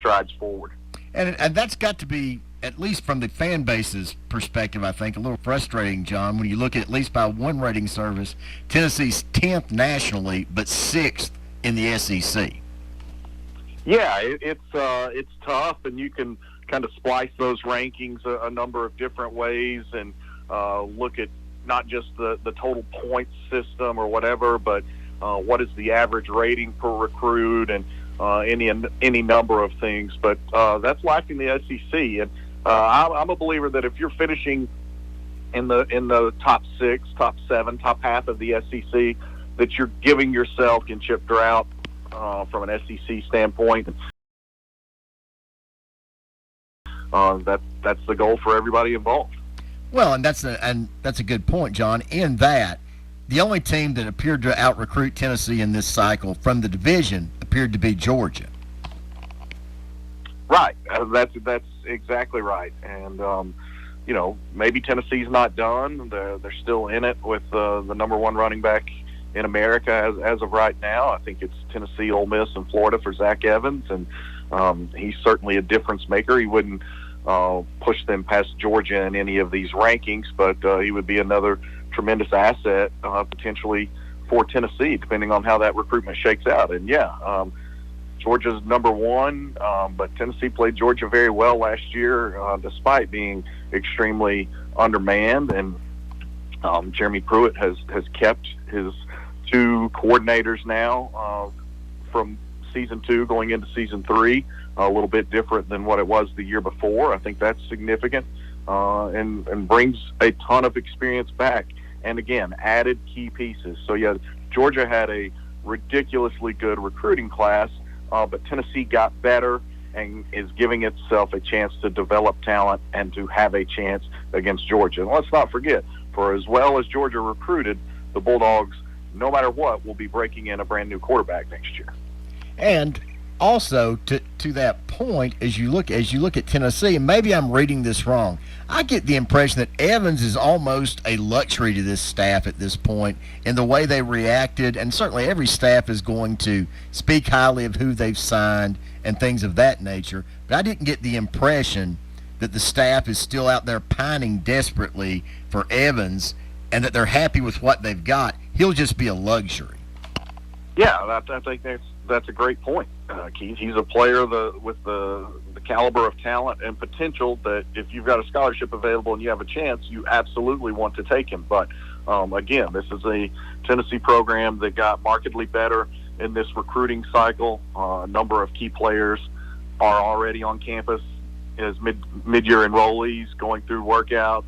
strides forward. And that's got to be, at least from the fan base's perspective, I think, a little frustrating, John, when you look at least by one rating service, Tennessee's 10th nationally, but 6th in the SEC. Yeah, it's tough, and you can kind of splice those rankings a number of different ways and look at not just the total points system or whatever, but what is the average rating per recruit and any number of things. But that's life in the SEC, and I'm a believer that if you're finishing in the top 6, top 7, top half of the SEC, that you're giving yourself kinship drought from an SEC standpoint. That's the goal for everybody involved. Well, and that's a good point, John. In that, the only team that appeared to out-recruit Tennessee in this cycle from the division appeared to be Georgia. Right. That's exactly right. And maybe Tennessee's not done. They're still in it with the number one running back in America as of right now. I think it's Tennessee, Ole Miss, and Florida for Zach Evans, and he's certainly a difference maker. He wouldn't push them past Georgia in any of these rankings, but he would be another tremendous asset potentially for Tennessee, depending on how that recruitment shakes out. And Georgia's number one, but Tennessee played Georgia very well last year, despite being extremely undermanned. And Jeremy Pruitt has kept his 2 coordinators now from season 2 going into season 3, a little bit different than what it was the year before. I think that's significant and brings a ton of experience back. And again, added key pieces. So Georgia had a ridiculously good recruiting class, but Tennessee got better and is giving itself a chance to develop talent and to have a chance against Georgia. And let's not forget, for as well as Georgia recruited, the Bulldogs, no matter what, will be breaking in a brand new quarterback next year. And also to that point, as you look at Tennessee, and maybe I'm reading this wrong, I get the impression that Evans is almost a luxury to this staff at this point in the way they reacted, and certainly every staff is going to speak highly of who they've signed and things of that nature. But I didn't get the impression that the staff is still out there pining desperately for Evans and that they're happy with what they've got. He'll just be a luxury. Yeah, I think that's a great point, Keith. He's a player with the caliber of talent and potential that if you've got a scholarship available and you have a chance, you absolutely want to take him. But again, this is a Tennessee program that got markedly better in this recruiting cycle. A number of key players are already on campus as mid-year enrollees going through workouts.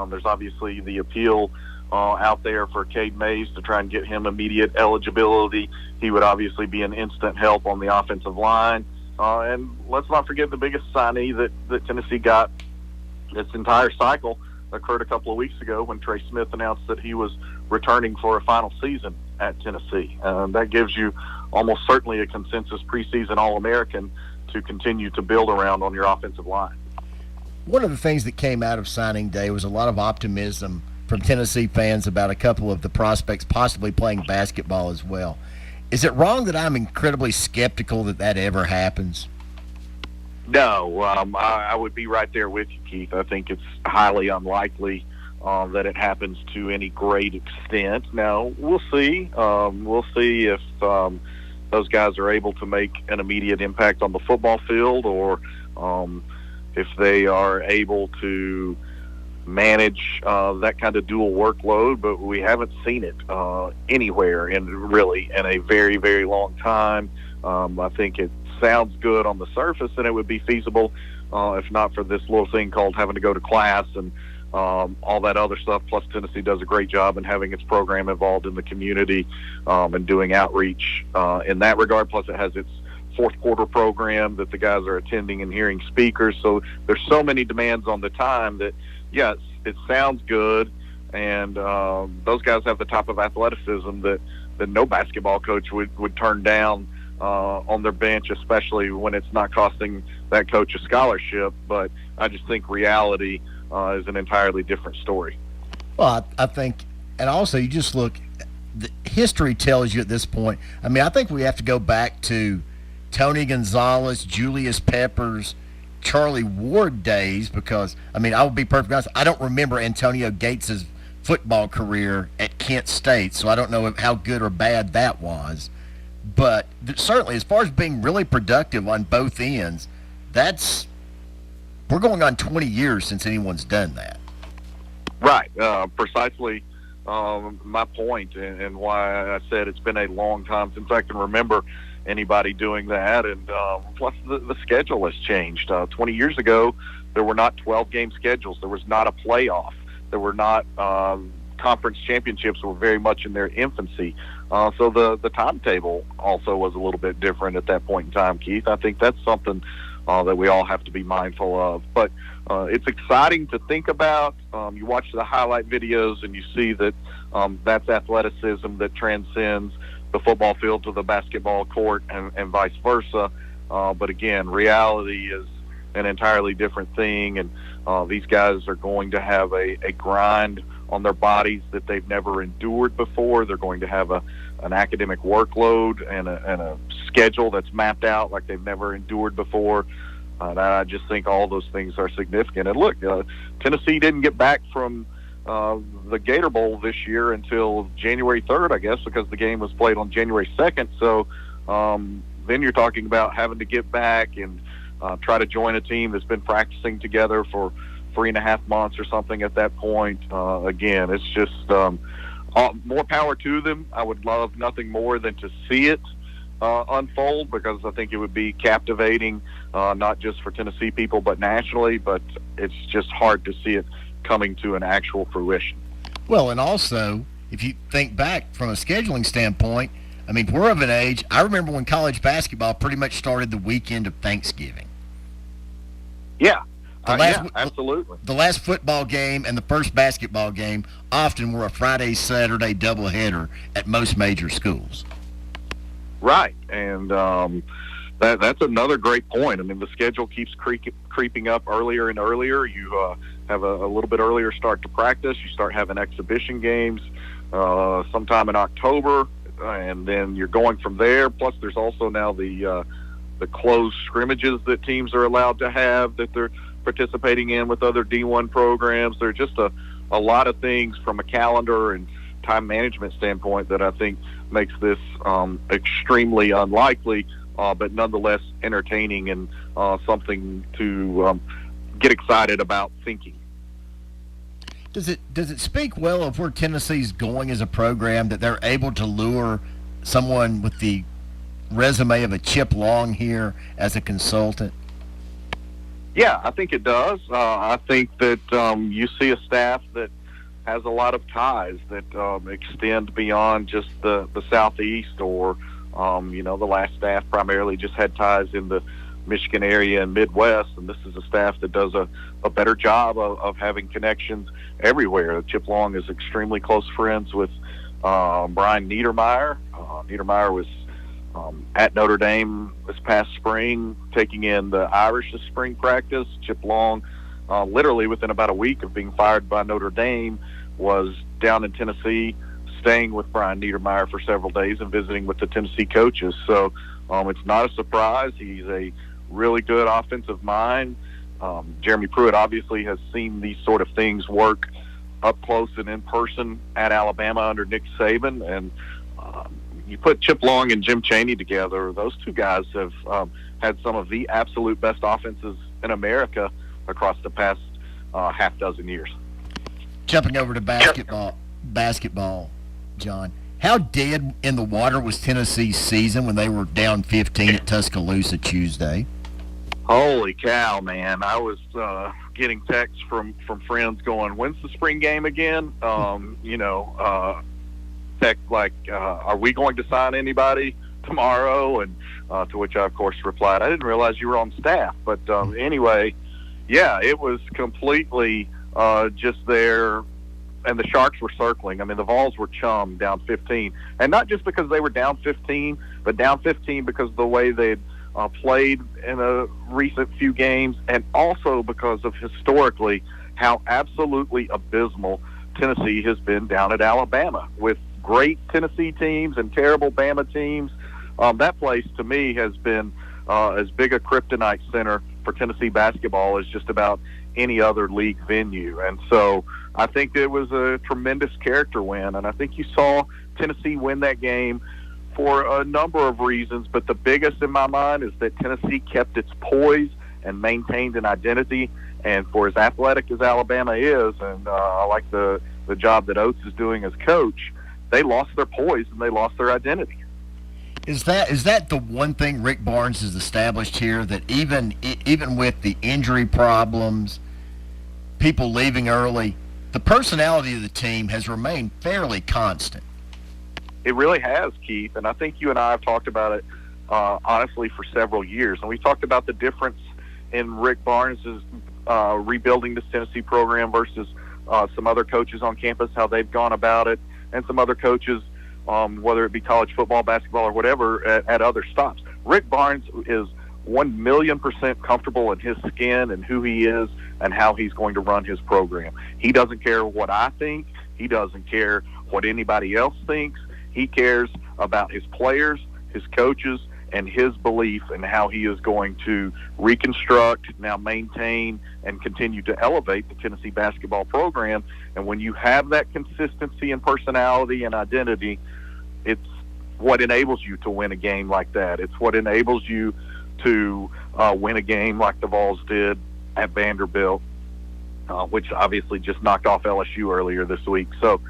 There's obviously the appeal out there for Cade Mays to try and get him immediate eligibility. He would obviously be an instant help on the offensive line. And let's not forget the biggest signee that Tennessee got this entire cycle occurred a couple of weeks ago when Trey Smith announced that he was returning for a final season at Tennessee. That gives you almost certainly a consensus preseason All-American to continue to build around on your offensive line. One of the things that came out of signing day was a lot of optimism from Tennessee fans about a couple of the prospects possibly playing basketball as well. Is it wrong that I'm incredibly skeptical that ever happens? No, I would be right there with you, Keith. I think it's highly unlikely that it happens to any great extent. Now, we'll see. We'll see if those guys are able to make an immediate impact on the football field or if they are able to manage that kind of dual workload, but we haven't seen it anywhere in a very, very long time. I think it sounds good on the surface and it would be feasible if not for this little thing called having to go to class and all that other stuff. Plus Tennessee does a great job in having its program involved in the community and doing outreach in that regard. Plus it has its fourth quarter program that the guys are attending and hearing speakers. So there's so many demands on the time that, yes, it sounds good, and those guys have the type of athleticism that no basketball coach would turn down on their bench, especially when it's not costing that coach a scholarship. But I just think reality is an entirely different story. Well, I think, and also you just look, the history tells you at this point, I mean, I think we have to go back to Tony Gonzalez, Julius Peppers, Charlie Ward days, because, I mean, I will be perfectly honest, I don't remember Antonio Gates's football career at Kent State, so I don't know how good or bad that was. But certainly, as far as being really productive on both ends, we're going on 20 years since anyone's done that. Right. Precisely my point, and why I said it's been a long time since I can remember anybody doing that. And plus, the schedule has changed. 20 years ago, there were not 12-game schedules. There was not a playoff. There were not conference championships were very much in their infancy. So the timetable also was a little bit different at that point in time, Keith. I think that's something that we all have to be mindful of. But it's exciting to think about. You watch the highlight videos and you see that that's athleticism that transcends the football field to the basketball court and vice versa. But again, reality is an entirely different thing, and these guys are going to have a grind on their bodies that they've never endured before. They're going to have an academic workload and a schedule that's mapped out like they've never endured before. And I just think all those things are significant. And look, Tennessee didn't get back from the Gator Bowl this year until January 3rd, I guess, because the game was played on January 2nd. So then you're talking about having to get back and try to join a team that's been practicing together for 3.5 months or something at that point. Again, it's just more power to them. I would love nothing more than to see it unfold, because I think it would be captivating, not just for Tennessee people, but nationally. But it's just hard to see it coming to an actual fruition. Well, and also, if you think back from a scheduling standpoint, I mean, we're of an age, I remember when college basketball pretty much started the weekend of Thanksgiving. Yeah. Yeah, absolutely. The last football game and the first basketball game often were a Friday, Saturday doubleheader at most major schools. Right, and that's another great point. I mean, the schedule keeps creeping up earlier and earlier. You have a little bit earlier start to practice. You start having exhibition games sometime in October, and then you're going from there. Plus, there's also now the closed scrimmages that teams are allowed to have that they're participating in with other D1 programs. There are just a lot of things from a calendar and time management standpoint that I think makes this extremely unlikely, but nonetheless entertaining and something to get excited about thinking. Does it speak well of where Tennessee's going as a program that they're able to lure someone with the resume of a Chip Long here as a consultant? Yeah, I think it does. I think that you see a staff that has a lot of ties that extend beyond just the Southeast, or the last staff primarily just had ties in the Michigan area and Midwest, and this is a staff that does a better job of having connections everywhere. Chip Long is extremely close friends with Brian Niedermeyer. Niedermeyer was at Notre Dame this past spring, taking in the Irish this spring practice. Chip Long, literally within about a week of being fired by Notre Dame, was down in Tennessee, staying with Brian Niedermeyer for several days and visiting with the Tennessee coaches. So it's not a surprise. He's a really good offensive mind. Jeremy Pruitt obviously has seen these sort of things work up close and in person at Alabama under Nick Saban, and you put Chip Long and Jim Chaney together, those two guys have had some of the absolute best offenses in America across the past half dozen years. Jumping over to basketball, John, how dead in the water was Tennessee's season when they were down 15 at Tuscaloosa Tuesday? Holy cow, man. I was getting texts from friends going, when's the spring game again? Text like, are we going to sign anybody tomorrow? And to which I, of course, replied, I didn't realize you were on staff. But anyway, yeah, it was completely just there. And the Sharks were circling. I mean, the Vols were chummed down 15. And not just because they were down 15, but down 15 because of the way they'd played in a recent few games, and also because of historically how absolutely abysmal Tennessee has been down at Alabama, with great Tennessee teams and terrible Bama teams. that place to me has been as big a kryptonite center for Tennessee basketball as just about any other league venue. And so I think it was a tremendous character win, and I think you saw Tennessee win that game for a number of reasons, but the biggest in my mind is that Tennessee kept its poise and maintained an identity. And for as athletic as Alabama is, and I like the job that Oates is doing as coach, they lost their poise and they lost their identity. Is that the one thing Rick Barnes has established here, that even with the injury problems, people leaving early, the personality of the team has remained fairly constant? It really has, Keith, and I think you and I have talked about it honestly for several years. And we talked about the difference in Rick Barnes' rebuilding this Tennessee program versus some other coaches on campus, how they've gone about it, and some other coaches, whether it be college football, basketball, or whatever, at other stops. Rick Barnes is 1,000,000% comfortable in his skin and who he is and how he's going to run his program. He doesn't care what I think. He doesn't care what anybody else thinks. He cares about his players, his coaches, and his belief in how he is going to reconstruct, now maintain, and continue to elevate the Tennessee basketball program. And when you have that consistency and personality and identity, it's what enables you to win a game like that. It's what enables you to win a game like the Vols did at Vanderbilt, which obviously just knocked off LSU earlier this week. So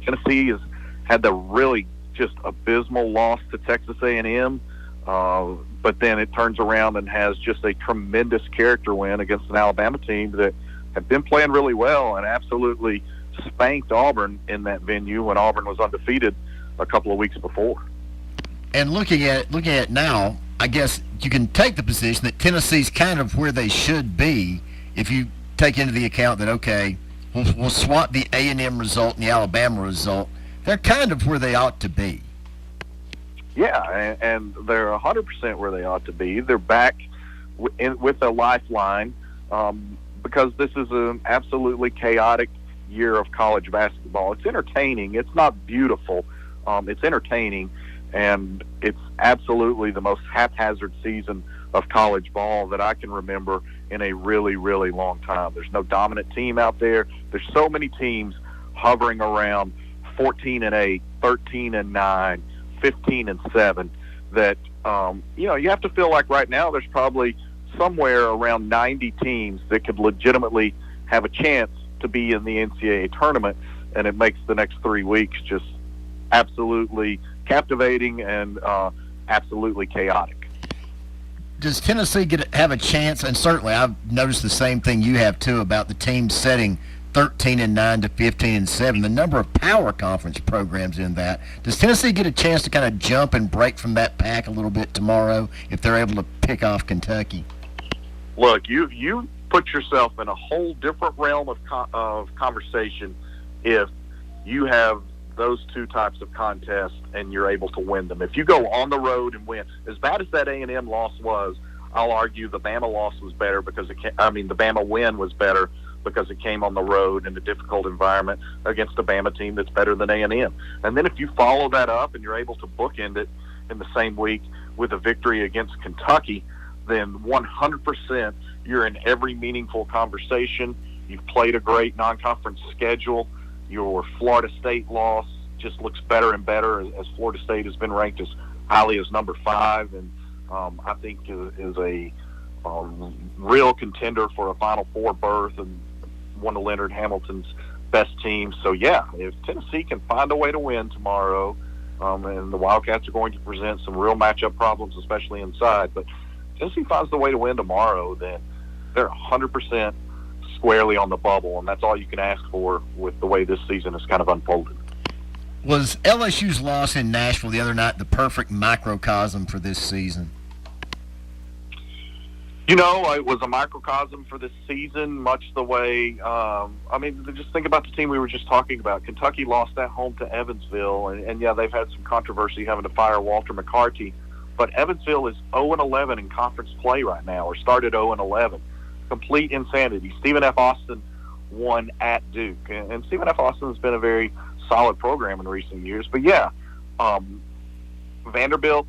Tennessee has had the really just abysmal loss to Texas A&M, but then it turns around and has just a tremendous character win against an Alabama team that have been playing really well and absolutely spanked Auburn in that venue when Auburn was undefeated a couple of weeks before. And looking at it now, I guess you can take the position that Tennessee's kind of where they should be if you take into the account that, okay, we'll swap the A&M result and the Alabama result. They're kind of where they ought to be. Yeah, and they're 100% where they ought to be. They're back with a lifeline because this is an absolutely chaotic year of college basketball. It's entertaining. It's not beautiful. It's entertaining, and it's absolutely the most haphazard season of college ball that I can remember in a really, really long time. There's no dominant team out there. There's so many teams hovering around 14-8, 13-9, 15-7 that you have to feel like right now there's probably somewhere around 90 teams that could legitimately have a chance to be in the NCAA tournament, and it makes the next 3 weeks just absolutely captivating and absolutely chaotic. Does Tennessee have a chance? And certainly I've noticed the same thing you have too about the team setting 13-9 to 15-7, the number of power conference programs in that. Does Tennessee get a chance to kind of jump and break from that pack a little bit tomorrow if they're able to pick off Kentucky? Look, you put yourself in a whole different realm of conversation if you have those two types of contests and you're able to win them. If you go on the road and win, as bad as that A&M loss was, I'll argue the Bama loss was better because the Bama win was better because it came on the road in a difficult environment against a Bama team that's better than A&M. And then if you follow that up and you're able to bookend it in the same week with a victory against Kentucky, then 100% you're in every meaningful conversation. You've played a great non-conference schedule. Your Florida State loss just looks better and better as Florida State has been ranked as highly as number 5, and I think is a real contender for a Final Four berth and one of Leonard Hamilton's best teams. So, yeah, if Tennessee can find a way to win tomorrow, and the Wildcats are going to present some real matchup problems, especially inside, but Tennessee finds the way to win tomorrow, then they're 100% squarely on the bubble, and that's all you can ask for with the way this season has kind of unfolded. Was LSU's loss in Nashville the other night the perfect microcosm for this season? It was a microcosm for this season, much the way, just think about the team we were just talking about. Kentucky lost at home to Evansville, and yeah, they've had some controversy having to fire Walter McCarty, but Evansville is 0-11 in conference play right now, or started 0-11. Complete insanity. Stephen F. Austin won at Duke, and Stephen F. Austin has been a very solid program in recent years. But yeah, Vanderbilt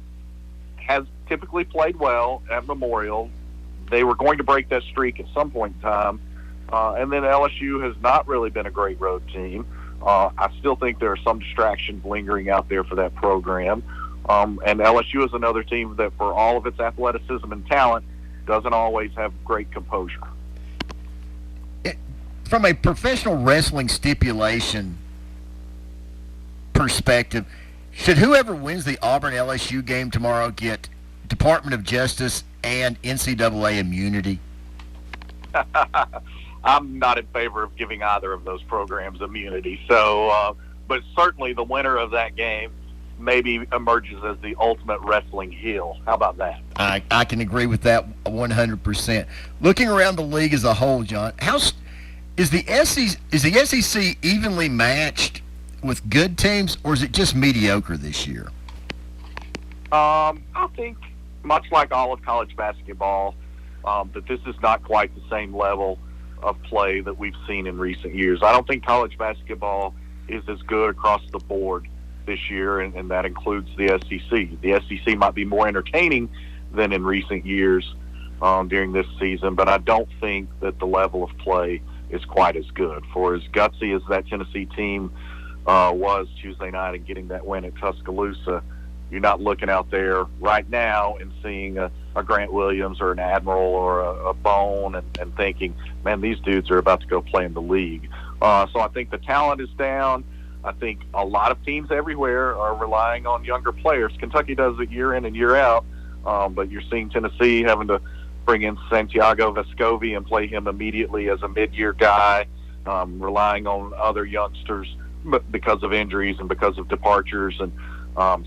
has typically played well at Memorial. They were going to break that streak at some point in time. And then LSU has not really been a great road team. I still think there are some distractions lingering out there for that program. And LSU is another team that, for all of its athleticism and talent, doesn't always have great composure. From a professional wrestling stipulation perspective, should whoever wins the Auburn-LSU game tomorrow get Department of Justice and NCAA immunity? I'm not in favor of giving either of those programs immunity. So, but certainly the winner of that game maybe emerges as the ultimate wrestling heel. How about that? I can agree with that 100%. Looking around the league as a whole, John, is the SEC evenly matched with good teams, or is it just mediocre this year? I think, much like all of college basketball, that this is not quite the same level of play that we've seen in recent years. I don't think college basketball is as good across the board this year, and that includes the SEC. The SEC might be more entertaining than in recent years during this season, but I don't think that the level of play is quite as good. For as gutsy as that Tennessee team was Tuesday night and getting that win at Tuscaloosa, you're not looking out there right now and seeing a Grant Williams or an Admiral or a Bone and thinking, man, these dudes are about to go play in the league. So I think the talent is down. I think a lot of teams everywhere are relying on younger players. Kentucky does it year in and year out, but you're seeing Tennessee having to bring in Santiago Vescovi and play him immediately as a mid-year guy, relying on other youngsters because of injuries and because of departures. And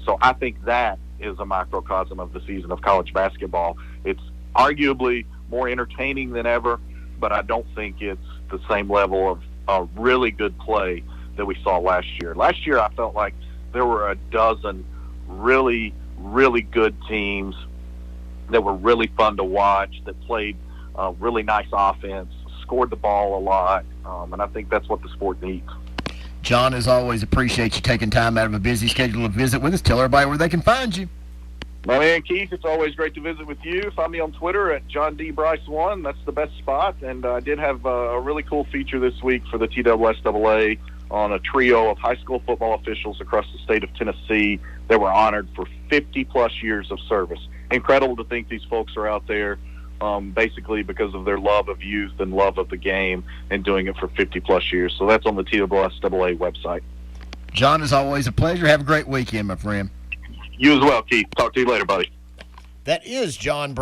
so I think that is a microcosm of the season of college basketball. It's arguably more entertaining than ever, but I don't think it's the same level of really good play that we saw last year. Last year, I felt like there were a dozen really, really good teams that were really fun to watch, that played really nice offense, scored the ball a lot, and I think that's what the sport needs. John, as always, appreciate you taking time out of a busy schedule to visit with us. Tell everybody where they can find you. My man, Keith, it's always great to visit with you. Find me on Twitter at JohnDBryce1. That's the best spot. And I did have a really cool feature this week for the TSSAA on a trio of high school football officials across the state of Tennessee that were honored for 50-plus years of service. Incredible to think these folks are out there basically because of their love of youth and love of the game and doing it for 50-plus years. So that's on the TSSAA website. John, as always, a pleasure. Have a great weekend, my friend. You as well, Keith. Talk to you later, buddy. That is John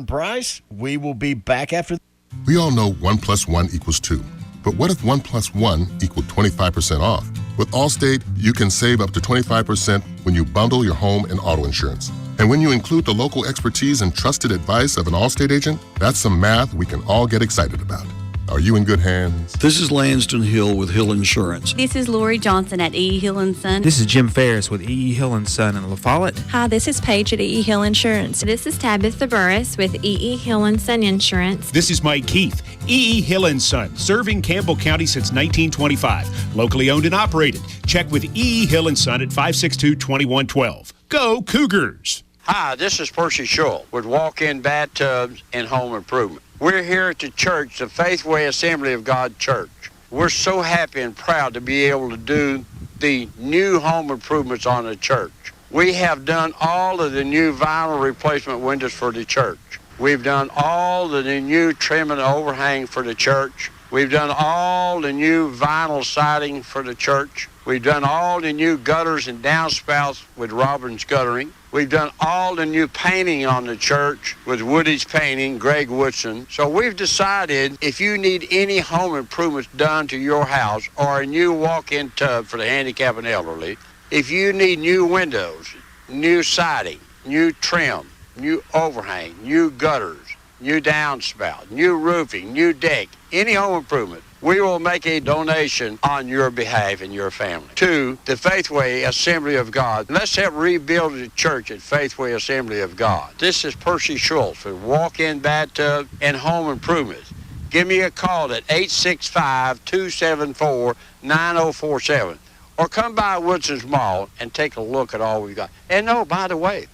Bryce. We will be back after. We all know 1 + 1 = 2. But what if 1 + 1 equaled 25% off? With Allstate, you can save up to 25% when you bundle your home and auto insurance. And when you include the local expertise and trusted advice of an Allstate agent, that's some math we can all get excited about. Are you in good hands? This is Lanston Hill with Hill Insurance. This is Lori Johnson at E. Hill & Son. This is Jim Ferris with E. Hill & Son in La Follette. Hi, this is Paige at E. Hill Insurance. This is Tabitha Burris with E. Hill & Son Insurance. This is Mike Keith, E. Hill & Son, serving Campbell County since 1925. Locally owned and operated. Check with E. Hill & Son at 562-2112. Go Cougars! Hi, this is Percy Schull with Walk-In Bathtubs and Home Improvement. We're here at the church, the Faithway Assembly of God Church. We're so happy and proud to be able to do the new home improvements on the church. We have done all of the new vinyl replacement windows for the church. We've done all of the new trim and overhang for the church. We've done all the new vinyl siding for the church. We've done all the new gutters and downspouts with Robbins Guttering. We've done all the new painting on the church with Woody's Painting, Greg Woodson. So we've decided if you need any home improvements done to your house or a new walk-in tub for the handicapped and elderly, if you need new windows, new siding, new trim, new overhang, new gutters, new downspout, new roofing, new deck, any home improvement, we will make a donation on your behalf and your family to the Faithway Assembly of God. Let's help rebuild the church at Faithway Assembly of God. This is Percy Schultz with Walk-In Bathtub and Home Improvements. Give me a call at 865-274-9047 or come by Woodson's Mall and take a look at all we've got. And no, by the way,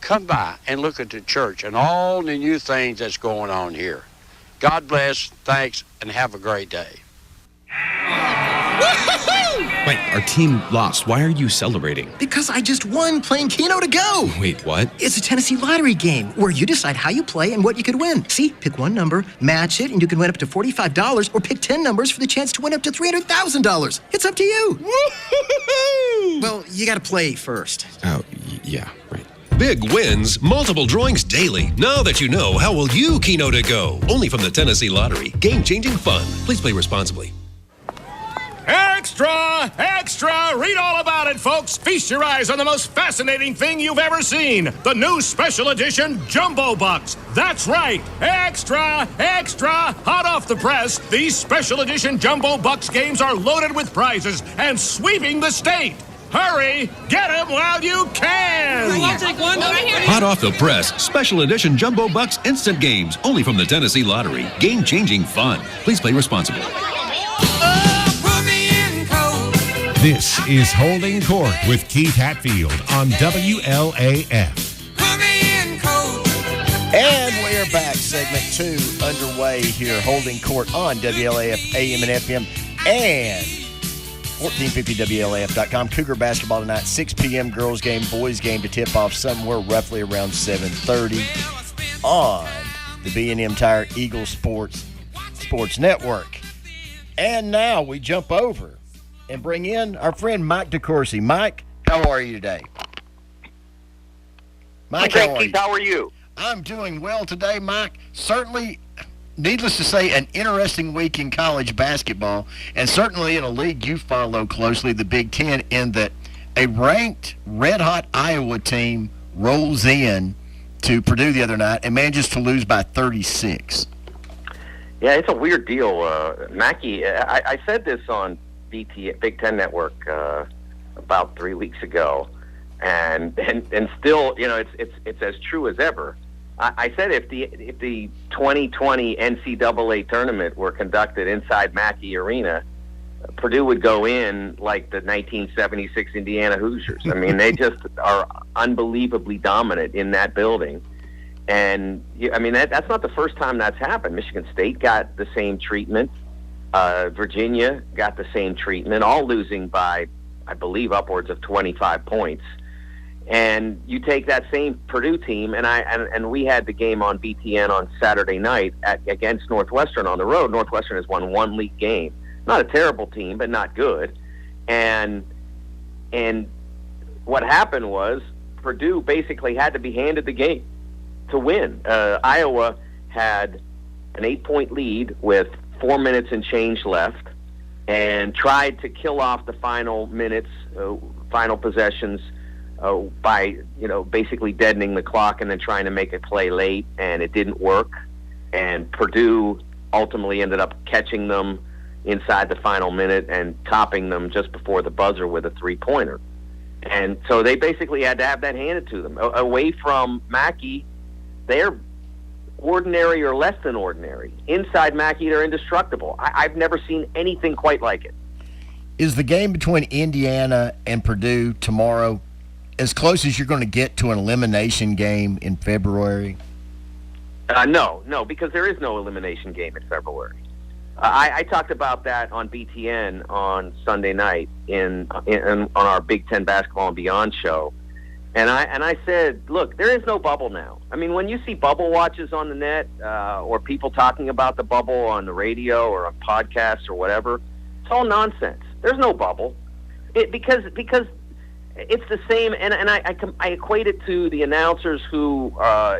come by and look at the church and all the new things that's going on here. God bless, thanks, and have a great day. Wait, our team lost. Why are you celebrating? Because I just won playing Keno to Go. Wait, what? It's a Tennessee lottery game where you decide how you play and what you could win. See, pick one number, match it, and you can win up to $45, or pick 10 numbers for the chance to win up to $300,000. It's up to you. Woo-hoo-hoo! Well, you got to play first. Oh, yeah, right. Big wins, multiple drawings daily. Now that you know, how will you Keno to Go? Only from the Tennessee Lottery. Game-changing fun. Please play responsibly. Extra! Extra! Read all about it, folks. Feast your eyes on the most fascinating thing you've ever seen. The new special edition Jumbo Bucks. That's right. Extra! Extra! Hot off the press, these special edition Jumbo Bucks games are loaded with prizes and sweeping the state. Hurry! Get them while you can! I'll take one. Hot off the press, special edition Jumbo Bucks instant games. Only from the Tennessee Lottery. Game-changing fun. Please play responsibly. This is Holding Court with Keith Hatfield on WLAF. And we're back. Segment 2 underway here. Holding Court on WLAF AM and FM and 1450WLAF.com. Cougar basketball tonight, 6 p.m. girls game, boys game to tip off somewhere roughly around 7:30 on the B&M Tire Eagle Sports Network. And now we jump over and bring in our friend Mike DeCourcy. Mike, how are you today? Mike, how are you? I'm doing well today, Mike. Certainly, needless to say, an interesting week in college basketball, and certainly in a league you follow closely, the Big Ten, in that a ranked, red-hot Iowa team rolls in to Purdue the other night and manages to lose by 36. Yeah, it's a weird deal. Mackey, I said this on Big Ten Network about 3 weeks ago, and still, you know, it's as true as ever. I said if the 2020 NCAA tournament were conducted inside Mackey Arena, Purdue would go in like the 1976 Indiana Hoosiers. I mean, they just are unbelievably dominant in that building. And I mean, that's not the first time that's happened. Michigan State got the same treatment. Virginia got the same treatment, all losing by, I believe, upwards of 25 points. And you take that same Purdue team, and we had the game on BTN on Saturday night against Northwestern on the road. Northwestern has won one league game. Not a terrible team, but not good. And what happened was Purdue basically had to be handed the game to win. Iowa had an 8-point lead with 4 minutes and change left, and tried to kill off the final minutes, final possessions, by basically deadening the clock and then trying to make a play late, and it didn't work. And Purdue ultimately ended up catching them inside the final minute and topping them just before the buzzer with a 3-pointer. And so they basically had to have that handed to them. Away from Mackey, they're ordinary or less than ordinary. Inside Mackey, they're indestructible. I've never seen anything quite like it. Is the game between Indiana and Purdue tomorrow as close as you're going to get to an elimination game in February? No, because there is no elimination game in February. I talked about that on BTN on Sunday night on our Big Ten Basketball and Beyond show. And I said, look, there is no bubble now. I mean, when you see bubble watches on the net or people talking about the bubble on the radio or on podcasts or whatever, it's all nonsense. There's no bubble. Because it's the same, and I equate it to the announcers who,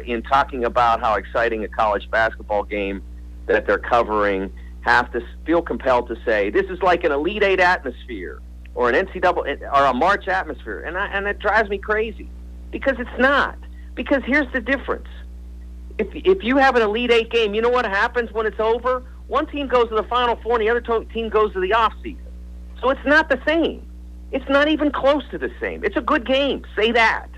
in talking about how exciting a college basketball game that they're covering, have to feel compelled to say, this is like an Elite Eight atmosphere, or an NCAA, or a March atmosphere, and it drives me crazy, because it's not. Because here's the difference: if you have an Elite Eight game, you know what happens when it's over? One team goes to the Final Four, and the other team goes to the off season. So it's not the same. It's not even close to the same. It's a good game. Say that.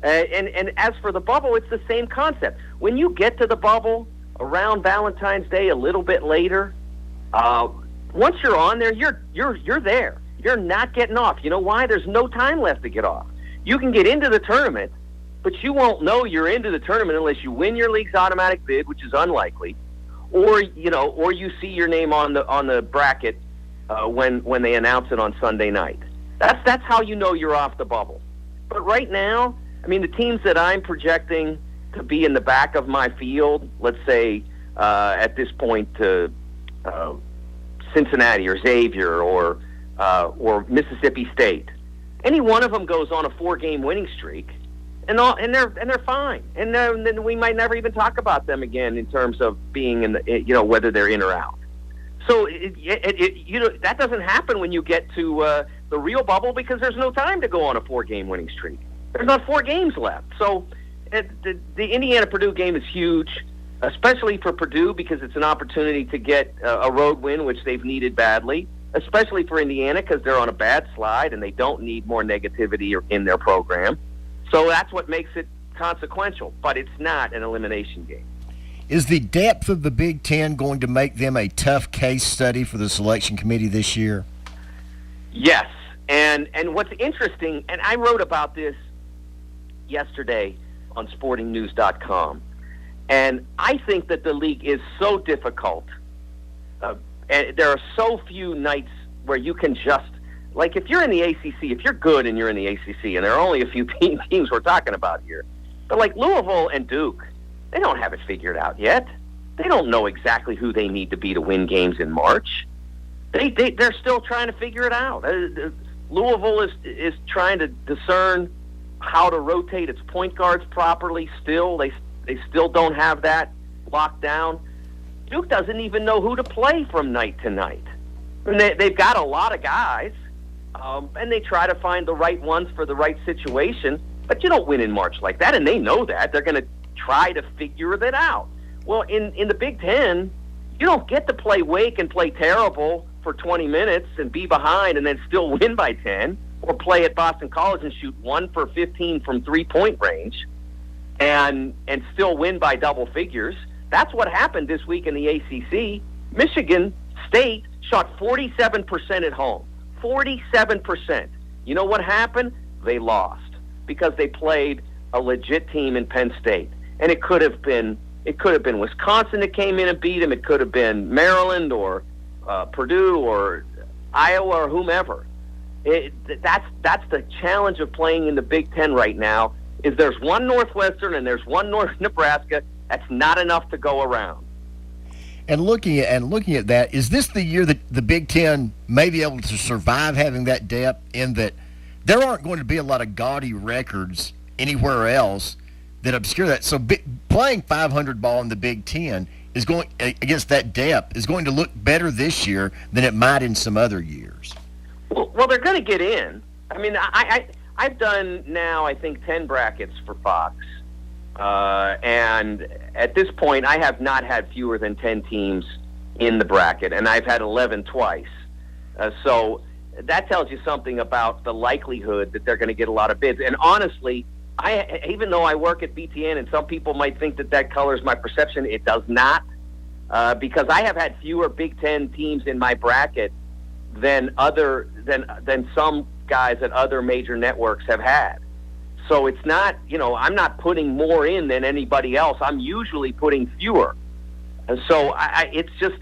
And as for the bubble, it's the same concept. When you get to the bubble around Valentine's Day, a little bit later, once you're on there, you're there. You're not getting off. You know why? There's no time left to get off. You can get into the tournament but you won't know you're into the tournament unless you win your league's automatic bid, which is unlikely, or you see your name on the bracket when they announce it on Sunday night. That's how you know you're off the bubble. But right now, I mean, the teams that I'm projecting to be in the back of my field, let's say at this point Cincinnati or Xavier or Mississippi State, any one of them goes on a 4-game winning streak, and they're fine, and then we might never even talk about them again in terms of being in the whether they're in or out. So that doesn't happen when you get to the real bubble, because there's no time to go on a 4-game winning streak. There's not 4 games left. So the Indiana-Purdue game is huge, especially for Purdue, because it's an opportunity to get a road win, which they've needed badly, especially for Indiana because they're on a bad slide and they don't need more negativity in their program. So that's what makes it consequential, but it's not an elimination game. Is the depth of the Big Ten going to make them a tough case study for the selection committee this year? Yes, and what's interesting, and I wrote about this yesterday on sportingnews.com, and I think that the league is so difficult, and there are so few nights where you can just, like if you're in the ACC, if you're good and you're in the ACC, and there are only a few teams we're talking about here, but like Louisville and Duke, they don't have it figured out yet. They don't know exactly who they need to be to win games in March. They're still trying to figure it out. Louisville is trying to discern how to rotate its point guards properly. Still, they still don't have that locked down. Duke doesn't even know who to play from night to night. And they've got a lot of guys, and they try to find the right ones for the right situation. But you don't win in March like that, and they know that. They're going to try to figure that out. Well, in the Big Ten, you don't get to play Wake and play terrible for 20 minutes and be behind and then still win by 10, or play at Boston College and shoot 1 for 15 from 3-point range and still win by double figures. That's what happened this week in the ACC. Michigan State shot 47% at home. 47%. You know what happened? They lost because they played a legit team in Penn State. And it could have been Wisconsin that came in and beat them. It could have been Maryland or Purdue or Iowa or whomever. That's the challenge of playing in the Big Ten right now. Is there's one Northwestern and there's one North Nebraska. That's not enough to go around. And looking at that, is this the year that the Big Ten may be able to survive having that depth, in that there aren't going to be a lot of gaudy records anywhere else that obscure that? So playing 500 ball in the Big Ten is going against that depth is going to look better this year than it might in some other years. Well, they're going to get in. I mean, I've done now, I think, 10 brackets for Fox. And at this point, I have not had fewer than 10 teams in the bracket, and I've had 11 twice. So that tells you something about the likelihood that they're going to get a lot of bids. And honestly, even though I work at BTN, and some people might think that colors my perception, it does not, because I have had fewer Big Ten teams in my bracket than some guys at other major networks have had. So it's not, I'm not putting more in than anybody else. I'm usually putting fewer. And so it's just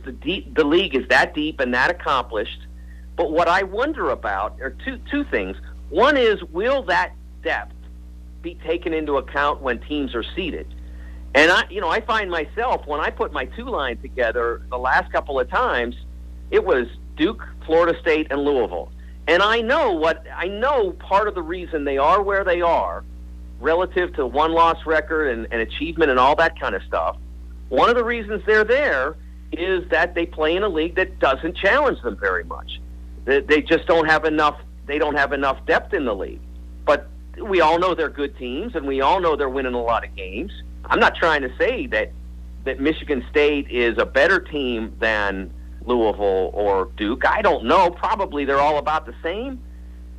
the league is that deep and that accomplished. But what I wonder about are two things. One is, will that depth be taken into account when teams are seeded? And I find myself, when I put my two lines together the last couple of times, it was Duke, Florida State, and Louisville. And I know part of the reason they are where they are relative to one-loss record and achievement and all that kind of stuff. One of the reasons they're there is that they play in a league that doesn't challenge them very much. They just don't have enough. They don't have enough depth in the league. But we all know they're good teams, and we all know they're winning a lot of games. I'm not trying to say that Michigan State is a better team than Louisville or Duke. I don't know. Probably they're all about the same.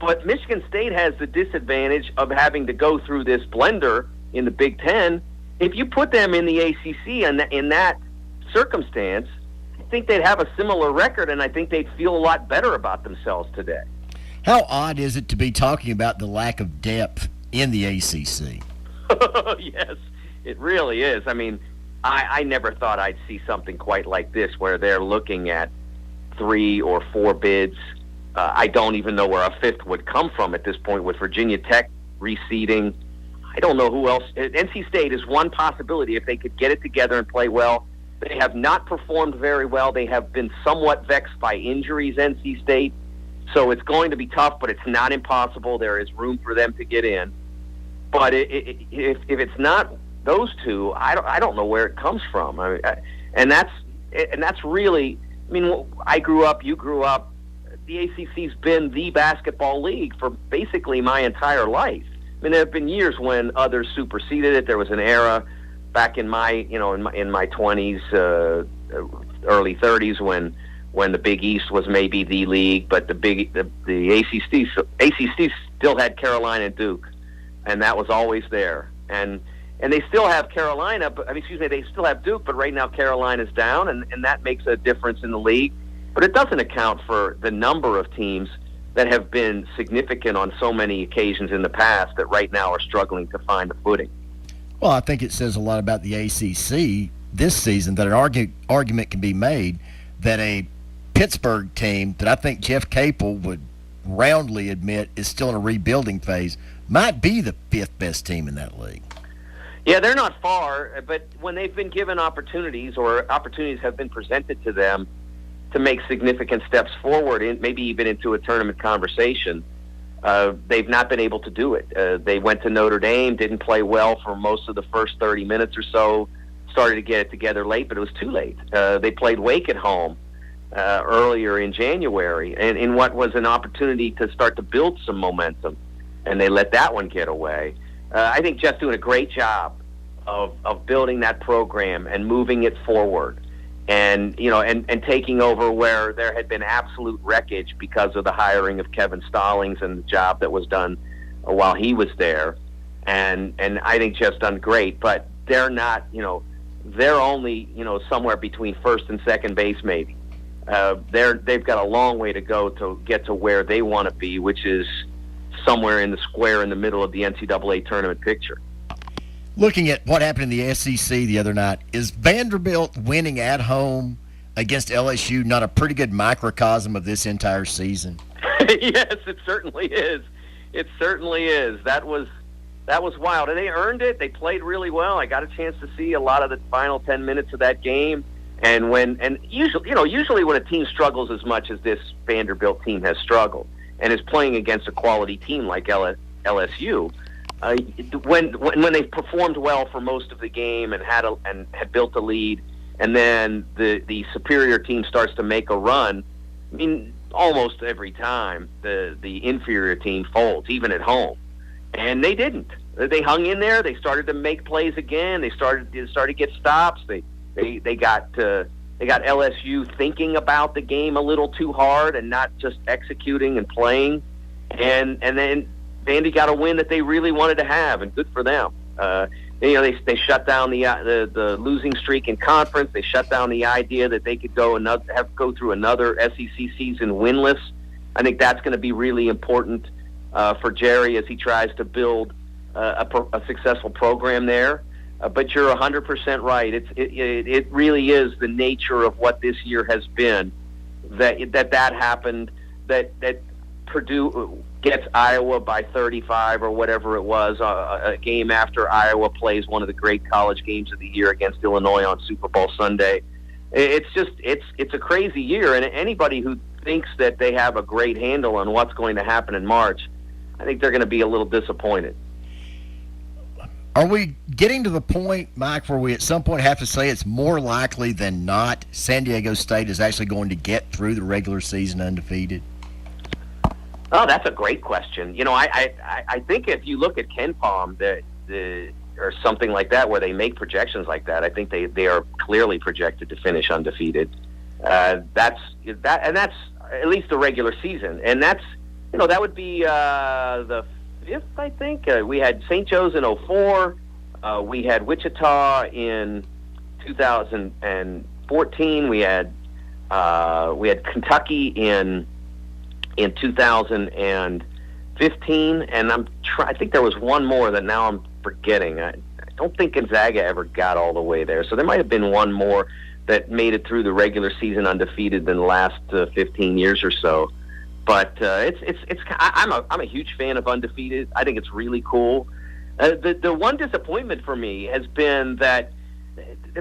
But Michigan State has the disadvantage of having to go through this blender in the Big Ten. If you put them in the ACC in that circumstance, I think they'd have a similar record, and I think they'd feel a lot better about themselves today. How odd is it to be talking about the lack of depth in the ACC? Yes, it really is. I mean, I never thought I'd see something quite like this, where they're looking at 3 or 4 bids. I don't even know where a 5th would come from at this point, with Virginia Tech reseeding. I don't know who else. NC State is one possibility if they could get it together and play well. They have not performed very well. They have been somewhat vexed by injuries, NC State. So it's going to be tough, but it's not impossible. There is room for them to get in. But if it's not those two, I don't know where it comes from. And that's really. I mean, I grew up. You grew up. The ACC's been the basketball league for basically my entire life. I mean, there have been years when others superseded it. There was an era back in my, in my 20s, early 30s, when the Big East was maybe the league, but the ACC still had Carolina and Duke, and that was always there. And they still have Carolina, but they still have Duke, but right now Carolina's down, and that makes a difference in the league. But it doesn't account for the number of teams that have been significant on so many occasions in the past that right now are struggling to find a footing. Well, I think it says a lot about the ACC this season that an argument can be made that a Pittsburgh team that I think Jeff Capel would roundly admit is still in a rebuilding phase might be the 5th best team in that league. Yeah, they're not far, but when they've been given opportunities, or opportunities have been presented to them to make significant steps forward, maybe even into a tournament conversation, they've not been able to do it. They went to Notre Dame, didn't play well for most of the first 30 minutes or so, started to get it together late, but it was too late. They played Wake at home earlier in January, and in what was an opportunity to start to build some momentum, and they let that one get away. I think Jeff's doing a great job of building that program and moving it forward. And taking over where there had been absolute wreckage because of the hiring of Kevin Stallings and the job that was done while he was there. And I think Jeff's done great, but they're not, they're only, somewhere between first and second base maybe. They've got a long way to go to get to where they want to be, which is somewhere in the square in the middle of the NCAA tournament picture. Looking at what happened in the SEC the other night, is Vanderbilt winning at home against LSU not a pretty good microcosm of this entire season? Yes, it certainly is. It certainly is. That was wild, and they earned it. They played really well. I got a chance to see a lot of the final 10 minutes of that game, and usually when a team struggles as much as this Vanderbilt team has struggled, and is playing against a quality team like LSU. When they performed well for most of the game and had built a lead, and then the superior team starts to make a run, I mean, almost every time the inferior team folds, even at home, and they didn't. They hung in there. They started to make plays again. They started to get stops. They got LSU thinking about the game a little too hard and not just executing and playing, and then Vandy got a win that they really wanted to have, and good for them. They shut down the losing streak in conference. They shut down the idea that they could go through another SEC season winless. I think that's going to be really important for Jerry as he tries to build a successful program there. But you're 100% right. It really is the nature of what this year has been that happened. That Purdue gets Iowa by 35 or whatever it was, a game after Iowa plays one of the great college games of the year against Illinois on Super Bowl Sunday. It's a crazy year, and anybody who thinks that they have a great handle on what's going to happen in March, I think they're going to be a little disappointed. Are we getting to the point, Mike, where we at some point have to say it's more likely than not San Diego State is actually going to get through the regular season undefeated? Oh, that's a great question. I think if you look at KenPom or something like that, where they make projections like that, I think they are clearly projected to finish undefeated. That's at least the regular season, and that's that would be the 5th, I think. We had St. Joe's in 2004. We had Wichita in 2014. We had Kentucky in 2015, and I think there was one more that now forgetting. I don't think Gonzaga ever got all the way there, so there might have been one more that made it through the regular season undefeated than the last 15 years or so. But I'm a huge fan of undefeated. I think it's really cool. The one disappointment for me has been that,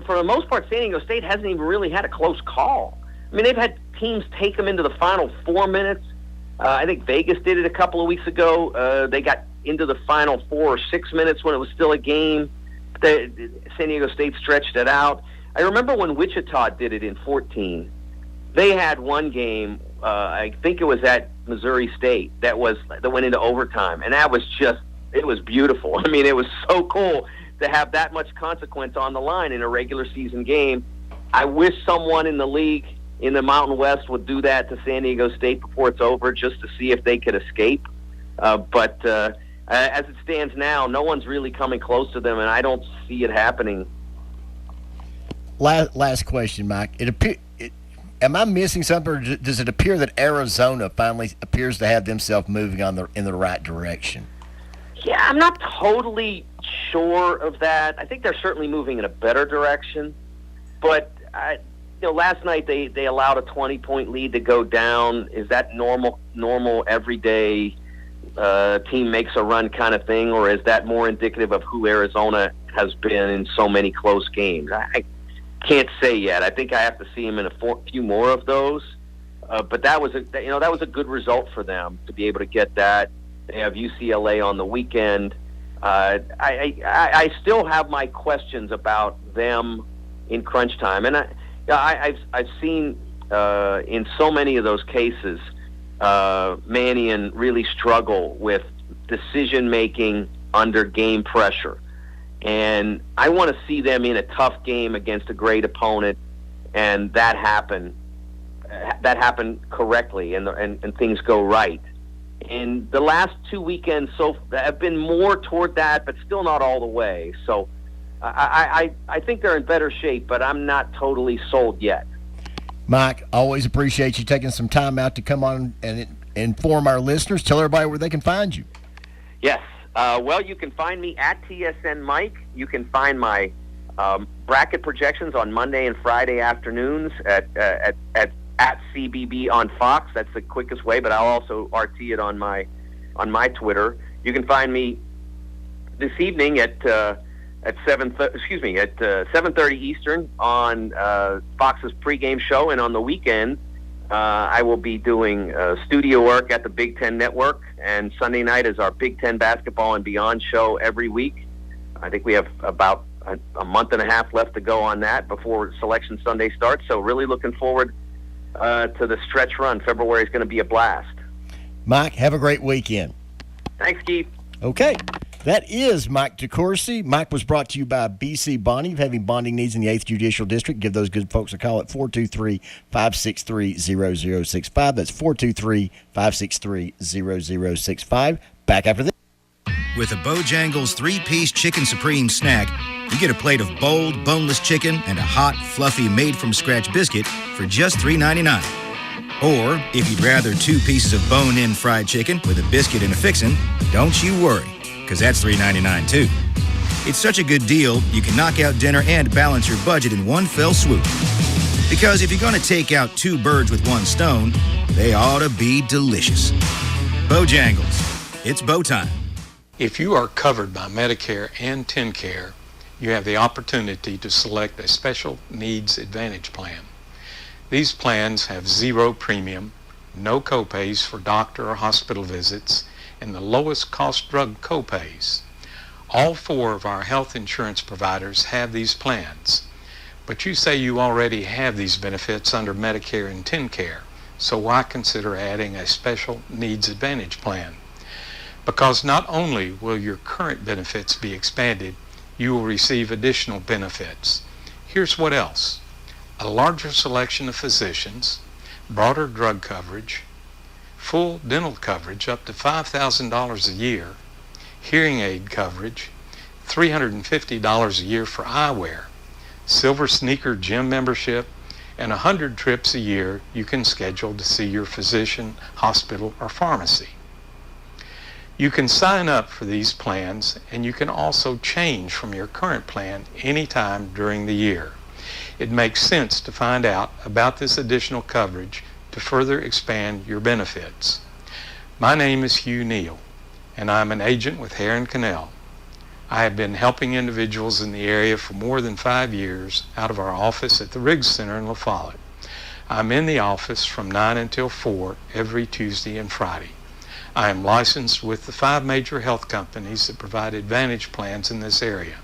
for the most part, San Diego State hasn't even really had a close call. I mean, they've had teams take them into the final 4 minutes. I think Vegas did it a couple of weeks ago. They got into the final 4 or 6 minutes when it was still a game. San Diego State stretched it out. I remember when Wichita did it in 14. They had one game, I think it was at Missouri State, that went into overtime, and it was beautiful. I mean, it was so cool to have that much consequence on the line in a regular season game. I wish someone in the league in the Mountain West would do that to San Diego State before it's over, just to see if they could escape. But as it stands now, no one's really coming close to them, and I don't see it happening. Last question, Mike. Am I missing something, or does it appear that Arizona finally appears to have themselves moving in the right direction? Yeah, I'm not totally sure of that. I think they're certainly moving in a better direction. But last night they allowed a 20-point lead to go down. Is that normal everyday team makes a run kind of thing, or is that more indicative of who Arizona has been in so many close games? I can't say yet. I think I have to see them in a few more of those. But that was a good result for them to be able to get that. They have UCLA on the weekend. I still have my questions about them in crunch time, and I've seen in so many of those cases Mannion really struggle with decision making under game pressure. And I want to see them in a tough game against a great opponent, and that happen correctly, and things go right. And the last 2 weekends have been more toward that, but still not all the way. So I think they're in better shape, but I'm not totally sold yet. Mike, always appreciate you taking some time out to come on and inform our listeners. Tell everybody where they can find you. Yes. Well, you can find me at TSN Mike. You can find my bracket projections on Monday and Friday afternoons at CBB on Fox. That's the quickest way, but I'll also RT it on my Twitter. You can find me this evening at 7:30 Eastern on Fox's pregame show, and on the weekend I will be doing studio work at the Big Ten Network, and Sunday night is our Big Ten Basketball and Beyond show every week. I think we have about a month and a half left to go on that before Selection Sunday starts, so really looking forward to the stretch run. February is going to be a blast. Mike, have a great weekend. Thanks, Keith. Okay. That is Mike DeCourcy. Mike was brought to you by BC Bonding. If you have any bonding needs in the 8th Judicial District, give those good folks a call at 423-563-0065. That's 423-563-0065. Back after this. With a Bojangles 3-piece chicken supreme snack, you get a plate of bold, boneless chicken and a hot, fluffy, made-from-scratch biscuit for just $3.99. Or, if you'd rather 2 pieces of bone-in fried chicken with a biscuit and a fixin', don't you worry, because that's $3.99 too. It's such a good deal, you can knock out dinner and balance your budget in one fell swoop. Because if you're going to take out 2 birds with 1 stone, they ought to be delicious. Bojangles. It's bow time. If you are covered by Medicare and TennCare, you have the opportunity to select a Special Needs Advantage plan. These plans have 0 premium, no copays for doctor or hospital visits, and the lowest cost drug copays. All 4 of our health insurance providers have these plans, but you say you already have these benefits under Medicare and TennCare, so why consider adding a Special Needs Advantage plan? Because not only will your current benefits be expanded, you will receive additional benefits. Here's what else: a larger selection of physicians, broader drug coverage, full dental coverage up to $5,000 a year, hearing aid coverage, $350 a year for eyewear, silver sneaker gym membership, and 100 trips a year you can schedule to see your physician, hospital, or pharmacy. You can sign up for these plans, and you can also change from your current plan anytime during the year. It makes sense to find out about this additional coverage to further expand your benefits. My name is Hugh Neal, and I'm an agent with Hare & Cannell. I have been helping individuals in the area for more than 5 years out of our office at the Riggs Center in La Follette. I'm in the office from 9 until 4 every Tuesday and Friday. I am licensed with the 5 major health companies that provide Advantage plans in this area.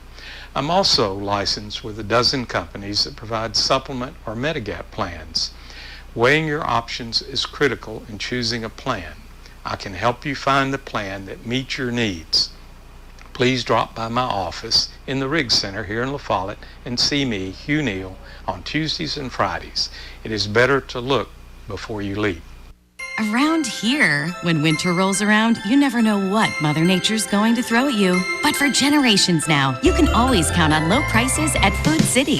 I'm also licensed with a dozen companies that provide supplement or Medigap plans. Weighing your options is critical in choosing a plan. I can help you find the plan that meets your needs. Please drop by my office in the Riggs Center here in La Follette and see me, Hugh Neal, on Tuesdays and Fridays. It is better to look before you leap. Around here, when winter rolls around, you never know what Mother Nature's going to throw at you. But for generations now, you can always count on low prices at Food City.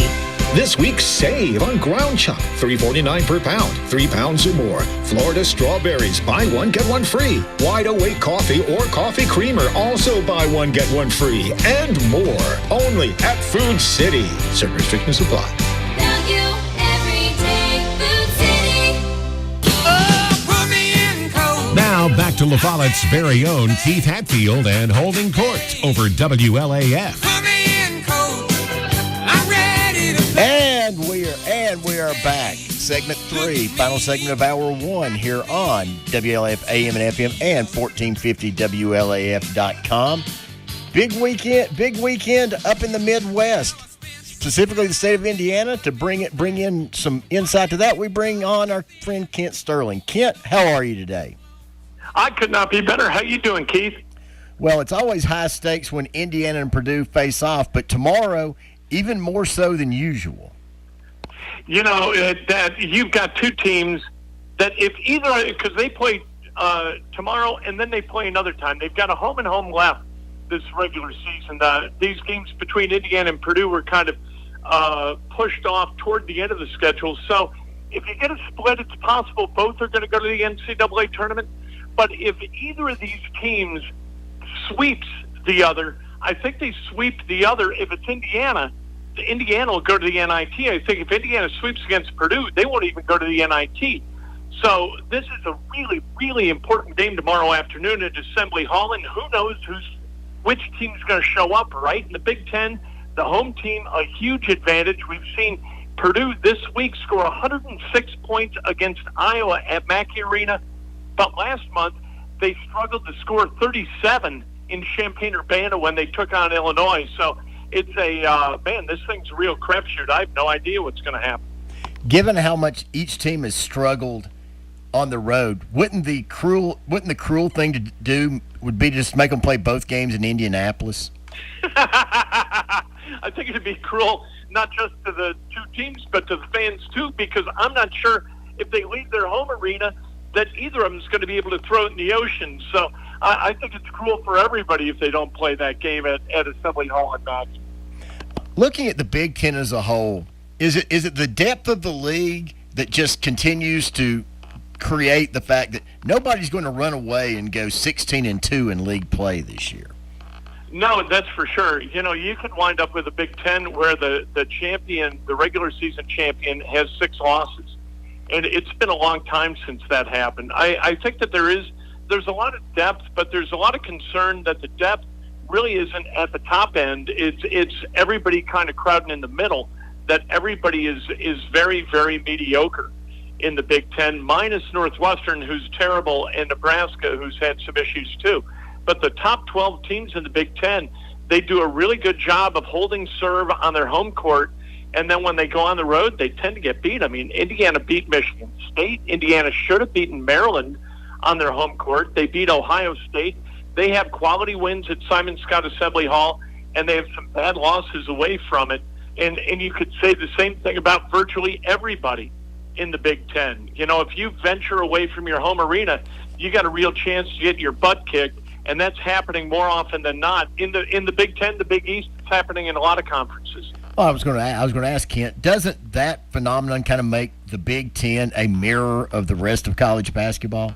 This week, save on ground chuck, $3.49 per pound, 3 pounds or more. Florida strawberries, buy one, get one free. Wide Awake coffee or coffee creamer, also buy one, get one free. And more, only at Food City. Certain restrictions apply. Now back to La Follette's very own Keith Hatfield and holding court over WLAF. And we are back. Segment 3, final segment of hour 1 here on WLAF AM and FM and 1450WLAF.com. Big weekend up in the Midwest, specifically the state of Indiana. To bring in some insight to that, we bring on our friend Kent Sterling. Kent, how are you today? I could not be better. How you doing, Keith? Well, it's always high stakes when Indiana and Purdue face off, but tomorrow, even more so than usual. You know, that you've got two teams that if either, because they play tomorrow and then they play another time. They've got a home and home left this regular season. These games between Indiana and Purdue were kind of pushed off toward the end of the schedule. So if you get a split, it's possible both are going to go to the NCAA tournament. But if either of these teams sweeps the other, I think they sweep the other. If it's Indiana will go to the NIT. I think if Indiana sweeps against Purdue, they won't even go to the NIT. So this is a really, really important game tomorrow afternoon at Assembly Hall, and who knows which team's going to show up, right? In the Big Ten, the home team, a huge advantage. We've seen Purdue this week score 106 points against Iowa at Mackey Arena, but last month they struggled to score 37 in Champaign-Urbana when they took on Illinois. So it's this thing's a real crapshoot. I have no idea what's going to happen. Given how much each team has struggled on the road, wouldn't the cruel thing to do would be to just make them play both games in Indianapolis? I think it'd be cruel, not just to the two teams, but to the fans too, because I'm not sure if they leave their home arena that either of them is going to be able to throw it in the ocean. So I think it's cruel for everybody if they don't play that game at Assembly Hall in Madison. Looking at the Big Ten as a whole, is it the depth of the league that just continues to create the fact that nobody's going to run away and go 16-2 in league play this year? No, that's for sure. You know, you could wind up with a Big Ten where the champion, the regular season champion, has 6 losses. And it's been a long time since that happened. I think that there's a lot of depth, but there's a lot of concern that the depth really isn't at the top end. It's everybody kind of crowding in the middle, that everybody is very, very mediocre in the Big Ten, minus Northwestern, who's terrible, and Nebraska, who's had some issues too. But the top 12 teams in the Big Ten, they do a really good job of holding serve on their home court. And then when they go on the road, they tend to get beat. I mean, Indiana beat Michigan State. Indiana should have beaten Maryland on their home court. They beat Ohio State. They have quality wins at Simon Scott Assembly Hall, and they have some bad losses away from it. And you could say the same thing about virtually everybody in the Big Ten. You know, if you venture away from your home arena, you got a real chance to get your butt kicked, and that's happening more often than not. In the Big Ten, the Big East, it's happening in a lot of conferences. Well, I was going to ask Kent, doesn't that phenomenon kind of make the Big Ten a mirror of the rest of college basketball?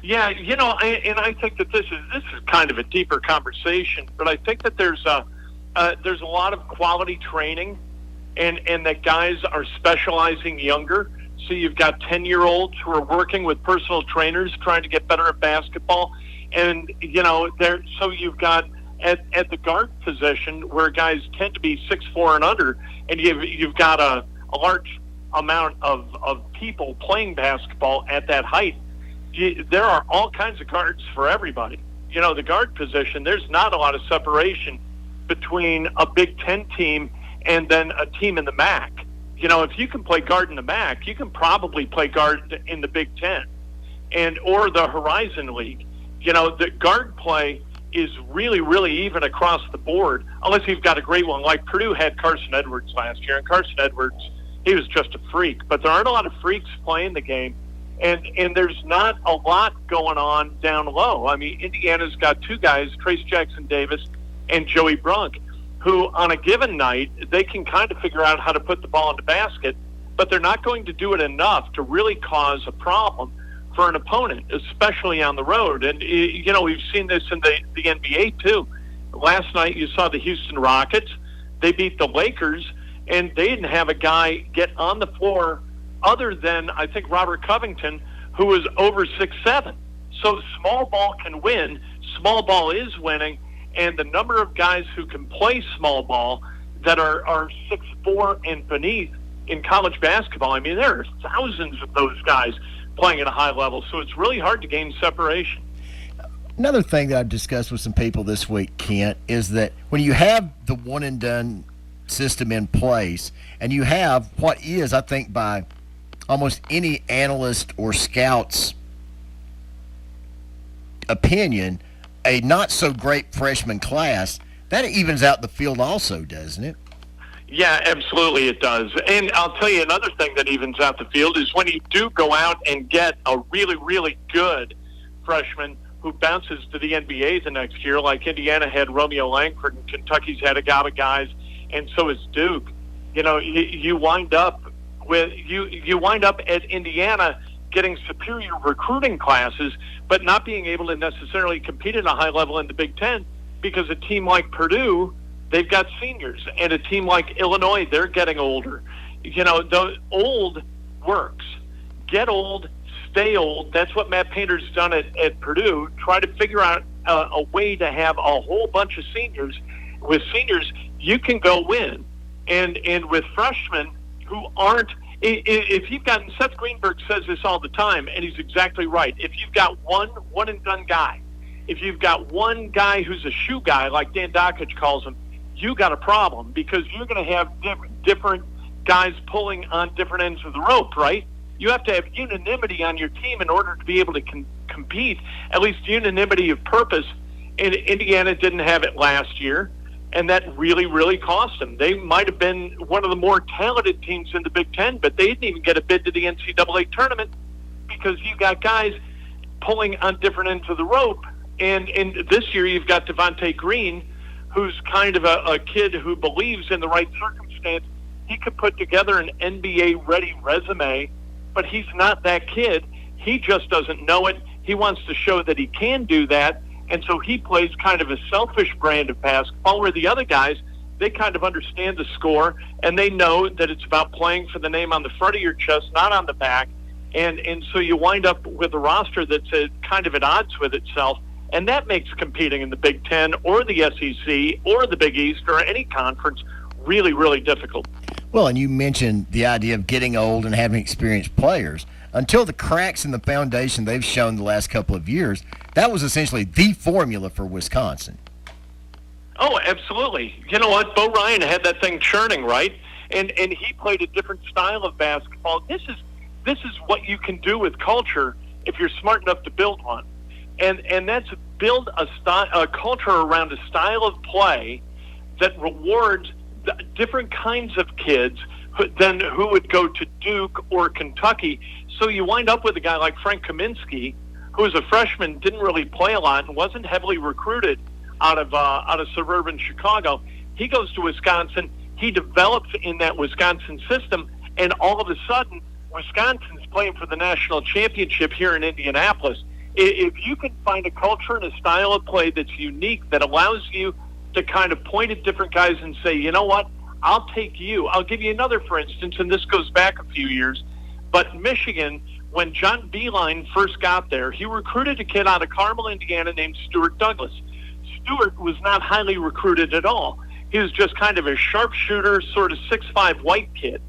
Yeah, I think that this is kind of a deeper conversation, but I think that there's a lot of quality training, and that guys are specializing younger. So you've got 10-year-olds who are working with personal trainers trying to get better at basketball, and so you've got at the guard position where guys tend to be 6'4" and under, and you've got a large amount of people playing basketball at that height. There are all kinds of guards for everybody. The guard position, there's not a lot of separation between a Big Ten team and then a team in the MAC. If you can play guard in the MAC, you can probably play guard in the Big Ten or the Horizon League. The guard play is really, really even across the board, unless you've got a great one. Like Purdue had Carson Edwards last year, and Carson Edwards, he was just a freak. But there aren't a lot of freaks playing the game. And there's not a lot going on down low. I mean, Indiana's got two guys, Trace Jackson-Davis and Joey Brunk, who on a given night, they can kind of figure out how to put the ball in the basket, but they're not going to do it enough to really cause a problem for an opponent, especially on the road. And, we've seen this in the NBA, too. Last night, you saw the Houston Rockets. They beat the Lakers, and they didn't have a guy get on the floor other than, I think, Robert Covington, who was over 6'7". So small ball can win. Small ball is winning. And the number of guys who can play small ball that are 6'4" and beneath in college basketball, I mean, there are thousands of those guys playing at a high level. So it's really hard to gain separation. Another thing that I've discussed with some people this week, Kent, is that when you have the one-and-done system in place, and you have what is, I think, by almost any analyst or scout's opinion, a not-so-great freshman class, that evens out the field also, doesn't it? Yeah, absolutely it does. And I'll tell you another thing that evens out the field is when you do go out and get a really, really good freshman who bounces to the NBA the next year, like Indiana had Romeo Langford and Kentucky's had a gobba guys, and so is Duke. You wind up at Indiana getting superior recruiting classes, but not being able to necessarily compete at a high level in the Big Ten because a team like Purdue, they've got seniors, and a team like Illinois, they're getting older. The old works. Get old, stay old. That's what Matt Painter's done at Purdue. Try to figure out a way to have a whole bunch of seniors. With seniors, you can go win. And with freshmen who aren't, if you've got, Seth Greenberg says this all the time, and he's exactly right. If you've got one and done guy, if you've got one guy who's a shoe guy, like Dan Dockich calls him, you got a problem because you're going to have different guys pulling on different ends of the rope, right? You have to have unanimity on your team in order to be able to compete, at least unanimity of purpose. And Indiana didn't have it last year, and that really, really cost them. They might have been one of the more talented teams in the Big Ten, but they didn't even get a bid to the NCAA tournament because you got guys pulling on different ends of the rope. And this year you've got Devontae Green, who's kind of a kid who believes in the right circumstance. He could put together an NBA-ready resume, but he's not that kid. He just doesn't know it. He wants to show that he can do that, and so he plays kind of a selfish brand of basketball where the other guys, they kind of understand the score, and they know that it's about playing for the name on the front of your chest, not on the back, and so you wind up with a roster that's kind of at odds with itself. And that makes competing in the Big Ten or the SEC or the Big East or any conference really, really difficult. Well, and you mentioned the idea of getting old and having experienced players. Until the cracks in the foundation they've shown the last couple of years, that was essentially the formula for Wisconsin. Oh, absolutely. You know what? Bo Ryan had that thing churning, right? And he played a different style of basketball. This is what you can do with culture if you're smart enough to build one. And that's build a culture around a style of play that rewards different kinds of kids than who would go to Duke or Kentucky. So you wind up with a guy like Frank Kaminsky, who was a freshman, didn't really play a lot, and wasn't heavily recruited out of suburban Chicago. He goes to Wisconsin. He develops in that Wisconsin system, and all of a sudden, Wisconsin's playing for the national championship here in Indianapolis. If you can find a culture and a style of play that's unique, that allows you to kind of point at different guys and say, you know what, I'll take you. I'll give you another, for instance, and this goes back a few years, but Michigan, when John Beilein first got there, he recruited a kid out of Carmel, Indiana named Stuart Douglas. Stuart was not highly recruited at all. He was just kind of a sharpshooter, sort of 6'5" white kid,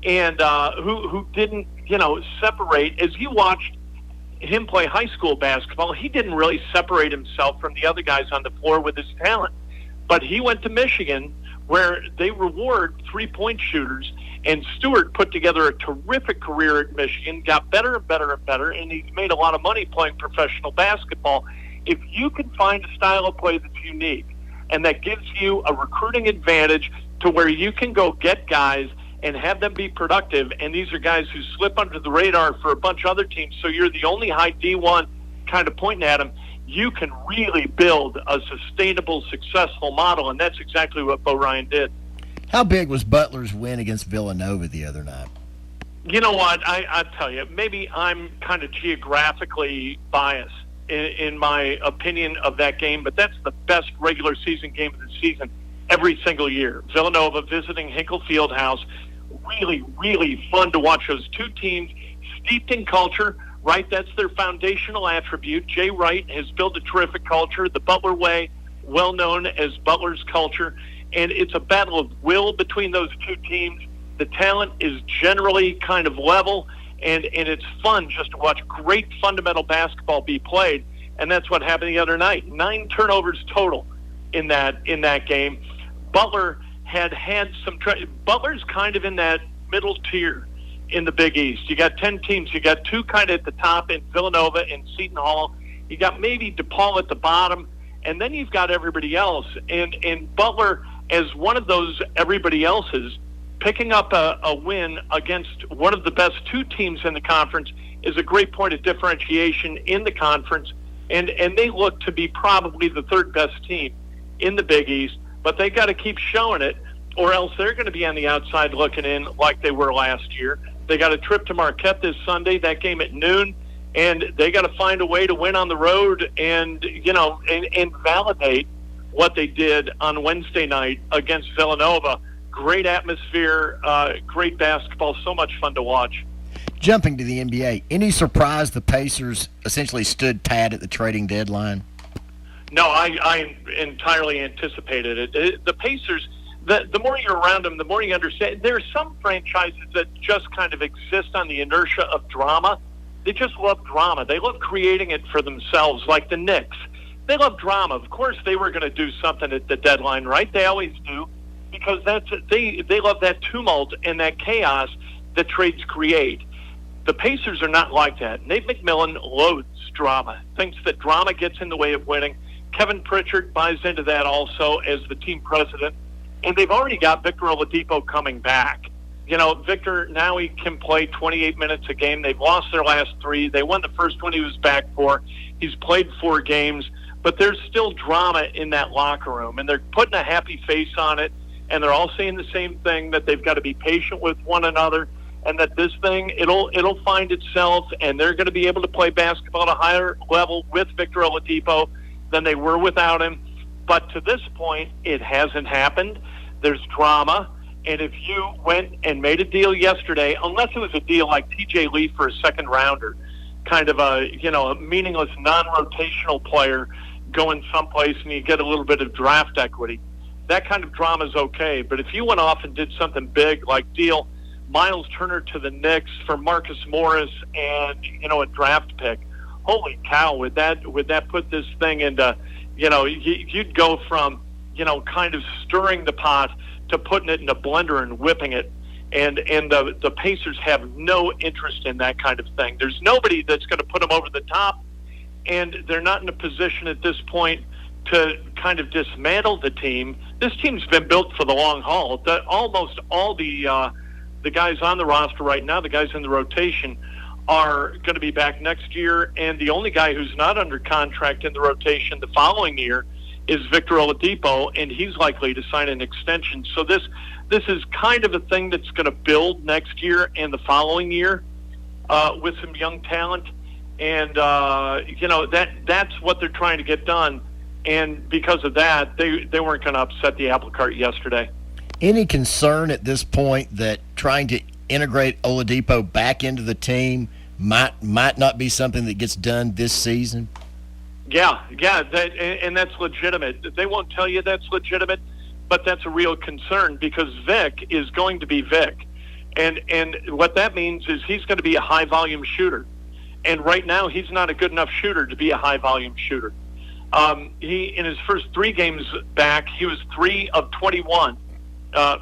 and who didn't, separate. As you watched him play high school basketball, he didn't really separate himself from the other guys on the floor with his talent. But he went to Michigan, where they reward three-point shooters, and Stewart put together a terrific career at Michigan, got better and better and better, and he's made a lot of money playing professional basketball. If you can find a style of play that's unique and that gives you a recruiting advantage to where you can go get guys and have them be productive, and these are guys who slip under the radar for a bunch of other teams, so you're the only high D1 kind of pointing at them, you can really build a sustainable, successful model, and that's exactly what Bo Ryan did. How big was Butler's win against Villanova the other night? You know what? I tell you, maybe I'm kind of geographically biased in my opinion of that game, but that's the best regular season game of the season every single year. Villanova visiting Hinkle Fieldhouse. Really, really fun to watch those two teams steeped in culture, right? That's their foundational attribute. Jay Wright has built a terrific culture, the Butler way, well known as Butler's culture, and it's a battle of will between those two teams. The talent is generally kind of level, and it's fun just to watch great fundamental basketball be played, and that's what happened the other night. 9 turnovers total in that game. Butler had some Butler's kind of in that middle tier in the Big East. You got 10 teams. You got 2 kind of at the top in Villanova and Seton Hall. You got maybe DePaul at the bottom, and then you've got everybody else. And Butler, as one of those everybody else's, picking up a win against one of the best 2 teams in the conference is a great point of differentiation in the conference. And they look to be probably the 3rd best team in the Big East. But they got to keep showing it, or else they're going to be on the outside looking in like they were last year. They got a trip to Marquette this Sunday, that game at noon, and they got to find a way to win on the road and validate what they did on Wednesday night against Villanova. Great atmosphere, great basketball, so much fun to watch. Jumping to the NBA, any surprise the Pacers essentially stood pat at the trading deadline? No, I entirely anticipated it. The Pacers, the more you're around them, the more you understand. There are some franchises that just kind of exist on the inertia of drama. They just love drama. They love creating it for themselves, like the Knicks. They love drama. Of course, they were going to do something at the deadline, right? They always do, because they love that tumult and that chaos that trades create. The Pacers are not like that. Nate McMillan loathes drama, thinks that drama gets in the way of winning. Kevin Pritchard buys into that also as the team president. And they've already got Victor Oladipo coming back. Victor, now he can play 28 minutes a game. They've lost their last 3. They won the first one he was back for. He's played 4 games. But there's still drama in that locker room. And they're putting a happy face on it. And they're all saying the same thing, that they've got to be patient with one another. And that this thing, it'll find itself. And they're going to be able to play basketball at a higher level with Victor Oladipo than they were without him. But to this point, it hasn't happened. There's drama. And if you went and made a deal yesterday, unless it was a deal like T.J. Lee for a second-rounder, kind of a meaningless, non-rotational player going someplace and you get a little bit of draft equity, that kind of drama is okay. But if you went off and did something big, like deal Miles Turner to the Knicks for Marcus Morris and, a draft pick, holy cow, would that put this thing into, you'd go from, kind of stirring the pot to putting it in a blender and whipping it. And the Pacers have no interest in that kind of thing. There's nobody that's going to put them over the top, and they're not in a position at this point to kind of dismantle the team. This team's been built for the long haul. Almost all the guys on the roster right now, the guys in the rotation, are going to be back next year, and the only guy who's not under contract in the rotation the following year is Victor Oladipo, and he's likely to sign an extension. So this is kind of a thing that's going to build next year and the following year with some young talent. And, that's what they're trying to get done. And because of that, they weren't going to upset the apple cart yesterday. Any concern at this point that trying to integrate Oladipo back into the team might not be something that gets done this season? Yeah, and that's legitimate. They won't tell you that's legitimate, but that's a real concern because Vic is going to be Vic. And what that means is he's going to be a high-volume shooter. And right now, he's not a good enough shooter to be a high-volume shooter. He in his first 3 games back, he was 3 of 21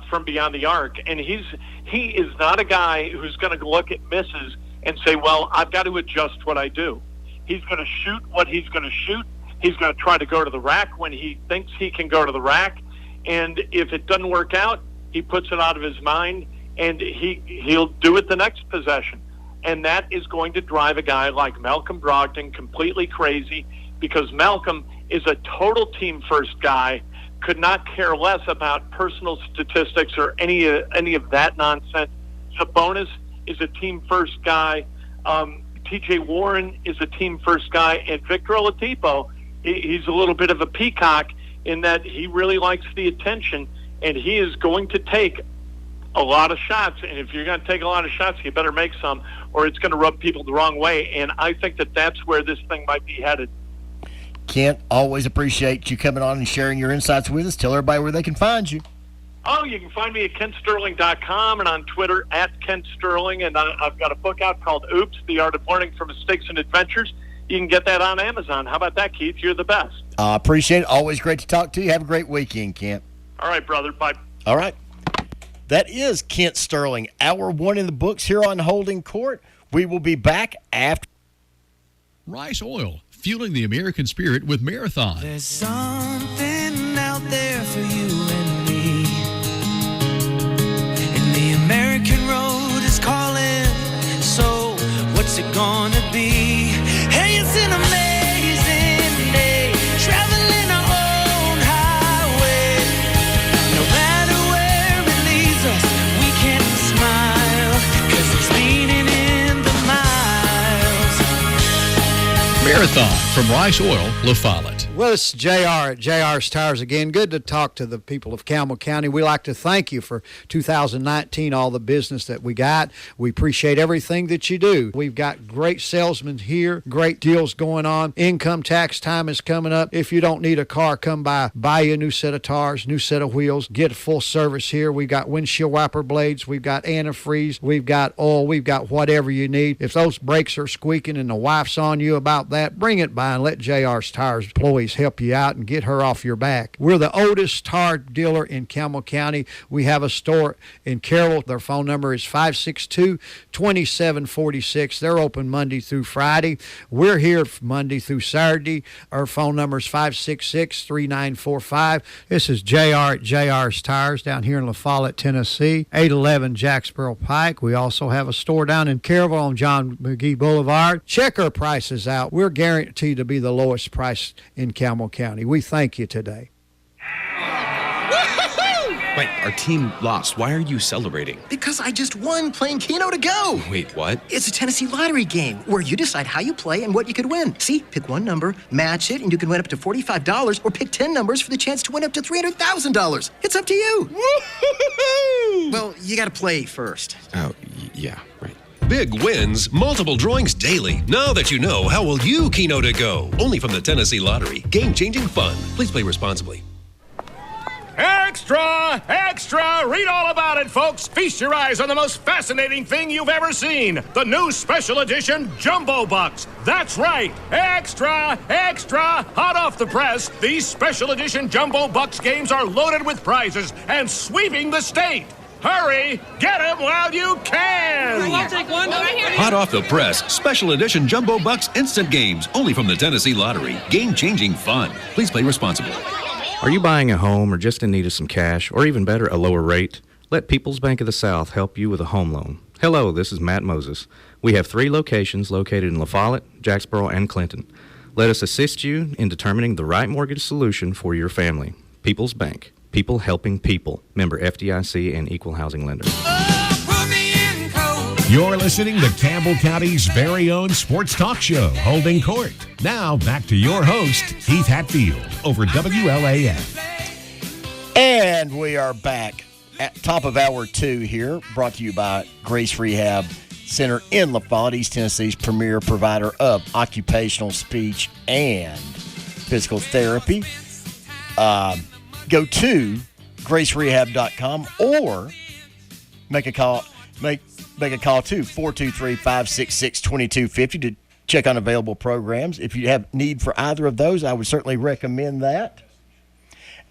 from beyond the arc. And he is not a guy who's going to look at misses and say, well, I've got to adjust what I do. He's going to shoot what he's going to shoot. He's going to try to go to the rack when he thinks he can go to the rack. And if it doesn't work out, he puts it out of his mind, and he'll do it the next possession. And that is going to drive a guy like Malcolm Brogdon completely crazy because Malcolm is a total team-first guy, could not care less about personal statistics or any of that nonsense. Sabonis is a team-first guy. T.J. Warren is a team-first guy. And Victor Oladipo, he's a little bit of a peacock in that he really likes the attention, and he is going to take a lot of shots. And if you're going to take a lot of shots, you better make some, or it's going to rub people the wrong way. And I think that that's where this thing might be headed. Kent, always appreciate you coming on and sharing your insights with us. Tell everybody where they can find you. Oh, you can find me at KentSterling.com and on Twitter at Kent Sterling. And I've got a book out called Oops, The Art of Learning from Mistakes and Adventures. You can get that on Amazon. How about that, Keith? You're the best. I appreciate it. Always great to talk to you. Have a great weekend, Kent. All right, brother. Bye. All right. That is Kent Sterling. Hour 1 in the books here on Holding Court. We will be back after. Rice Oil, fueling the American spirit with Marathon. There's something out there for you and me. And the American road is calling. So what's it gonna be? Hey, it's an amazing day. Traveling our own highway. No matter where it leads us, we can smile. 'Cause it's meaning in the miles. Marathon from Rice Oil, La Follette. Well, it's JR at JR's Tires again. Good to talk to the people of Campbell County. We like to thank you for 2019, all the business that we got. We appreciate everything that you do. We've got great salesmen here, great deals going on. Income tax time is coming up. If you don't need a car, come by, buy you a new set of tires, new set of wheels, get full service here. We've got windshield wiper blades. We've got antifreeze. We've got oil. We've got whatever you need. If those brakes are squeaking and the wife's on you about that, bring it by and let JR's Tires employees help you out and get her off your back. We're the oldest tire dealer in Campbell County. We have a store in Carroll. Their phone number is 562-2746. They're open Monday through Friday. We're here Monday through Saturday. Our phone number is 566-3945. This is JR at JR's Tires down here in La Follette, Tennessee, 811 Jacksboro Pike. We also have a store down in Carroll on John McGee Boulevard. Check our prices out. We're guaranteed to be the lowest price in Campbell County. We thank you today. Wait, our team lost. Why are you celebrating? Because I just won playing Keno to Go. Wait, what? It's a Tennessee lottery game where you decide how you play and what you could win. See, pick one number, match it, and you can win up to $45, or pick 10 numbers for the chance to win up to $300,000. It's up to you. Well, you got to play first. Oh, yeah, right. Big wins, multiple drawings daily. Now that you know, how will you Keno to go? Only from the Tennessee Lottery. Game-changing fun. Please play responsibly. Extra! Extra! Read all about it, folks. Feast your eyes on the most fascinating thing you've ever seen. The new special edition Jumbo Bucks. That's right. Extra! Extra! Hot off the press, these special edition Jumbo Bucks games are loaded with prizes and sweeping the state. Hurry! Get them while you can! I'll take one. Hot off the press, special edition Jumbo Bucks instant games. Only from the Tennessee Lottery. Game-changing fun. Please play responsibly. Are you buying a home or just in need of some cash, or even better, a lower rate? Let People's Bank of the South help you with a home loan. Hello, this is Matt Moses. We have 3 locations located in La Follette, Jacksboro, and Clinton. Let us assist you in determining the right mortgage solution for your family. People's Bank. People helping people. Member FDIC and Equal Housing Lender. Oh, put me in cold. You're listening to Campbell County's very own sports talk show, Holding Court. Now, back to your host, Keith Hatfield, over WLAF. And we are back at top of hour 2 here, brought to you by Grace Rehab Center in La Follette, East Tennessee's premier provider of occupational, speech, and physical therapy. Go to gracerehab.com or make a call to 423-566-2250 to check on available programs. If you have need for either of those, I would certainly recommend that.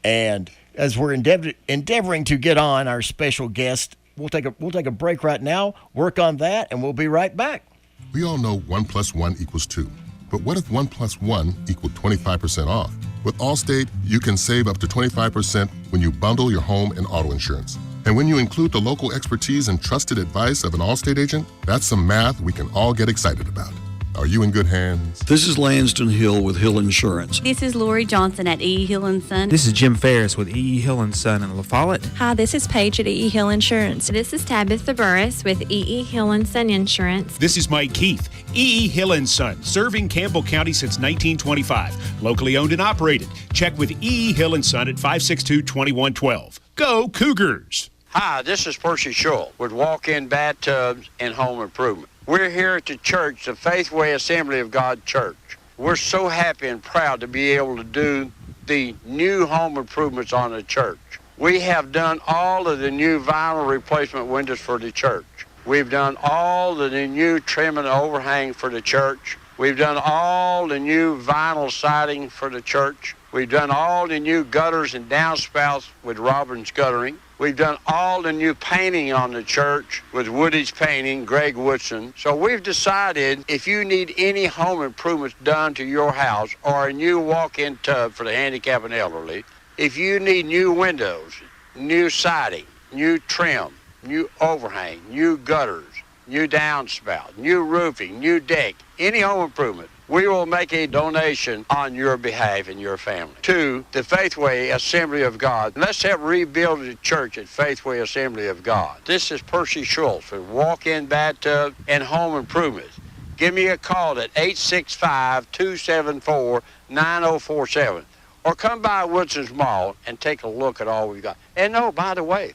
And as we're endeavoring to get on our special guest, we'll take a break right now, work on that, and we'll be right back. We all know 1 + 1 = 2. But what if 1 + 1 = 25% off? With Allstate, you can save up to 25% when you bundle your home and auto insurance. And when you include the local expertise and trusted advice of an Allstate agent, that's some math we can all get excited about. Are you in good hands? This is Lanston Hill with Hill Insurance. This is Lori Johnson at E. Hill & Son. This is Jim Ferris with E. Hill & Son in La Follette. Hi, this is Paige at E. Hill Insurance. This is Tabitha Burris with E. Hill & Son Insurance. This is Mike Keith, E. Hill & Son, serving Campbell County since 1925. Locally owned and operated. Check with E. Hill & Son at 562-2112. Go Cougars! Hi, this is Percy Schull with Walk-In Bathtubs and Home Improvement. We're here at the church, the Faithway Assembly of God Church. We're so happy and proud to be able to do the new home improvements on the church. We have done all of the new vinyl replacement windows for the church. We've done all of the new trim and overhang for the church. We've done all the new vinyl siding for the church. We've done all the new gutters and downspouts with Robbins Guttering. We've done all the new painting on the church with Woody's Painting, Greg Woodson. So we've decided if you need any home improvements done to your house or a new walk-in tub for the handicapped and elderly, if you need new windows, new siding, new trim, new overhang, new gutters, new downspout, new roofing, new deck, any home improvement, we will make a donation on your behalf and your family to the Faithway Assembly of God. Let's help rebuild the church at Faithway Assembly of God. This is Percy Schultz with Walk-In Bathtub and Home Improvements. Give me a call at 865-274-9047 or come by Woodson's Mall and take a look at all we've got. And no, by the way,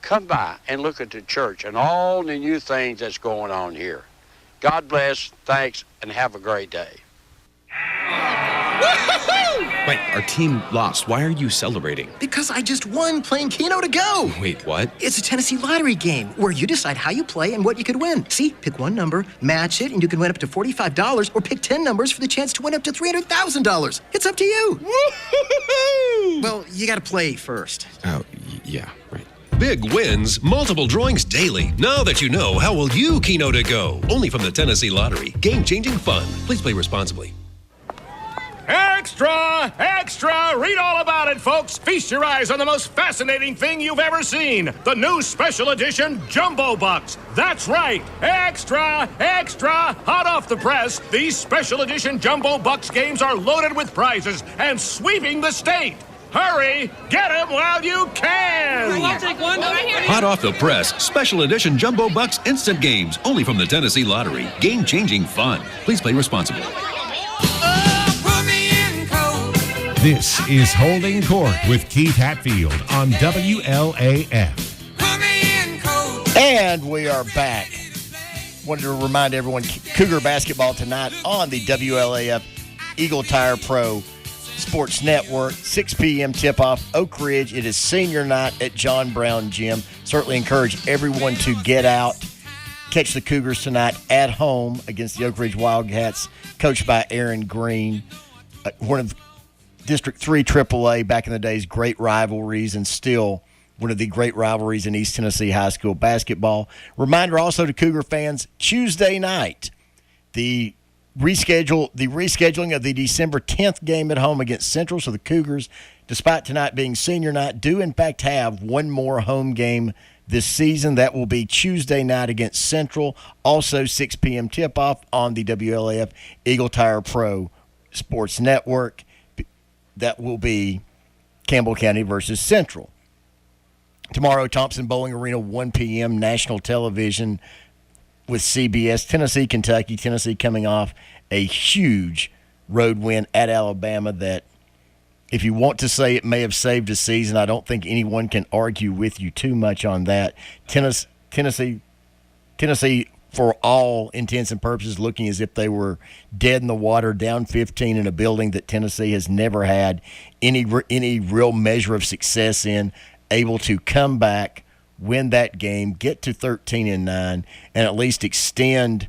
come by and look at the church and all the new things that's going on here. God bless, thanks, and have a great day. Wait, our team lost. Why are you celebrating? Because I just won playing Keno to Go. Wait, what? It's a Tennessee lottery game where you decide how you play and what you could win. See, pick one number, match it, and you can win up to $45, or pick 10 numbers for the chance to win up to $300,000. It's up to you. Well, you got to play first. Oh, yeah, right. Big wins, multiple drawings daily. Now that you know, how will you Keno to go? Only from the Tennessee Lottery. Game-changing fun. Please play responsibly. Extra! Extra! Read all about it, folks. Feast your eyes on the most fascinating thing you've ever seen. The new special edition Jumbo Bucks. That's right. Extra! Extra! Hot off the press, these special edition Jumbo Bucks games are loaded with prizes and sweeping the state. Hurry! Get them while you can! I'll take one. Hot off the press, special edition Jumbo Bucks instant games. Only from the Tennessee Lottery. Game-changing fun. Please play responsibly. This is Holding Court with Keith Hatfield on WLAF. And we are back. Wanted to remind everyone, Cougar basketball tonight on the WLAF Eagle Tire Pro Sports Network, 6 p.m. tip-off, Oak Ridge. It is senior night at John Brown Gym. Certainly encourage everyone to get out, catch the Cougars tonight at home against the Oak Ridge Wildcats, coached by Aaron Green. One of District 3 AAA, back in the days, great rivalries, and still one of the great rivalries in East Tennessee high school basketball. Reminder also to Cougar fans, Tuesday night, the rescheduling of the December 10th game at home against Central. So the Cougars, despite tonight being senior night, do in fact have one more home game this season. That will be Tuesday night against Central. Also 6 p.m. tip-off on the WLAF Eagle Tire Pro Sports Network. That will be Campbell County versus Central. Tomorrow, Thompson Bowling Arena, 1 p.m., national television. with CBS. Tennessee, Kentucky. Tennessee coming off a huge road win at Alabama that, if you want to say it may have saved a season, I don't think anyone can argue with you too much on that. Tennessee, for all intents and purposes, looking as if they were dead in the water, down 15 in a building that Tennessee has never had any real measure of success in, able to come back, win that game, get to 13-9, and at least extend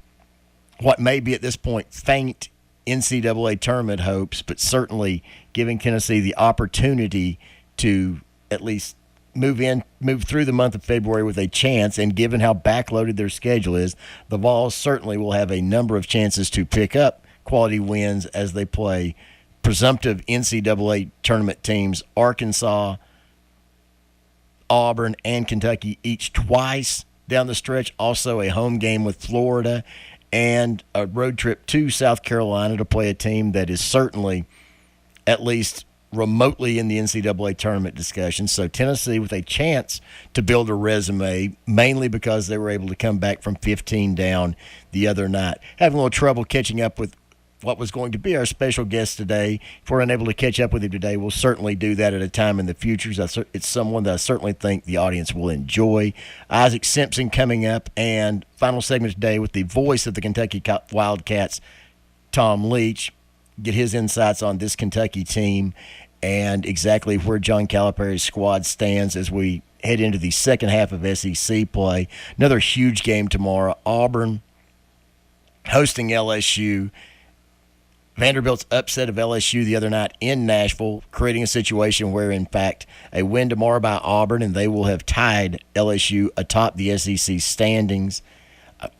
what may be at this point faint NCAA tournament hopes, but certainly giving Tennessee the opportunity to at least move through the month of February with a chance. And given how backloaded their schedule is, the Vols certainly will have a number of chances to pick up quality wins as they play presumptive NCAA tournament teams, Arkansas, Auburn, and Kentucky, each twice down the stretch. Also a home game with Florida and a road trip to South Carolina to play a team that is certainly at least remotely in the NCAA tournament discussion. So Tennessee with a chance to build a resume, mainly because they were able to come back from 15 down the other night. Having a little trouble catching up with what was going to be our special guest today. If we're unable to catch up with him today, we'll certainly do that at a time in the future. It's someone that I certainly think the audience will enjoy. Isaac Simpson coming up, and final segment today with the voice of the Kentucky Wildcats, Tom Leach. Get his insights on this Kentucky team and exactly where John Calipari's squad stands as we head into the second half of SEC play. Another huge game tomorrow. Auburn hosting LSU. Vanderbilt's upset of LSU the other night in Nashville, creating a situation where, in fact, a win tomorrow by Auburn, and they will have tied LSU atop the SEC standings.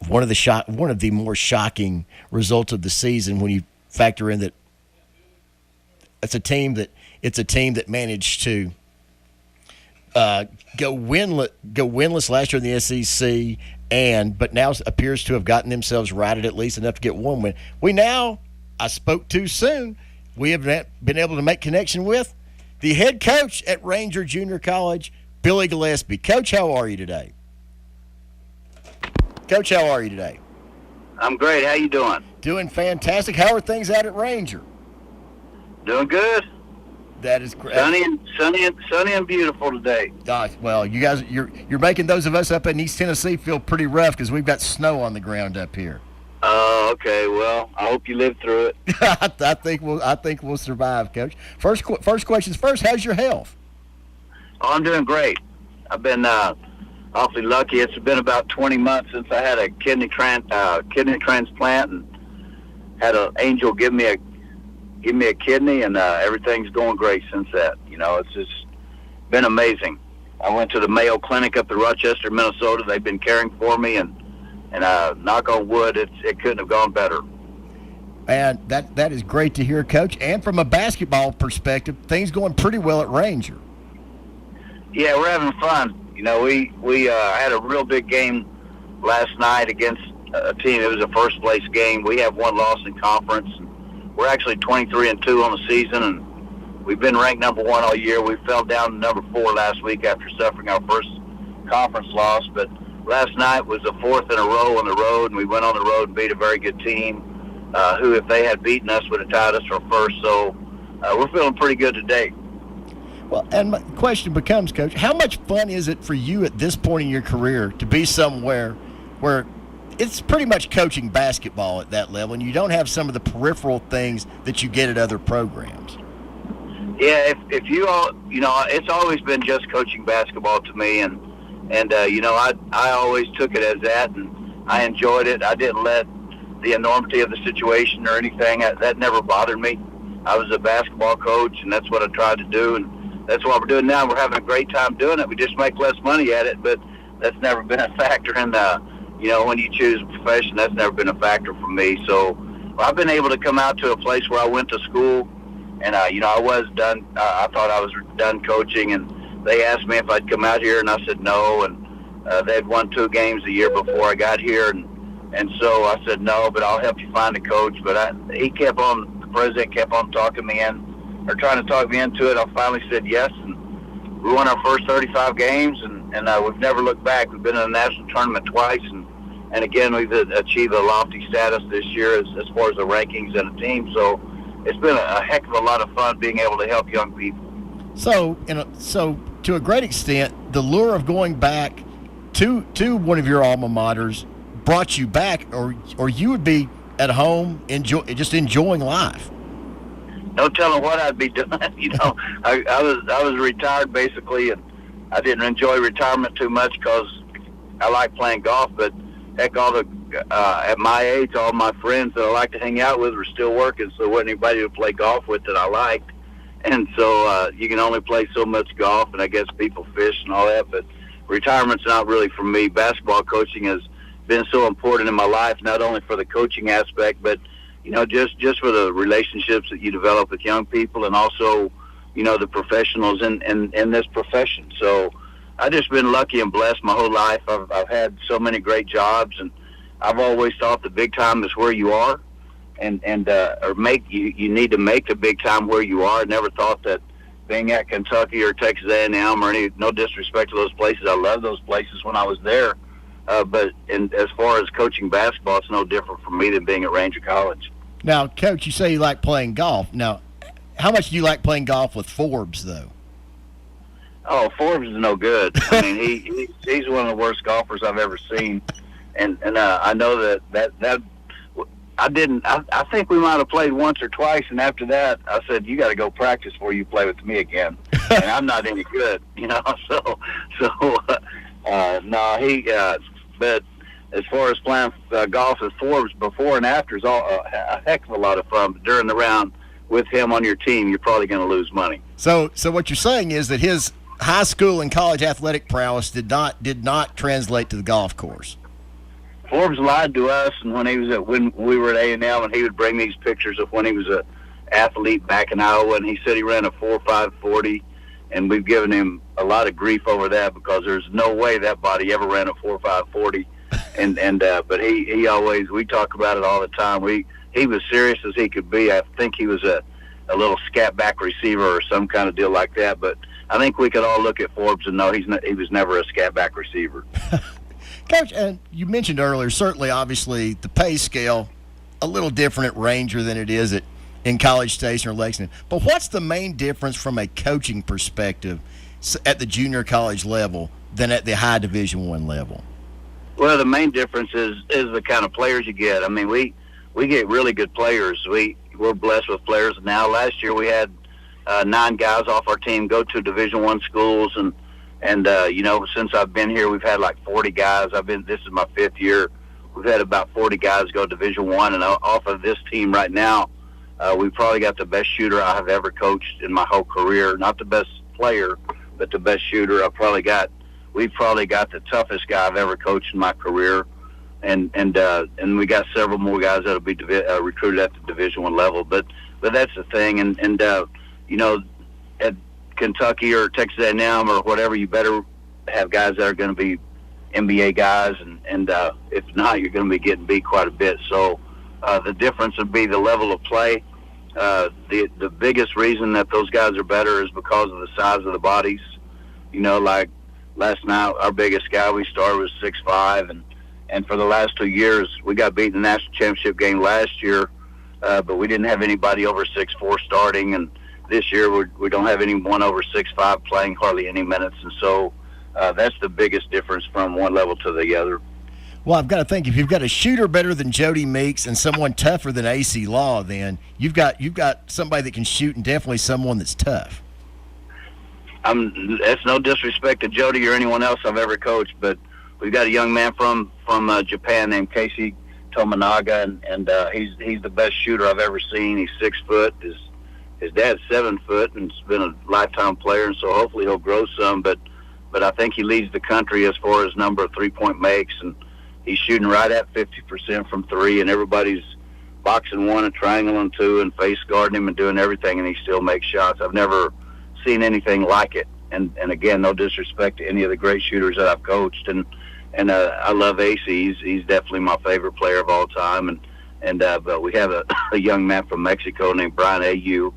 One of the more shocking results of the season when you factor in that it's a team that managed to go winless last year in the SEC, but now appears to have gotten themselves righted at least enough to get one win. I spoke too soon. We have been able to make connection with the head coach at Ranger Junior College, Billy Gillespie. Coach, how are you today? I'm great. How you doing? Doing fantastic. How are things out at Ranger? Doing good. That is great. Sunny and beautiful today. Well, you guys, you're making those of us up in East Tennessee feel pretty rough because we've got snow on the ground up here. Oh, okay. Well, I hope you live through it. I think we'll survive, Coach. First questions first. How's your health? Oh, I'm doing great. I've been awfully lucky. It's been about 20 months since I had a kidney transplant, and had an angel give me a kidney, and everything's going great since that. You know, it's just been amazing. I went to the Mayo Clinic up in Rochester, Minnesota. They've been caring for me, and knock on wood, it couldn't have gone better. And that is great to hear, Coach. And from a basketball perspective, things going pretty well at Ranger. Yeah, we're having fun. You know, we had a real big game last night against a team. It was a first-place game. We have one loss in conference. We're actually 23-2 on the season, and we've been ranked number 1 all year. We fell down to number 4 last week after suffering our first conference loss, but last night was the 4th in a row on the road, and we went on the road and beat a very good team who, if they had beaten us, would have tied us for first. So we're feeling pretty good today. Well, and my question becomes, Coach, how much fun is it for you at this point in your career to be somewhere where it's pretty much coaching basketball at that level, and you don't have some of the peripheral things that you get at other programs? Yeah, if you all, you know, it's always been just coaching basketball to me, and you know, I always took it as that, and I enjoyed it. I didn't let the enormity of the situation or anything, that never bothered me. I was a basketball coach, and that's what I tried to do, and that's what we're doing now. We're having a great time doing it. We just make less money at it, but that's never been a factor in you know, when you choose a profession, that's never been a factor for me. So I've been able to come out to a place where I went to school, and you know, I was done. I thought I was done coaching, and they asked me if I'd come out here, and I said no. And they'd won 2 games the year before I got here, and so I said no, but I'll help you find a coach. But the president kept on talking me in, or trying to talk me into it. I finally said yes, and we won our first 35 games, and we've never looked back. We've been in the national tournament twice, and And again, we've achieved a lofty status this year as far as the rankings and the team. So it's been a heck of a lot of fun being able to help young people. So, to a great extent, the lure of going back to one of your alma maters brought you back, or you would be at home enjoying life. No telling what I'd be doing. I was retired basically, and I didn't enjoy retirement too much because I like playing golf. But heck, at my age, all my friends that I like to hang out with were still working, so there wasn't anybody to play golf with that I liked. And so you can only play so much golf, and I guess people fish and all that. But retirement's not really for me. Basketball coaching has been so important in my life, not only for the coaching aspect, but just for the relationships that you develop with young people, and also the professionals in this profession. So I've just been lucky and blessed my whole life. I've had so many great jobs, and I've always thought the big time is where you are, you need to make the big time where you are. I never thought that being at Kentucky or Texas A&M or no disrespect to those places, I love those places when I was there. But as far as coaching basketball, it's no different for me than being at Ranger College. Now, Coach, you say you like playing golf. Now, how much do you like playing golf with Forbes, though? Oh, Forbes is no good. I mean, he's one of the worst golfers I've ever seen, and I know that I didn't. I think we might have played once or twice, and after that, I said, "You got to go practice before you play with me again." And I'm not any good, So no, but as far as playing golf with Forbes before and after is a heck of a lot of fun. But during the round with him on your team, you're probably going to lose money. So what you're saying is that his high school and college athletic prowess did not translate to the golf course. Forbes lied to us, and when we were at A&M, and he would bring these pictures of when he was a athlete back in Iowa, and he said he ran a 4.540, and we've given him a lot of grief over that because there's no way that body ever ran a 4.540, but he always, we talk about it all the time. He was serious as he could be. I think he was a little scat back receiver or some kind of deal like that, but I think we could all look at Forbes and know he was never a scat back receiver. Coach, you mentioned earlier, certainly, obviously, the pay scale a little different at Ranger than it is in College Station or Lexington. But what's the main difference from a coaching perspective at the junior college level than at the high Division I level? Well, the main difference is the kind of players you get. I mean, we get really good players. We're blessed with players now. Last year we had 9 guys off our team go to Division I schools, and since I've been here, we've had like 40 guys. This is my 5th year. We've had about 40 guys go to Division I, and off of this team right now, we've probably got the best shooter I have ever coached in my whole career. Not the best player, but the best shooter. We've probably got the toughest guy I've ever coached in my career, and we got several more guys that'll be recruited at the Division I level. But that's the thing, at Kentucky or Texas A&M or whatever, you better have guys that are going to be NBA guys, and if not, you're going to be getting beat quite a bit. So the difference would be the level of play. The biggest reason that those guys are better is because of the size of the bodies. Like last night, our biggest guy we started was 6'5", and for the last 2 years, we got beat in the national championship game last year, but we didn't have anybody over 6'4" starting, and this year we don't have anyone over 6'5" playing hardly any minutes, and so that's the biggest difference from one level to the other. Well, I've got to think, if you've got a shooter better than Jody Meeks and someone tougher than AC Law, then you've got somebody that can shoot and definitely someone that's tough. That's no disrespect to Jody or anyone else I've ever coached, but we've got a young man from Japan named Casey Tominaga, and he's the best shooter I've ever seen. He's 6 foot. His dad's 7 foot and has been a lifetime player, and so hopefully he'll grow some. But I think he leads the country as far as number of 3-point makes, and he's shooting right at 50% from 3, and everybody's boxing 1 and triangling 2 and face guarding him and doing everything, and he still makes shots. I've never seen anything like it. And again, no disrespect to any of the great shooters that I've coached, and I love AC. He's definitely my favorite player of all time. But we have a young man from Mexico named Brian Ayu,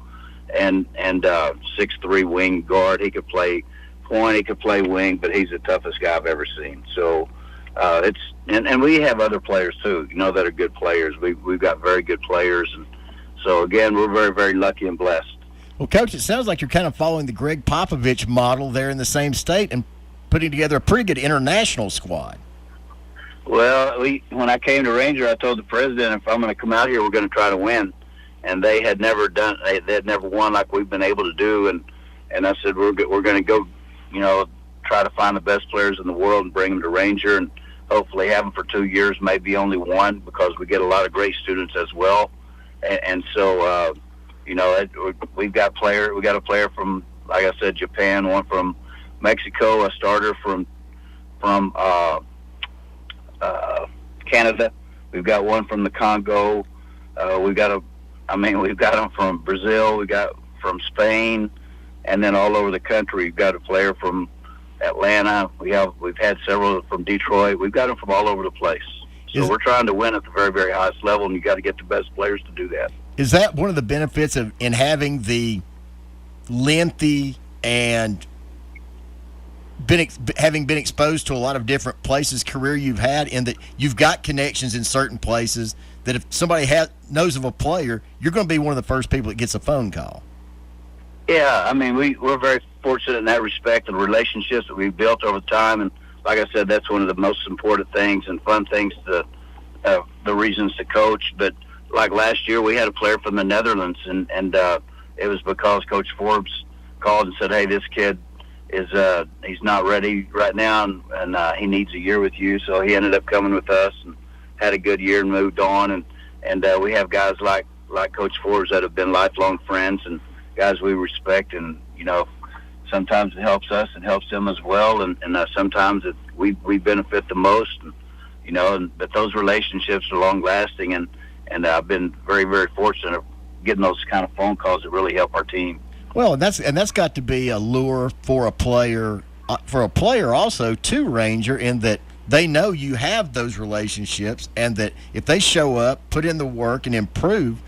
and 6'3" wing guard. He could play point, he could play wing, but he's the toughest guy I've ever seen. So And we have other players too, that are good players. We've got very good players, and so again, we're very, very lucky and blessed. Well, Coach, it sounds like you're kind of following the Greg Popovich model there in the same state and putting together a pretty good international squad. Well, when I came to Ranger, I told the president, if I'm going to come out here, we're going to try to win. And they had never won like we've been able to do. And I said, we're going to go, try to find the best players in the world and bring them to Ranger, and hopefully have them for 2 years, maybe only one, because we get a lot of great students as well. And so, we've got we got a player from, like I said, Japan, one from Mexico, a starter from Canada. We've got one from the Congo. We've got them from Brazil. We got from Spain, and then all over the country. We've got a player from Atlanta. We've had several from Detroit. We've got them from all over the place. So we're trying to win at the very, very highest level, and you got to get the best players to do that. Is that one of the benefits in having the lengthy and having been exposed to a lot of different places career you've had, in that you've got connections in certain places that if somebody knows of a player, you're going to be one of the first people that gets a phone call? Yeah, I mean, we're very fortunate in that respect, and relationships that we've built over time. And like I said, that's one of the most important things and fun things, the reasons to coach. But like last year, we had a player from the Netherlands, and it was because Coach Forbes called and said, hey, this kid he's not ready right now, and he needs a year with you. So he ended up coming with us and had a good year and moved on. And we have guys like Coach Forbes that have been lifelong friends and guys we respect. And sometimes it helps us and helps them as well. And sometimes we benefit the most. But those relationships are long lasting. And I've been very, very fortunate of getting those kind of phone calls that really help our team. Well, and that's got to be a lure for a player also to Ranger, in that they know you have those relationships, and that if they show up, put in the work, and improve,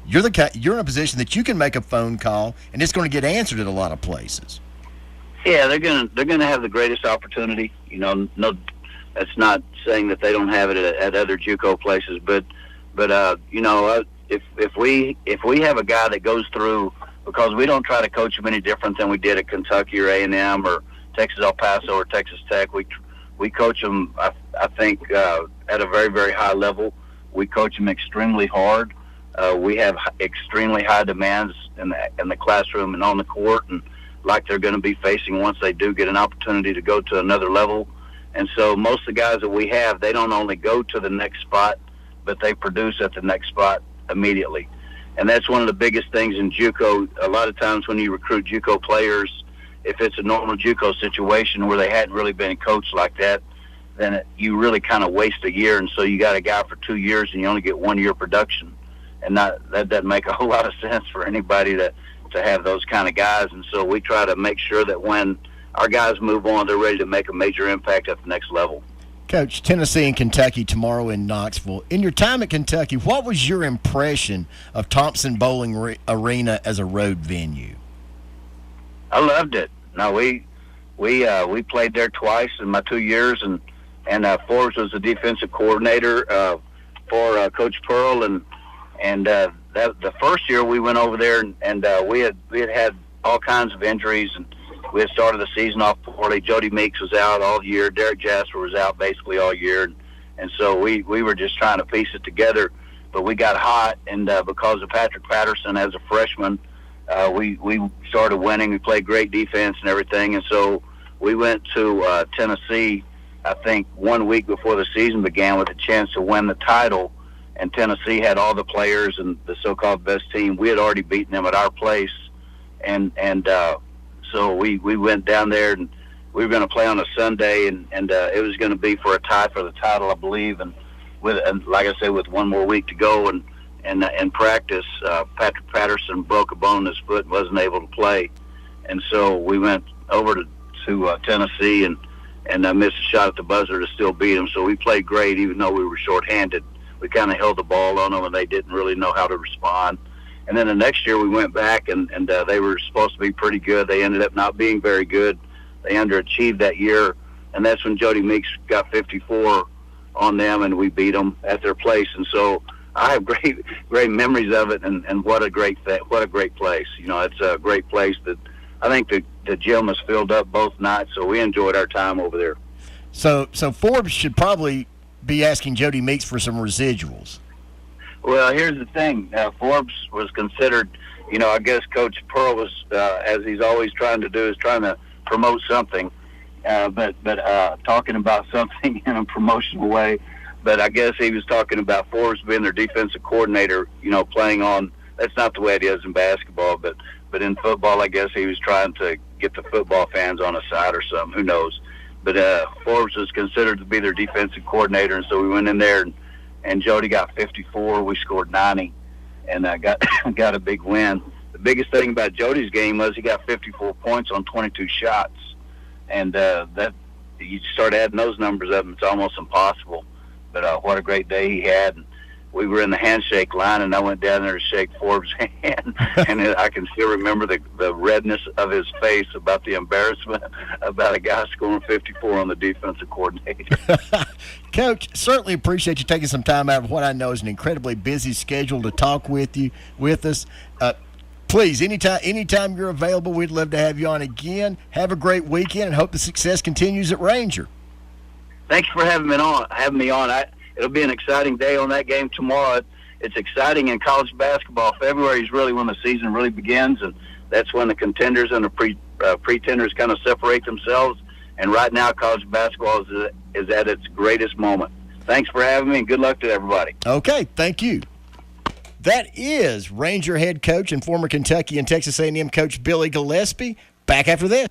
you're in a position that you can make a phone call and it's going to get answered at a lot of places. Yeah, they're gonna have the greatest opportunity. No, that's not saying that they don't have it at other JUCO places, but if we have a guy that goes through, because we don't try to coach them any different than we did at Kentucky or A&M or Texas El Paso or Texas Tech. We coach them, I think, at a very, very high level. We coach them extremely hard. We have extremely high demands in the classroom and on the court, and like they're going to be facing once they do get an opportunity to go to another level. And so most of the guys that we have, they don't only go to the next spot, but they produce at the next spot immediately. And that's one of the biggest things in JUCO. A lot of times when you recruit JUCO players, if it's a normal JUCO situation where they hadn't really been coached like that, then you really kind of waste a year. And so you got a guy for 2 years and you only get 1 year production. And that doesn't make a whole lot of sense for anybody to have those kind of guys. And so we try to make sure that when our guys move on, they're ready to make a major impact at the next level. Coach, Tennessee and Kentucky tomorrow in Knoxville. In your time at Kentucky, what was your impression of Thompson Bowling Arena as a road venue? I loved it. No, we played there twice in my 2 years, and Forbes was the defensive coordinator for Coach Pearl, and the first year we went over there, and we had all kinds of injuries, and we had started the season off poorly. Jody Meeks was out all year. Derek Jasper was out basically all year. And so we were just trying to piece it together. But we got hot, and because of Patrick Patterson as a freshman, we started winning. We played great defense and everything. And so we went to Tennessee, I think, 1 week before the season began, with a chance to win the title. And Tennessee had all the players and the so-called best team. We had already beaten them at our place. So we went down there, and we were going to play on a Sunday, and it was going to be for a tie for the title, I believe. And like I said, with 1 more week to go, and in practice, Patrick Patterson broke a bone in his foot and wasn't able to play. And so we went over to Tennessee and missed a shot at the buzzer to still beat them. So we played great, even though we were shorthanded. We kind of held the ball on them, and they didn't really know how to respond. And then the next year we went back, and they were supposed to be pretty good. They ended up not being very good. They underachieved that year, and that's when Jody Meeks got 54 on them, and we beat them at their place. And so I have great memories of it, and what a great place. You know, it's a great place that I think the gym was filled up both nights, so we enjoyed our time over there. So Forbes should probably be asking Jody Meeks for some residuals. Well, here's the thing. Forbes was considered, you know, I guess Coach Pearl was, as he's always trying to do, is trying to promote something, but talking about something in a promotional way. But I guess he was talking about Forbes being their defensive coordinator, you know, playing on, that's not the way it is in basketball, but in football, I guess he was trying to get the football fans on his side or something, who knows. But Forbes was considered to be their defensive coordinator, and so we went in there, and Jody got 54, we scored 90, and got a big win. The biggest thing about Jody's game was he got 54 points on 22 shots, and that you start adding those numbers up, and it's almost impossible. But what a great day he had. And we were in the handshake line, and I went down there to shake Forbes' hand, and I can still remember the redness of his face about the embarrassment about a guy scoring 54 on the defensive coordinator. Coach, certainly appreciate you taking some time out of what I know is an incredibly busy schedule to talk with us. Please, anytime you're available, we'd love to have you on again. Have a great weekend, and hope the success continues at Ranger. Thanks for having me on. It'll be an exciting day on that game tomorrow. It's exciting in college basketball. February is really when the season really begins, and that's when the contenders and the pretenders kind of separate themselves. And right now, college basketball is at its greatest moment. Thanks for having me, and good luck to everybody. Okay, thank you. That is Ranger head coach and former Kentucky and Texas A&M coach Billy Gillespie. Back after this.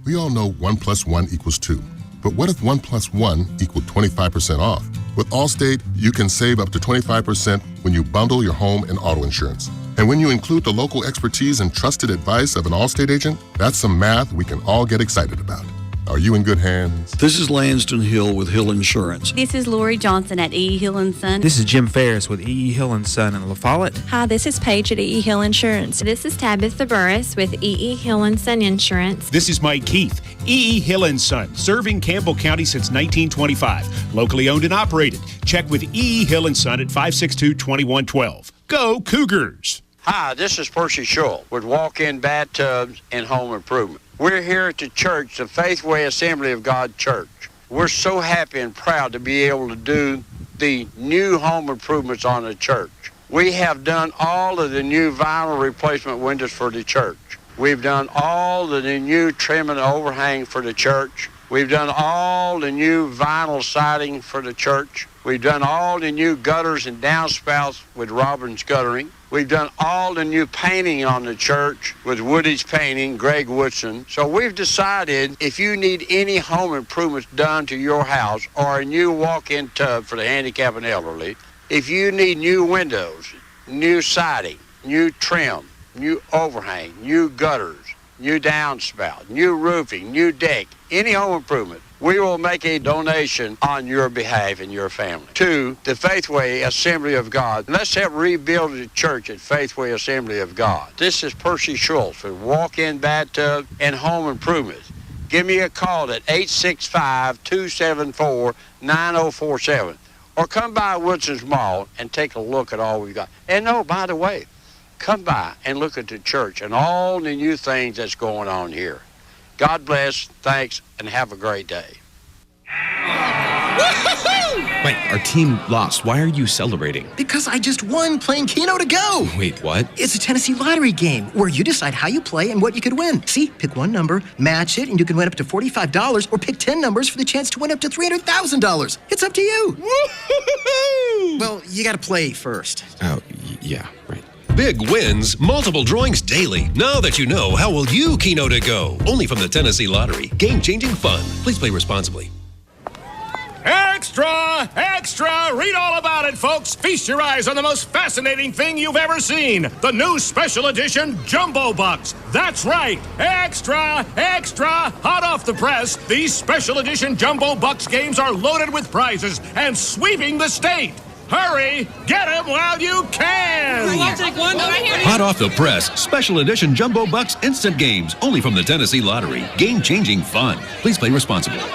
We all know 1 + 1 = 2. But what if 1 + 1 equaled 25% off? With Allstate, you can save up to 25% when you bundle your home and auto insurance. And when you include the local expertise and trusted advice of an Allstate agent, that's some math we can all get excited about. Are you in good hands? This is Lanston Hill with Hill Insurance. This is Lori Johnson at E. Hill & Son. This is Jim Ferris with E. Hill & Son in La Follette. Hi, this is Paige at E. Hill Insurance. This is Tabitha Burris with E. Hill & Son Insurance. This is Mike Keith, E. Hill & Son, serving Campbell County since 1925. Locally owned and operated. Check with E. Hill & Son at 562-2112. Go Cougars! Hi, this is Percy Schull with Walk-In Bathtubs and Home Improvement. We're here at the church, the Faithway Assembly of God Church. We're so happy and proud to be able to do the new home improvements on the church. We have done all of the new vinyl replacement windows for the church. We've done all of the new trim and overhang for the church. We've done all the new vinyl siding for the church. We've done all the new gutters and downspouts with Robbins Guttering. We've done all the new painting on the church with Woody's Painting, Greg Woodson. So we've decided if you need any home improvements done to your house or a new walk-in tub for the handicapped and elderly, if you need new windows, new siding, new trim, new overhang, new gutters, new downspout, new roofing, new deck, any home improvement, we will make a donation on your behalf and your family to the Faithway Assembly of God. Let's help rebuild the church at Faithway Assembly of God. This is Percy Schultz with Walk-In Bathtub and Home Improvements. Give me a call at 865-274-9047 or come by Woodson's Mall and take a look at all we've got. And no, by the way, come by and look at the church and all the new things that's going on here. God bless, thanks, and have a great day. Wait, our team lost. Why are you celebrating? Because I just won playing Keno to Go. Wait, what? It's a Tennessee lottery game where you decide how you play and what you could win. See, pick one number, match it, and you can win up to $45, or pick 10 numbers for the chance to win up to $300,000. It's up to you. Well, you got to play first. Oh, yeah, right. Big wins, multiple drawings daily. Now that you know, how will you Keno to go? Only from the Tennessee Lottery. Game-changing fun. Please play responsibly. Extra! Extra! Read all about it, folks. Feast your eyes on the most fascinating thing you've ever seen. The new special edition Jumbo Bucks. That's right. Extra! Extra! Hot off the press, these special edition Jumbo Bucks games are loaded with prizes and sweeping the state. Hurry! Get him while you can! I'll take one. Hot off the press, special edition Jumbo Bucks instant games. Only from the Tennessee Lottery. Game-changing fun. Please play responsibly. Put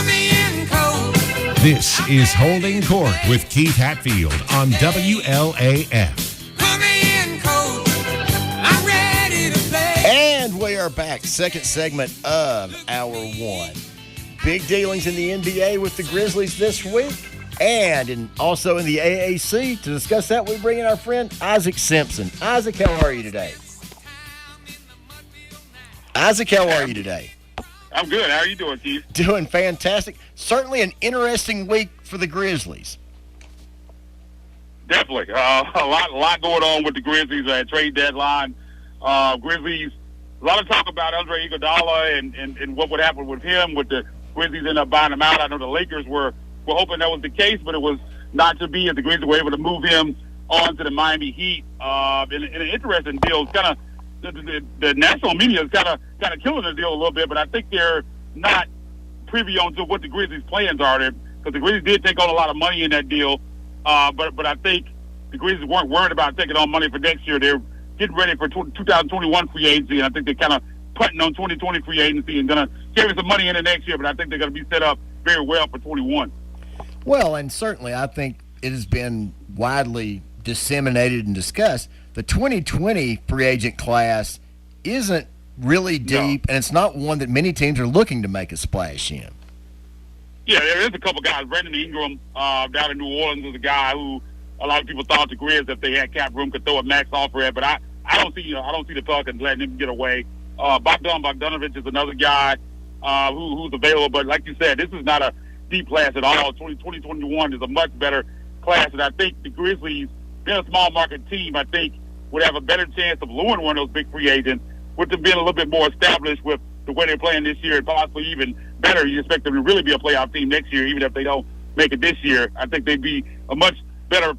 me This is Holding Court with Keith Hatfield on WLAF. And we are back. Second segment of Hour 1. Big dealings in the NBA with the Grizzlies this week. And also in the AAC. To discuss that, we bring in our friend Isaac Simpson. Isaac, how are you today? Isaac, how are you today? I'm good. How are you doing, Keith? Doing fantastic. Certainly an interesting week for the Grizzlies. Definitely. A lot going on with the Grizzlies at trade deadline. Grizzlies, a lot of talk about Andre Iguodala and what would happen with him. With the Grizzlies ended up buying him out. I know the Lakers were hoping that was the case, but it was not to be, as the Grizzlies were able to move him on to the Miami Heat. In an interesting deal. It's kind of the national media is kind of killing the deal a little bit, but I think they're not privy on to what the Grizzlies' plans are there, because the Grizzlies did take on a lot of money in that deal. But I think the Grizzlies weren't worried about taking on money for next year. They're getting ready for 2021 free agency, and I think they're kind of putting on 2020 free agency and going to carry some money into next year, but I think they're going to be set up very well for 21. Well, and certainly I think it has been widely disseminated and discussed. The 2020 free agent class isn't really deep, and it's not one that many teams are looking to make a splash in. Yeah, there is a couple guys. Brandon Ingram down in New Orleans is a guy who a lot of people thought the Grizz, if they had cap room, could throw a max offer at, but I don't see the Pelicans letting him get away. Bogdanovich is another guy who's available, but like you said, this is not a deep class at all. 2021 is a much better class, and I think the Grizzlies, being a small market team, I think would have a better chance of luring one of those big free agents, with them being a little bit more established with the way they're playing this year, and possibly even better. You expect them to really be a playoff team next year, even if they don't make it this year. I think they'd be a much better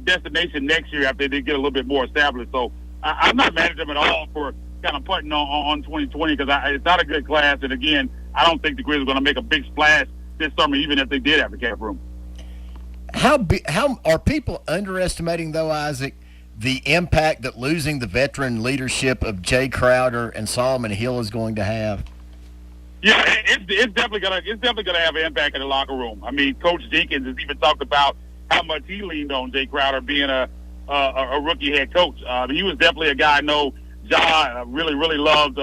destination next year after they get a little bit more established. So I'm not mad at them at all for kind of putting on 2020, because it's not a good class. And again, I don't think the Grizzlies are going to make a big splash this summer, even if they did have the cap room. How are people underestimating, though, Isaac, the impact that losing the veteran leadership of Jay Crowder and Solomon Hill is going to have? Yeah, it's definitely gonna have an impact in the locker room. I mean, Coach Jenkins has even talked about how much he leaned on Jay Crowder being a rookie head coach. He was definitely a guy I know John really loved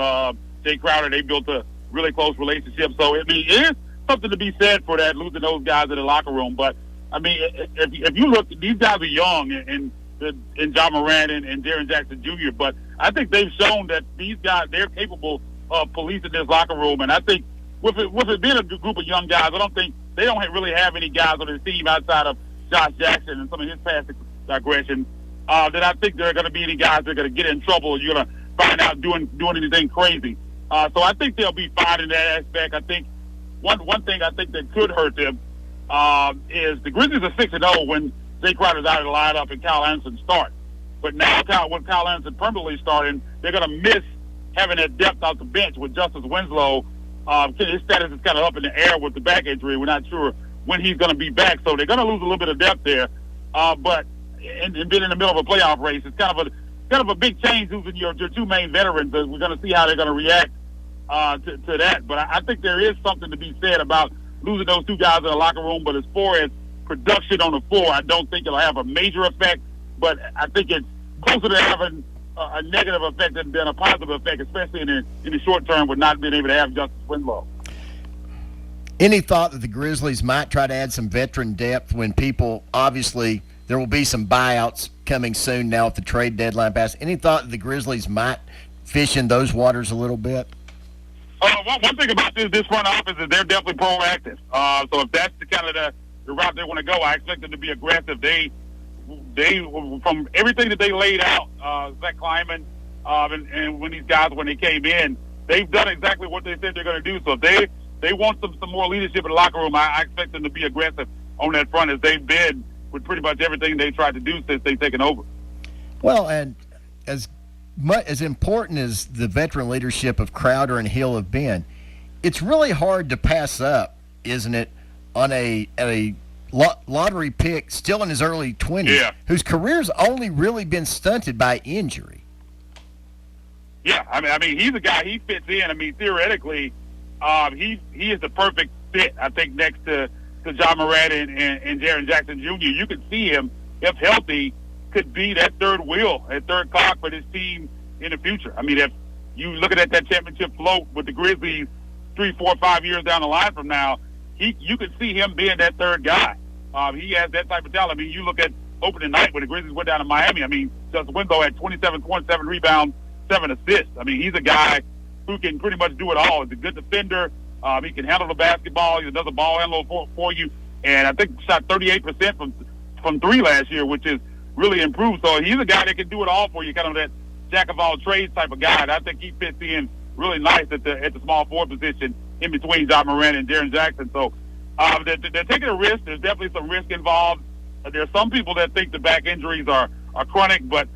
Jay Crowder. They built a really close relationship. So, I mean, it is something to be said for that, losing those guys in the locker room. But, I mean, if you look, these guys are young, and John Morant and Jaren Jackson Jr., but I think they've shown that these guys, they're capable of policing this locker room. And I think with it being a group of young guys, I don't think they don't really have any guys on the team outside of Josh Jackson and some of his past aggression, that I think there are going to be any guys that are going to get in trouble, or you're going to find out doing anything crazy. So I think they'll be fine in that aspect. I think one thing I think that could hurt them is the Grizzlies are 6-0 when Jay Crowder's out of the lineup and Kyle Anderson starts. But now when Kyle Anderson permanently starting, they're going to miss having that depth off the bench with Justice Winslow. His status is kind of up in the air with the back injury. We're not sure when he's going to be back, so they're going to lose a little bit of depth there. But and being in the middle of a playoff race, it's kind of a big change losing your two main veterans. We're going to see how they're going to react to that. But I think there is something to be said about losing those two guys in the locker room. But as far as production on the floor, I don't think it'll have a major effect. But I think it's closer to having a negative effect than a positive effect, especially in the short term with not being able to have Justice Winslow. Any thought that the Grizzlies might try to add some veteran depth when people, obviously, there will be some buyouts coming soon now at the trade deadline pass. Any thought that the Grizzlies might fish in those waters a little bit? One thing about this front office is they're definitely proactive. So if that's the kind of the route they want to go, I expect them to be aggressive. They from everything that they laid out, Zach Kleiman, and when these guys, when they came in, they've done exactly what they said they're going to do. So if they want some more leadership in the locker room, I expect them to be aggressive on that front, as they've been with pretty much everything they tried to do since they've taken over. Well, and as important as the veteran leadership of Crowder and Hill have been, it's really hard to pass up, isn't it, on a lottery pick still in his early 20s, whose career's only really been stunted by injury. Yeah, I mean, he's a guy, he fits in. I mean, theoretically, he is the perfect fit, I think, next to John Morant and Jaren Jackson Jr. You could see him, if healthy, could be that third wheel, that third cog for this team in the future. I mean, if you look at that championship float with the Grizzlies 3, 4, 5 years down the line from now, you could see him being that third guy. He has that type of talent. I mean, you look at opening night when the Grizzlies went down to Miami. I mean, Justin Winslow had 27 points, 7 rebounds, 7 assists. I mean, he's a guy who can pretty much do it all. He's a good defender. He can handle the basketball. He's another ball handler for you. And I think shot 38% from 3 last year, which is really improved. So he's a guy that can do it all for you, kind of that jack-of-all-trades type of guy. And I think he fits in really nice at the small forward position in between John Morant and Jaren Jackson. So they're taking a risk. There's definitely some risk involved. There are some people that think the back injuries are chronic, but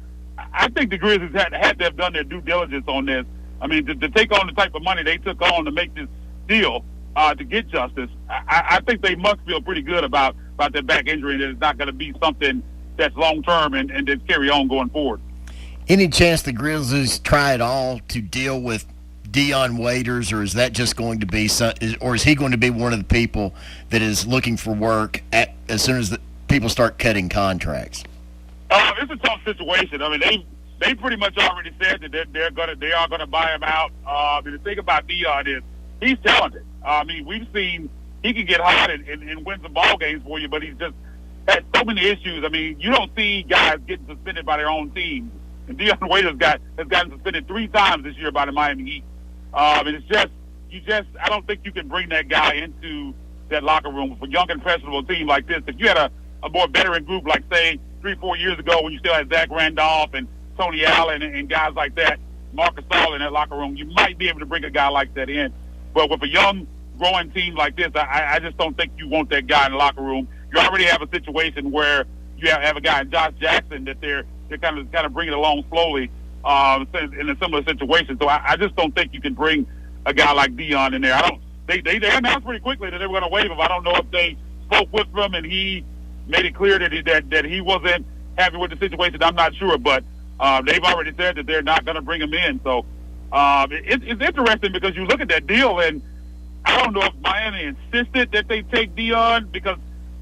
I think the Grizzlies had to have done their due diligence on this. I mean, to take on the type of money they took on to make this deal to get Justice, I think they must feel pretty good about their back injury, and that it's not going to be something that's long-term and that carry on going forward. Any chance the Grizzlies try at all to deal with Dion Waiters, or is that just going to be or is he going to be one of the people that is looking for work as soon as people start cutting contracts? It's a tough situation. I mean, they pretty much already said that they are gonna buy him out. And the thing about Dion is he's talented. I mean, we've seen he can get hot and win some ball games for you, but he's just had so many issues. I mean, you don't see guys getting suspended by their own team. And Dion Waiters has gotten suspended 3 times this year by the Miami Heat. And it's just I don't think you can bring that guy into that locker room for a young, impressionable team like this. If you had a more veteran group, like, say, 3-4 years ago when you still had Zach Randolph and Tony Allen and guys like that, Marcus Gasol in that locker room, you might be able to bring a guy like that in. But with a young, growing team like this, I just don't think you want that guy in the locker room. You already have a situation where you have a guy in Josh Jackson that they're kind of bringing along slowly in a similar situation. So I just don't think you can bring a guy like Dion in there. They announced pretty quickly that they were going to waive him. I don't know if they spoke with him and he made it clear that he wasn't happy with the situation. I'm not sure, but they've already said that they're not going to bring him in. So it's interesting because you look at that deal, and I don't know if Miami insisted that they take Dion, because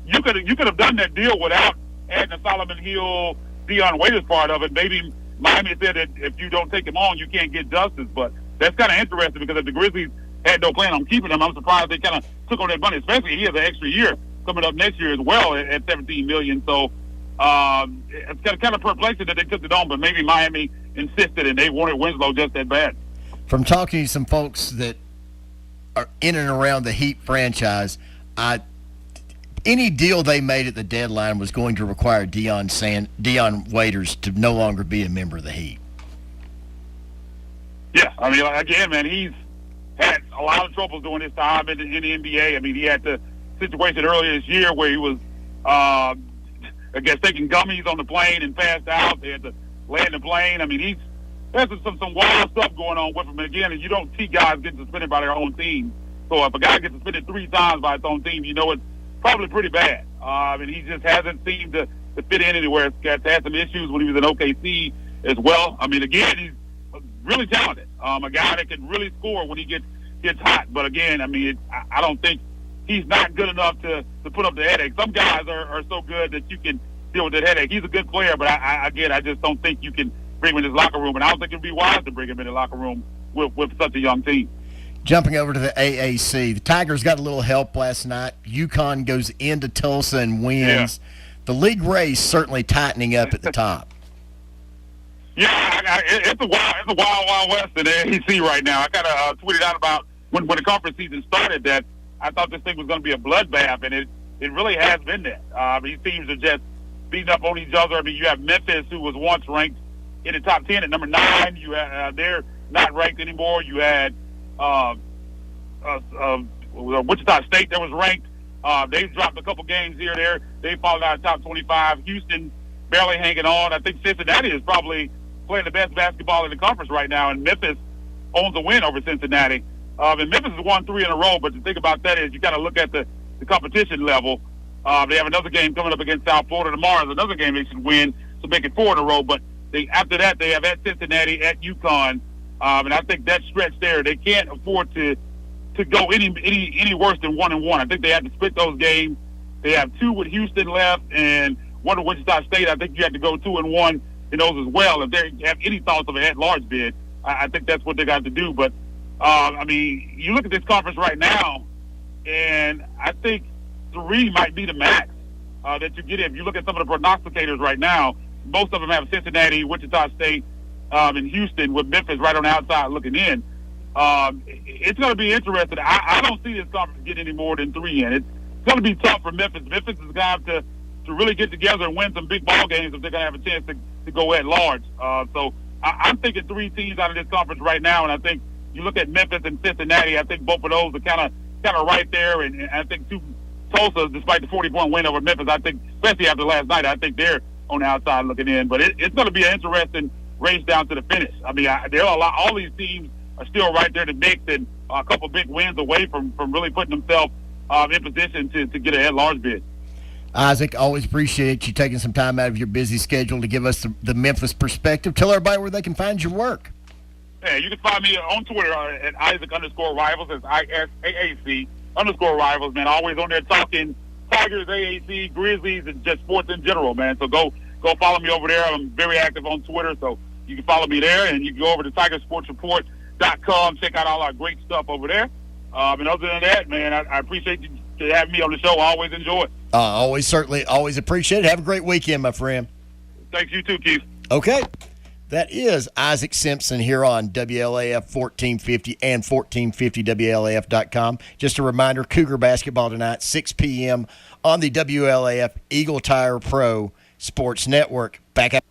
you could have done that deal without adding the Solomon Hill, Dion Waiters part of it. Maybe Miami said that if you don't take him on, you can't get Justice. But that's kind of interesting, because if the Grizzlies had no plan on keeping him, I'm surprised they kind of took on that money, especially he has an extra year coming up next year as well at $17 million. So it's kind of perplexing that they took it on, but maybe Miami insisted and they wanted Winslow just that bad. From talking to some folks that are in and around the Heat franchise, any deal they made at the deadline was going to require Dion Waiters to no longer be a member of the Heat. Yeah, I mean, again, man, he's had a lot of trouble during his time in the NBA. I mean, he had the situation earlier this year where he was, I guess, taking gummies on the plane and passed out. They had to land the plane. I mean, there's some wild stuff going on with him. And again, you don't see guys getting suspended by their own team. So if a guy gets suspended 3 times by his own team, you know it's probably pretty bad. And he just hasn't seemed to fit in anywhere. He's had some issues when he was in OKC as well. I mean, again, he's really talented. A guy that can really score when he gets hot. But again, I mean, I don't think he's not good enough to put up the headache. Some guys are so good that you can deal with that headache. He's a good player, but I just don't think you can bring him in his locker room. And I don't think it would be wise to bring him in the locker room with such a young team. Jumping over to the AAC, the Tigers got a little help last night. UConn goes into Tulsa and wins. Yeah. The league race certainly tightening up at the top. Yeah, it's a wild west in the AAC right now. I kind of tweeted out about when the conference season started that I thought this thing was going to be a bloodbath, and it really has been that. These teams are just beating up on each other. I mean, you have Memphis, who was once ranked in the top 10 at number 9. You have, they're not ranked anymore. You had Wichita State that was ranked. They've dropped a couple games here or there. They've fallen out of top 25. Houston barely hanging on. I think Cincinnati is probably playing the best basketball in the conference right now, and Memphis owns a win over Cincinnati. And Memphis has won 3 in a row, but the thing about that is you got to look at the competition level. They have another game coming up against South Florida tomorrow. There's another game they should win to make it 4 in a row, but after that they have at Cincinnati, at UConn, and I think that stretch there, they can't afford to to go any worse than 1-1. I think they have to split those games. They have 2 with Houston left and 1 with Wichita State. I think you have to go 2-1 in those as well. If they have any thoughts of an at-large bid, I think that's what they got to do. But I mean, you look at this conference right now, and I think 3 might be the max that you get in. If you look at some of the prognosticators right now, most of them have Cincinnati, Wichita State, and Houston, with Memphis right on the outside looking in. It's going to be interesting. I don't see this conference getting any more than 3 in. It's going to be tough for Memphis. Memphis is going to have to really get together and win some big ball games if they're going to have a chance to go at large. So I'm thinking 3 teams out of this conference right now, and I think you look at Memphis and Cincinnati, I think both of those are kind of right there, and I think Tulsa, despite the 40-point win over Memphis, I think, especially after last night, I think they're on the outside looking in. But it's going to be an interesting race down to the finish. I mean, there are all these teams are still right there to mix, and a couple big wins away from really putting themselves in position to get an at-large bid. Isaac, always appreciate you taking some time out of your busy schedule to give us the Memphis perspective. Tell everybody where they can find your work. Yeah, you can find me on Twitter at Isaac_Rivals. It's ISAAC_Rivals, man. Always on there talking Tigers, AAC, Grizzlies, and just sports in general, man. So go follow me over there. I'm very active on Twitter, so you can follow me there, and you can go over to TigerSportsReport.com, check out all our great stuff over there. And other than that, man, I appreciate you having me on the show. I always enjoy it. Always appreciate it. Have a great weekend, my friend. Thanks, you too, Keith. Okay. That is Isaac Simpson here on WLAF 1450 and 1450WLAF.com. Just a reminder, Cougar basketball tonight, 6 p.m. on the WLAF Eagle Tire Pro Sports Network. Back up.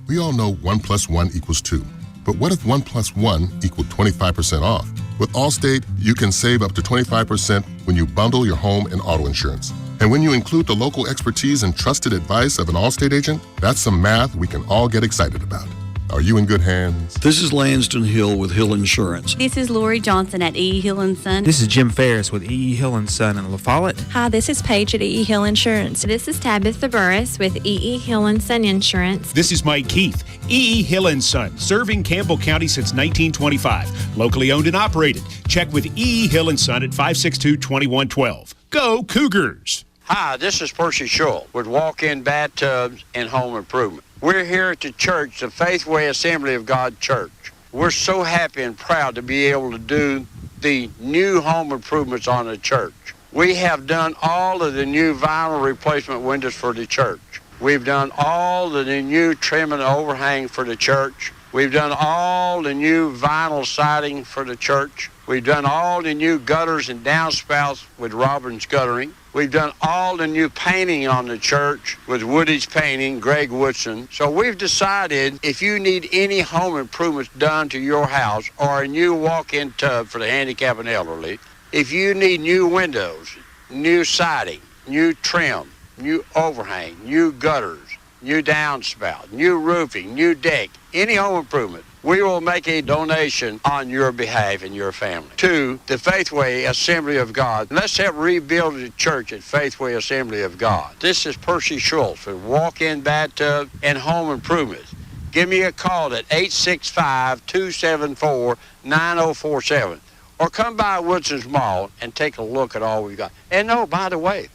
We all know 1 + 1 = 2. But what if 1 + 1 equaled 25% off? With Allstate, you can save up to 25% when you bundle your home and auto insurance. And when you include the local expertise and trusted advice of an Allstate agent, that's some math we can all get excited about. Are you in good hands? This is Lanston Hill with Hill Insurance. This is Lori Johnson at E. Hill & Son. This is Jim Ferris with E. Hill & Son in La Follette. Hi, this is Paige at E. Hill Insurance. This is Tabitha Burris with E. Hill & Son Insurance. This is Mike Keith, E. Hill & Son, serving Campbell County since 1925. Locally owned and operated. Check with E. Hill & Son at 562-2112. Go Cougars! Hi, this is Percy Schull with Walk-In Bathtubs and Home Improvement. We're here at the church, the Faithway Assembly of God Church. We're so happy and proud to be able to do the new home improvements on the church. We have done all of the new vinyl replacement windows for the church. We've done all of the new trim and overhang for the church. We've done all the new vinyl siding for the church. We've done all the new gutters and downspouts with Robbins Guttering. We've done all the new painting on the church with Woody's Painting, Greg Woodson. So we've decided if you need any home improvements done to your house or a new walk-in tub for the handicapped and elderly, if you need new windows, new siding, new trim, new overhang, new gutters, new downspout, new roofing, new deck, any home improvement, we will make a donation on your behalf and your family to the Faithway Assembly of God. Let's help rebuild the church at Faithway Assembly of God. This is Percy Schultz with Walk-In Bathtub and Home Improvements. Give me a call at 865-274-9047 or come by Woodson's Mall and take a look at all we've got. And no, by the way,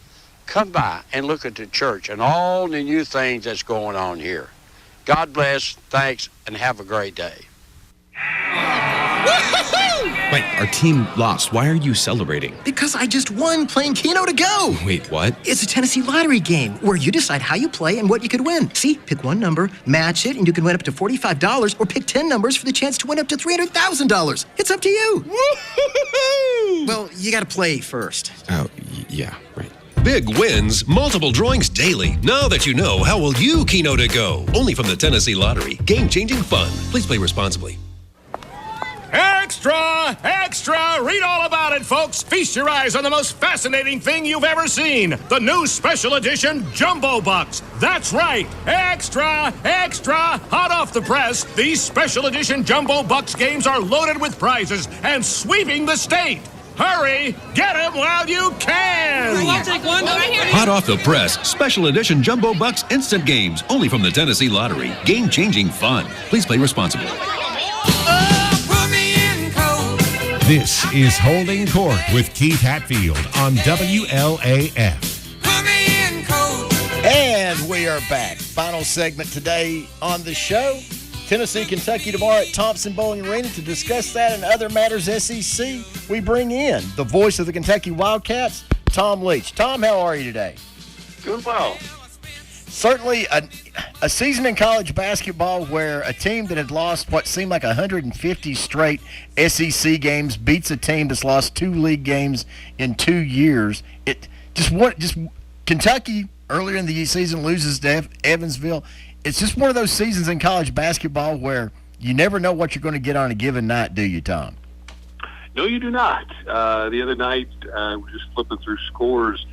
come by and look at the church and all the new things that's going on here. God bless, thanks, and have a great day. Wait, our team lost. Why are you celebrating? Because I just won playing Keno to Go. Wait, what? It's a Tennessee lottery game where you decide how you play and what you could win. See, pick one number, match it, and you can win up to $45, or pick 10 numbers for the chance to win up to $300,000. It's up to you. Well, you got to play first. Oh, yeah, right. Big wins, multiple drawings daily. Now that you know, how will you Keno to go? Only from the Tennessee Lottery. Game-changing fun. Please play responsibly. Extra! Extra! Read all about it, folks. Feast your eyes on the most fascinating thing you've ever seen. The new special edition Jumbo Bucks. That's right. Extra! Extra! Hot off the press, these special edition Jumbo Bucks games are loaded with prizes and sweeping the state. Hurry! Get them while you can! I'll take one. Hot off the press, special edition Jumbo Bucks instant games. Only from the Tennessee Lottery. Game-changing fun. Please play responsibly. The This is Holding Court with Keith Hatfield on WLAF. And we are back. Final segment today on the show. Tennessee, Kentucky tomorrow at Thompson Bowling Arena. To discuss that and other matters SEC, we bring in the voice of the Kentucky Wildcats, Tom Leach. Tom, how are you today? Doing well. Certainly a season in college basketball where a team that had lost what seemed like 150 straight SEC games beats a team that's lost 2 league games in 2 years. It just Kentucky earlier in the season loses to Evansville. It's just one of those seasons in college basketball where you never know what you're going to get on a given night, do you, Tom? No, you do not. The other night, we just flipping through scores,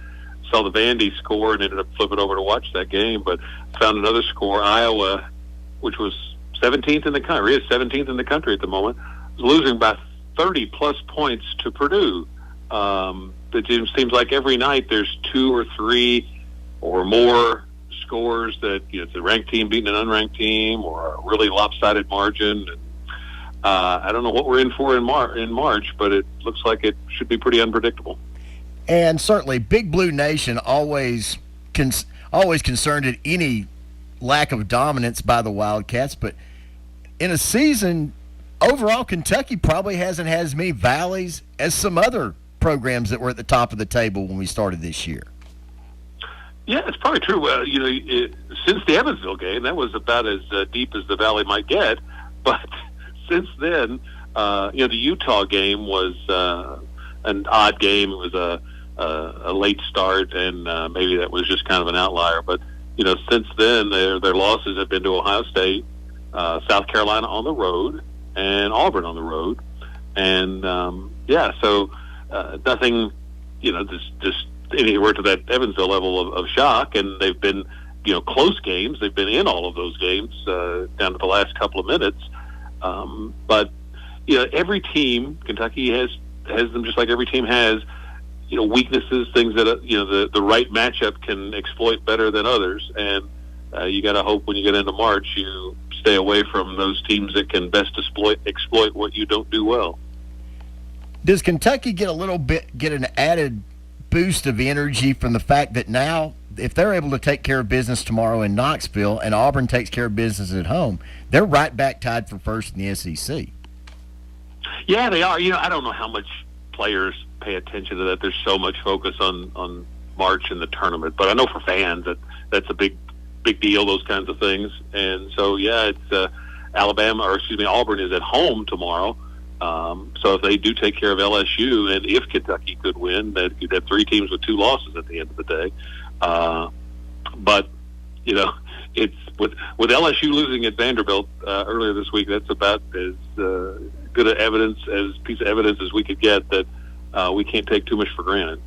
saw the Vandy score and ended up flipping over to watch that game, but found another score. Iowa, which was 17th in the country, is 17th in the country at the moment, was losing by 30-plus points to Purdue. It just seems like every night there's 2 or 3 or more scores that it's a ranked team beating an unranked team or a really lopsided margin. And, I don't know what we're in for in March, but it looks like it should be pretty unpredictable. And certainly, Big Blue Nation always concerned at any lack of dominance by the Wildcats. But in a season, overall, Kentucky probably hasn't had as many valleys as some other programs that were at the top of the table when we started this year. Yeah, it's probably true. Since the Evansville game, that was about as deep as the valley might get. But since then, the Utah game was an odd game. It was a late start, and maybe that was just kind of an outlier. But since then, their losses have been to Ohio State, South Carolina on the road, and Auburn on the road. And so nothing, just anywhere to that Evansville level of shock, and they've been, close games. They've been in all of those games down to the last couple of minutes. But every team, Kentucky has them just like every team has, weaknesses, things that the right matchup can exploit better than others, and you got to hope when you get into March you stay away from those teams that can best exploit what you don't do well. Does Kentucky get an added boost of energy from the fact that now, if they're able to take care of business tomorrow in Knoxville and Auburn takes care of business at home, they're right back tied for first in the SEC? Yeah, they are. I don't know how much players pay attention to that. There's so much focus on March and the tournament, but I know for fans that's a big deal, those kinds of things. And so, it's Auburn is at home tomorrow. So if they do take care of LSU, and if Kentucky could win, you'd have 3 teams with 2 losses at the end of the day. But it's with LSU losing at Vanderbilt earlier this week. That's about as good a piece of evidence as we could get that we can't take too much for granted.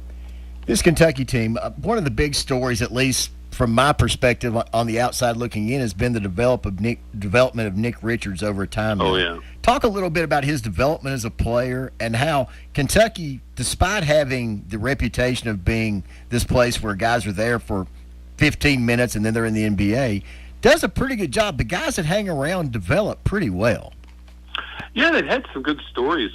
This Kentucky team, one of the big stories, at least from my perspective on the outside looking in, has been the development of Nick Richards over time. Oh, yeah. Talk a little bit about his development as a player and how Kentucky, despite having the reputation of being this place where guys are there for 15 minutes and then they're in the NBA, does a pretty good job. The guys that hang around develop pretty well. Yeah, they've had some good stories.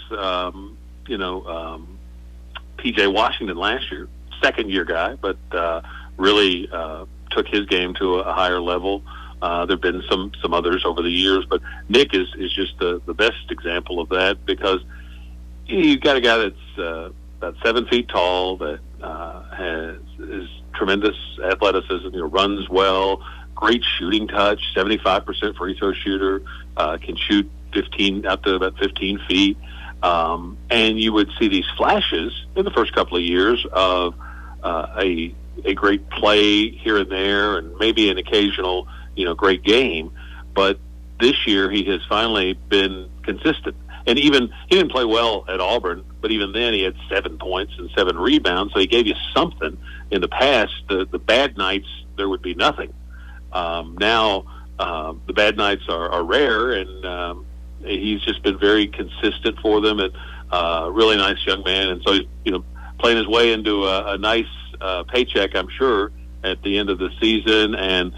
P.J. Washington last year, second-year guy, but really took his game to a higher level. There have been some others over the years, but Nick is just the best example of that, because you've got a guy that's about 7 feet tall, that has tremendous athleticism, runs well, great shooting touch, 75% free throw shooter, can shoot out to about 15 feet. And you would see these flashes in the first couple of years of a great play here and there, and maybe an occasional, great game. But this year he has finally been consistent. And he didn't play well at Auburn, but even then he had 7 points and 7 rebounds. So he gave you something. In the past, the bad nights, there would be nothing. Now the bad nights are rare, and he's just been very consistent for them, and really nice young man. And so he's playing his way into a nice paycheck, I'm sure, at the end of the season, and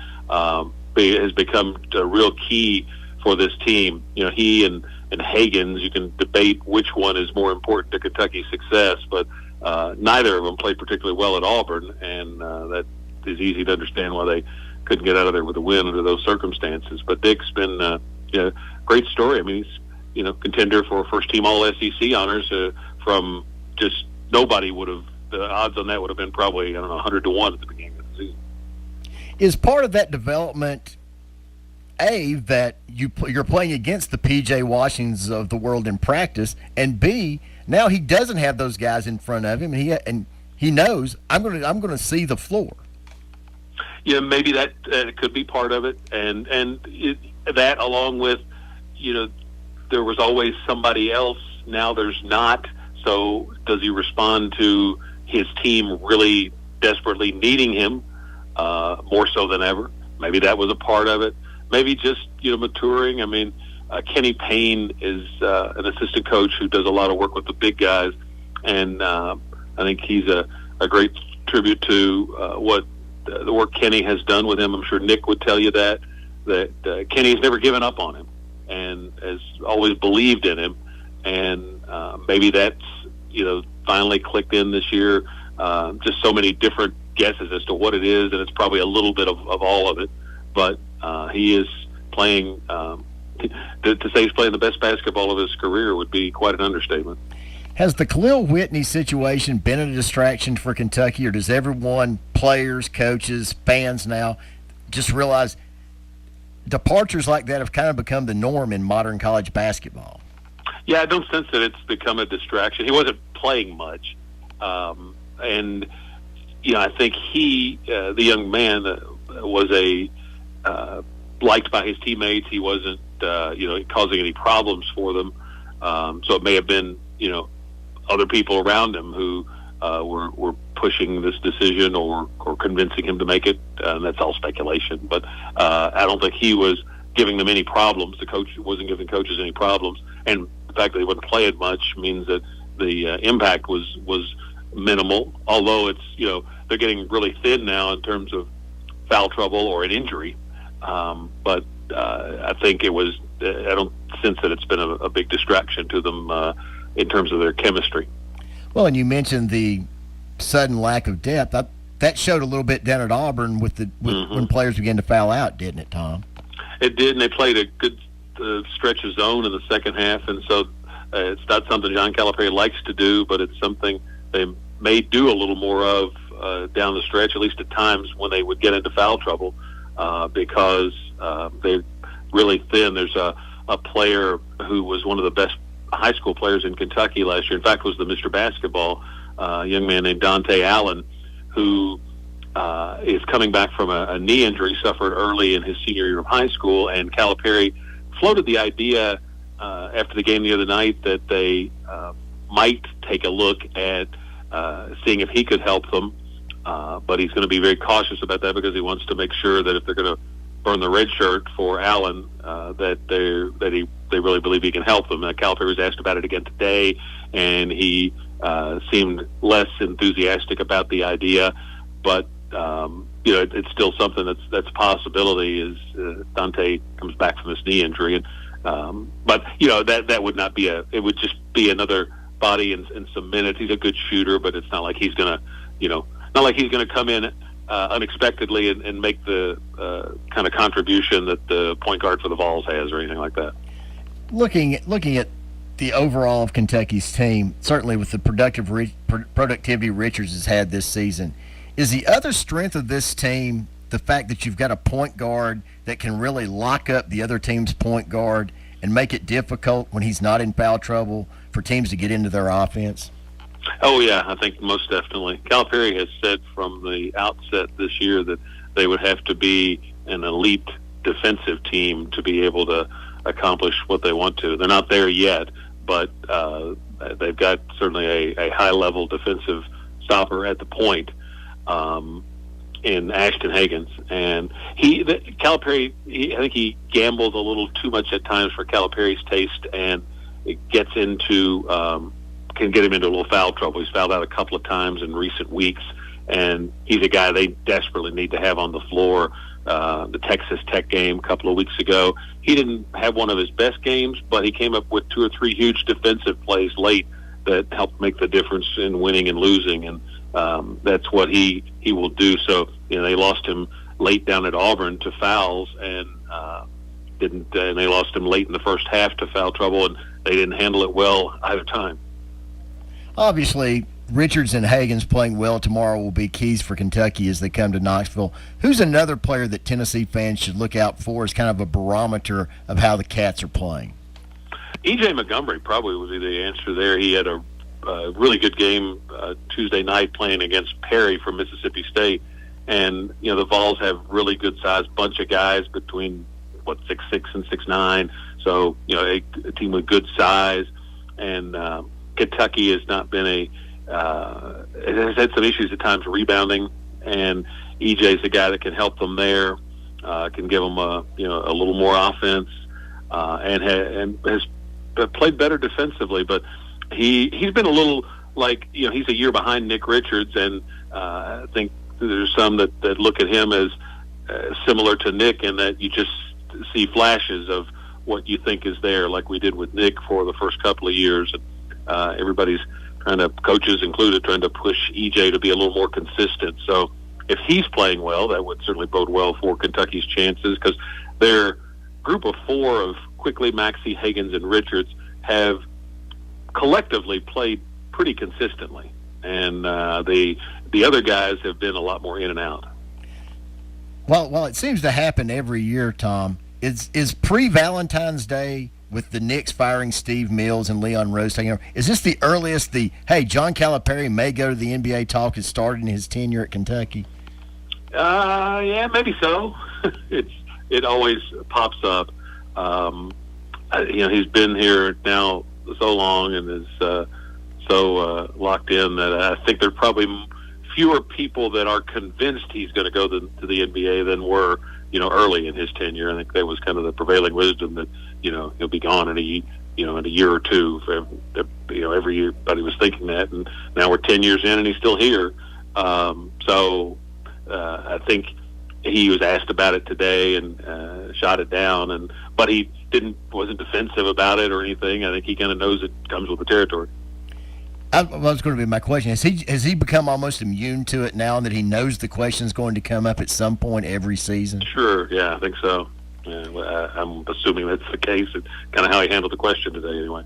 has become a real key for this team. He and and Higgins. You can debate which one is more important to Kentucky's success, but neither of them played particularly well at Auburn, and that is easy to understand why they couldn't get out of there with a win under those circumstances. But Dick's been great story. I mean, he's contender for first-team All-SEC honors from just nobody would have. The odds on that would have been probably 100 to 1 at the beginning of the season. Is part of that development that you're playing against the P.J. Washingtons of the world in practice, and B, now he doesn't have those guys in front of him, and he knows I'm going to see the floor. Yeah, maybe that could be part of it, and that along with there was always somebody else. Now there's not. So does he respond to his team really desperately needing him more so than ever? Maybe that was a part of it. Maybe just maturing. I mean, Kenny Payne is an assistant coach who does a lot of work with the big guys, and I think he's a great tribute to what the work Kenny has done with him. I'm sure Nick would tell you that Kenny's never given up on him and has always believed in him, and maybe that's finally clicked in this year. Just so many different guesses as to what it is, and it's probably a little bit of all of it, but he is playing to say he's playing the best basketball of his career would be quite an understatement. Has the Khalil Whitney situation been a distraction for Kentucky, or does everyone, players, coaches, fans now, just realize departures like that have kind of become the norm in modern college basketball? Yeah, I don't sense that it's become a distraction. He wasn't playing much. And, I think he, the young man, was liked by his teammates. He wasn't, causing any problems for them. So it may have been, other people around him who were pushing this decision or convincing him to make it. And that's all speculation. But I don't think he was giving them any problems. The coach wasn't giving coaches any problems. And the fact that he wasn't playing much means that the impact was minimal, although it's, they're getting really thin now in terms of foul trouble or an injury. But I think it was, I don't sense that it's been a big distraction to them in terms of their chemistry. Well, and you mentioned the sudden lack of depth. That showed a little bit down at Auburn with when players began to foul out, didn't it, Tom? It did, and they played a good stretch of zone in the second half, and so it's not something John Calipari likes to do, but it's something they may do a little more of down the stretch, at least at times when they would get into foul trouble, because they're really thin. There's a player who was one of the best high school players in Kentucky last year, in fact was the Mr. Basketball, a young man named Dante Allen, who is coming back from a knee injury suffered early in his senior year of high school, and Calipari floated the idea after the game the other night that they might take a look at seeing if he could help them, but he's going to be very cautious about that because he wants to make sure that if they're going to burn the red shirt for Allen, that they really believe he can help them. Calipari was asked about it again today, and he seemed less enthusiastic about the idea, but it's still something that's a possibility as Dante comes back from this knee injury, and but that would not be it would just be another body in some minutes. He's a good shooter, but it's not like he's gonna come in unexpectedly and make the kind of contribution that the point guard for the Vols has or anything like that. Looking at the overall of Kentucky's team, certainly with the productivity Richards has had this season, is the other strength of this team the fact that you've got a point guard that can really lock up the other team's point guard and make it difficult when he's not in foul trouble for teams to get into their offense? Oh, yeah, I think most definitely. Calipari has said from the outset this year that they would have to be an elite defensive team to be able to accomplish what they want to. They're not there yet, but they've got certainly a high-level defensive stopper at the point in Ashton Higgins. And Calipari, I think he gambles a little too much at times for Calipari's taste, and it gets into can get him into a little foul trouble. He's fouled out a couple of times in recent weeks, and he's a guy they desperately need to have on the floor the Texas Tech game a couple of weeks ago. He didn't have one of his best games, but he came up with 2 or 3 huge defensive plays late that helped make the difference in winning and losing, and that's what he will do. So they lost him late down at Auburn to fouls, and they lost him late in the first half to foul trouble, and they didn't handle it well either time. Obviously, Richards and Hagens playing well tomorrow will be keys for Kentucky as they come to Knoxville. Who's another player that Tennessee fans should look out for as kind of a barometer of how the Cats are playing? E.J. Montgomery probably would be the answer there. He had a really good game Tuesday night playing against Perry from Mississippi State. And, the Vols have really good-sized bunch of guys between, 6'6" and 6'9". So, a team with good size. And Kentucky has not been it has had some issues at times rebounding, and EJ's the guy that can help them there, can give them a little more offense, and has played better defensively. But he's been a little he's a year behind Nick Richards, and I think there's some that look at him as similar to Nick, in that you just see flashes of what you think is there, like we did with Nick for the first couple of years. And everybody's coaches included, trying to push EJ to be a little more consistent. So if he's playing well, that would certainly bode well for Kentucky's chances, because their group of 4 of Quickly, Maxey, Hagens, and Richards have collectively played pretty consistently. And the other guys have been a lot more in and out. Well, it seems to happen every year, Tom. Is pre-Valentine's Day, with the Knicks firing Steve Mills and Leon Rose taking over, is this the earliest John Calipari may go to the NBA talk has started in his tenure at Kentucky? Yeah, maybe so. It always pops up. He's been here now so long and is so locked in that I think there are probably fewer people that are convinced he's going to go to the NBA than were early in his tenure. I think that was kind of the prevailing wisdom that he'll be gone in a year or two. Everybody was thinking that, and now we're 10 years in and he's still here. So I think he was asked about it today and shot it down, but he wasn't defensive about it or anything. I think he kind of knows it comes with the territory. That was going to be my question. Has he become almost immune to it now that he knows the question is going to come up at some point every season? Sure, yeah, I think so. Yeah, I'm assuming that's the case. It's kind of how he handled the question today anyway.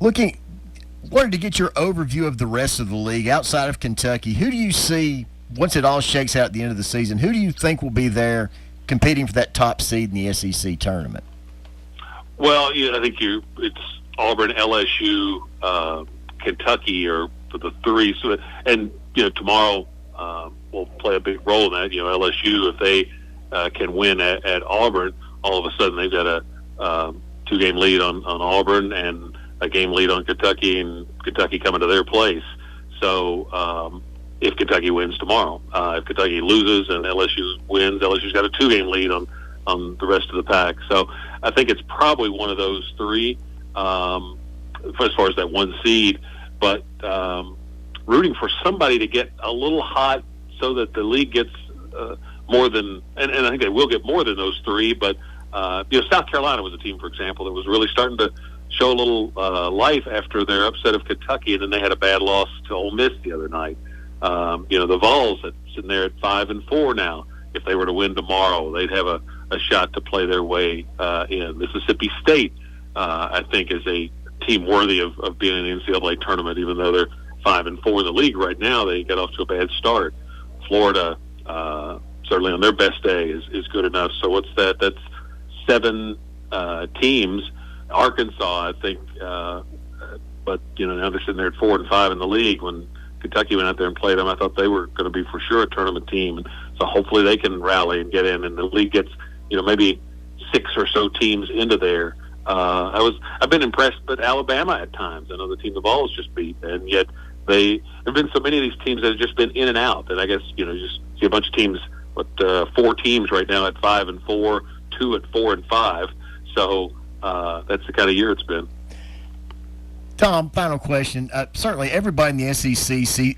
Wanted to get your overview of the rest of the league outside of Kentucky. Who do you see, once it all shakes out at the end of the season, who do you think will be there competing for that top seed in the SEC tournament? Well, I think it's Auburn, LSU, Kentucky are the 3. So, and tomorrow will play a big role in that. LSU, if they can win at Auburn, all of a sudden they've got a 2-game lead on Auburn and a game lead on Kentucky, and Kentucky coming to their place. So if Kentucky wins tomorrow, if Kentucky loses and LSU wins, LSU's got a 2-game lead on the rest of the pack. So I think it's probably one of those 3 as far as that 1 seed. But rooting for somebody to get a little hot so that the league gets more than, and I think they will get more than those 3. But South Carolina was a team, for example, that was really starting to show a little life after their upset of Kentucky, and then they had a bad loss to Ole Miss the other night. The Vols are sitting there at 5-4 now. If they were to win tomorrow, they'd have a shot to play their way in. Mississippi State, I think, is a team worthy of being in the NCAA tournament, even though they're 5-4 in the league right now. They got off to a bad start. Florida, certainly on their best day, is good enough. So what's that? That's 7 teams. Arkansas, I think, but now they're sitting there at 4 and 5 in the league. When Kentucky went out there and played them, I thought they were going to be for sure a tournament team, and so hopefully they can rally and get in, and the league gets maybe 6 or so teams into there. I've been impressed with Alabama at times. I know the team the Vols just beat, and yet there have been so many of these teams that have just been in and out. And I guess just see a bunch of teams, 4 teams right now at 5-4, 2 at 4 and 5. So that's the kind of year it's been. Tom, final question. Certainly everybody in the SEC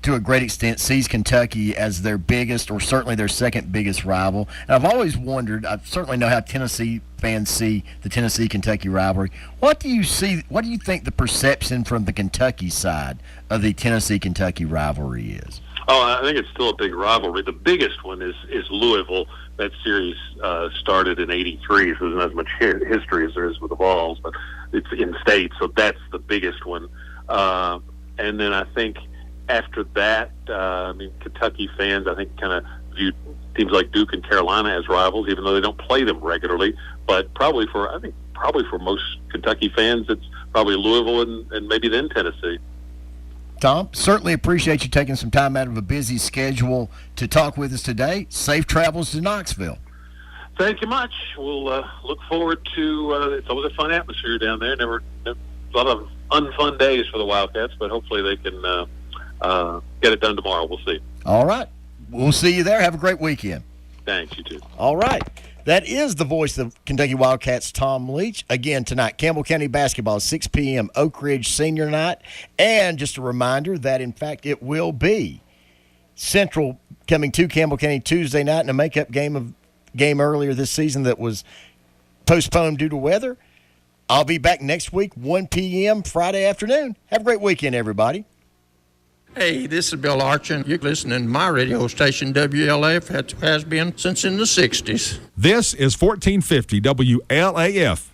to a great extent, sees Kentucky as their biggest, or certainly their second biggest rival. And I've always wondered, I certainly know how Tennessee fans see the Tennessee-Kentucky rivalry. What do you think the perception from the Kentucky side of the Tennessee-Kentucky rivalry is? Oh, I think it's still a big rivalry. The biggest one is Louisville. That series started in '83, so there's not as much history as there is with the Vols, but it's in state, so that's the biggest one. And then I think after that, Kentucky fans, I think, kind of view teams like Duke and Carolina as rivals, even though they don't play them regularly. But probably for most Kentucky fans, it's probably Louisville and maybe then Tennessee. Tom, certainly appreciate you taking some time out of a busy schedule to talk with us today. Safe travels to Knoxville. Thank you much. We'll look forward to it's always a fun atmosphere down there. Never a lot of unfun days for the Wildcats, but hopefully they can get it done tomorrow. We'll see. All right. We'll see you there. Have a great weekend. Thanks, you too. All right. That is the voice of Kentucky Wildcats, Tom Leach. Again, tonight, Campbell County basketball, 6 p.m., Oak Ridge Senior Night. And just a reminder that, in fact, it will be Central coming to Campbell County Tuesday night in a makeup game earlier this season that was postponed due to weather. I'll be back next week, 1 p.m., Friday afternoon. Have a great weekend, everybody. Hey, this is Bill Archer. You're listening to my radio station, WLAF. It has been since in the 60s. This is 1450 WLAF,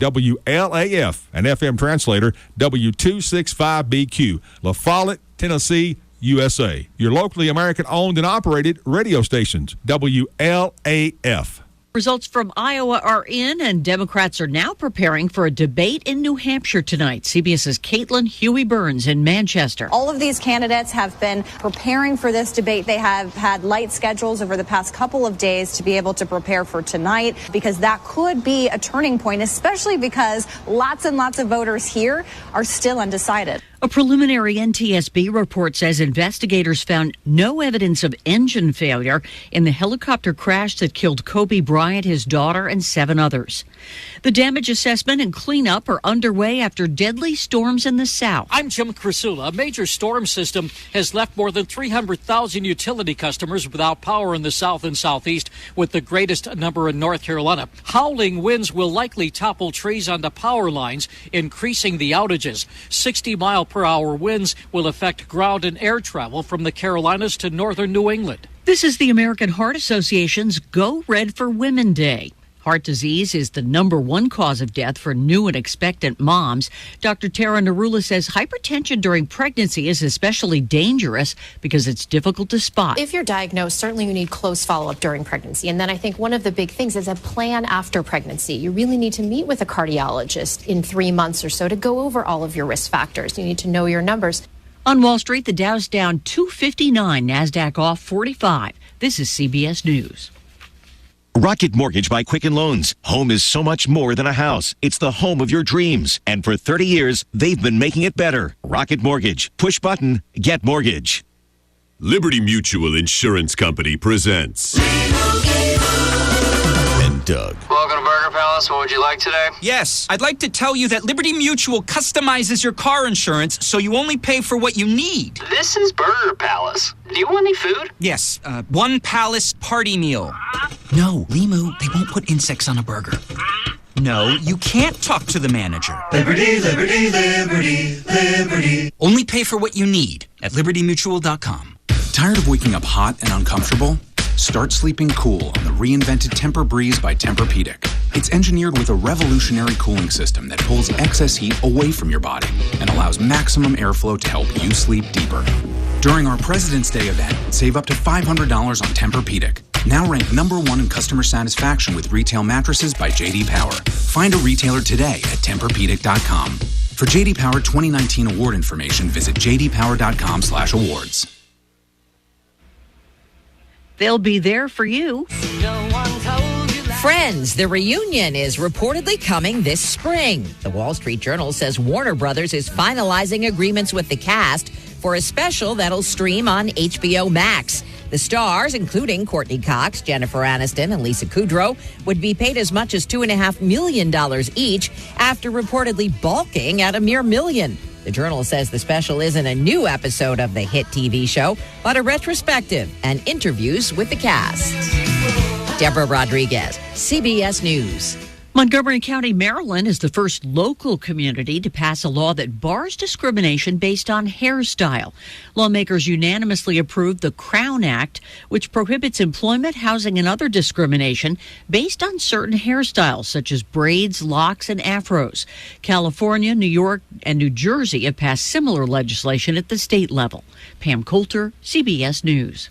an FM translator, W265BQ, La Follette, Tennessee, USA. Your locally American-owned and operated radio stations, WLAF. Results from Iowa are in, and Democrats are now preparing for a debate in New Hampshire tonight. CBS's Caitlin Huey-Burns in Manchester. All of these candidates have been preparing for this debate. They have had light schedules over the past couple of days to be able to prepare for tonight, because that could be a turning point, especially because lots and lots of voters here are still undecided. A preliminary NTSB report says investigators found no evidence of engine failure in the helicopter crash that killed Kobe Bryant, his daughter, and 7 others. The damage assessment and cleanup are underway after deadly storms in the south. I'm Jim Crisula. A major storm system has left more than 300,000 utility customers without power in the south and southeast, with the greatest number in North Carolina. Howling winds will likely topple trees onto power lines, increasing the outages. 60-mile-per-hour winds will affect ground and air travel from the Carolinas to northern New England. This is the American Heart Association's Go Red for Women Day. Heart disease is the #1 cause of death for new and expectant moms. Dr. Tara Narula says hypertension during pregnancy is especially dangerous because it's difficult to spot. If you're diagnosed, certainly you need close follow-up during pregnancy. And then I think one of the big things is a plan after pregnancy. You really need to meet with a cardiologist in 3 months or so to go over all of your risk factors. You need to know your numbers. On Wall Street, the Dow's down 259, NASDAQ off 45. This is CBS News. Rocket Mortgage by Quicken Loans. Home is so much more than a house. It's the home of your dreams. And for 30 years, they've been making it better. Rocket Mortgage. Push button, get mortgage. Liberty Mutual Insurance Company presents and Doug. Welcome to Burger Palace. What would you like today? Yes, I'd like to tell you that Liberty Mutual customizes your car insurance so you only pay for what you need. This is Burger Palace. Do you want any food? Yes, one Palace party meal. No, Limu, they won't put insects on a burger. No, you can't talk to the manager. Liberty, liberty, liberty, liberty. Only pay for what you need at libertymutual.com. Tired of waking up hot and uncomfortable? Start sleeping cool on the reinvented Tempur-Breeze by Tempur-Pedic. It's engineered with a revolutionary cooling system that pulls excess heat away from your body and allows maximum airflow to help you sleep deeper. During our President's Day event, save up to $500 on Tempur-Pedic. Now ranked #1 in customer satisfaction with retail mattresses by J.D. Power. Find a retailer today at TempurPedic.com. For J.D. Power 2019 award information, visit jdpower.com/awards. They'll be there for you. Friends, the reunion is reportedly coming this spring. The Wall Street Journal says Warner Brothers is finalizing agreements with the cast for a special that'll stream on HBO Max. The stars, including Courtney Cox, Jennifer Aniston, and Lisa Kudrow, would be paid as much as $2.5 million each after reportedly balking at a mere $1 million. The Journal says the special isn't a new episode of the hit TV show, but a retrospective and interviews with the cast. Deborah Rodriguez, CBS News. Montgomery County, Maryland is the first local community to pass a law that bars discrimination based on hairstyle. Lawmakers unanimously approved the Crown Act, which prohibits employment, housing, and other discrimination based on certain hairstyles, such as braids, locks, and afros. California, New York, and New Jersey have passed similar legislation at the state level. Pam Coulter, CBS News.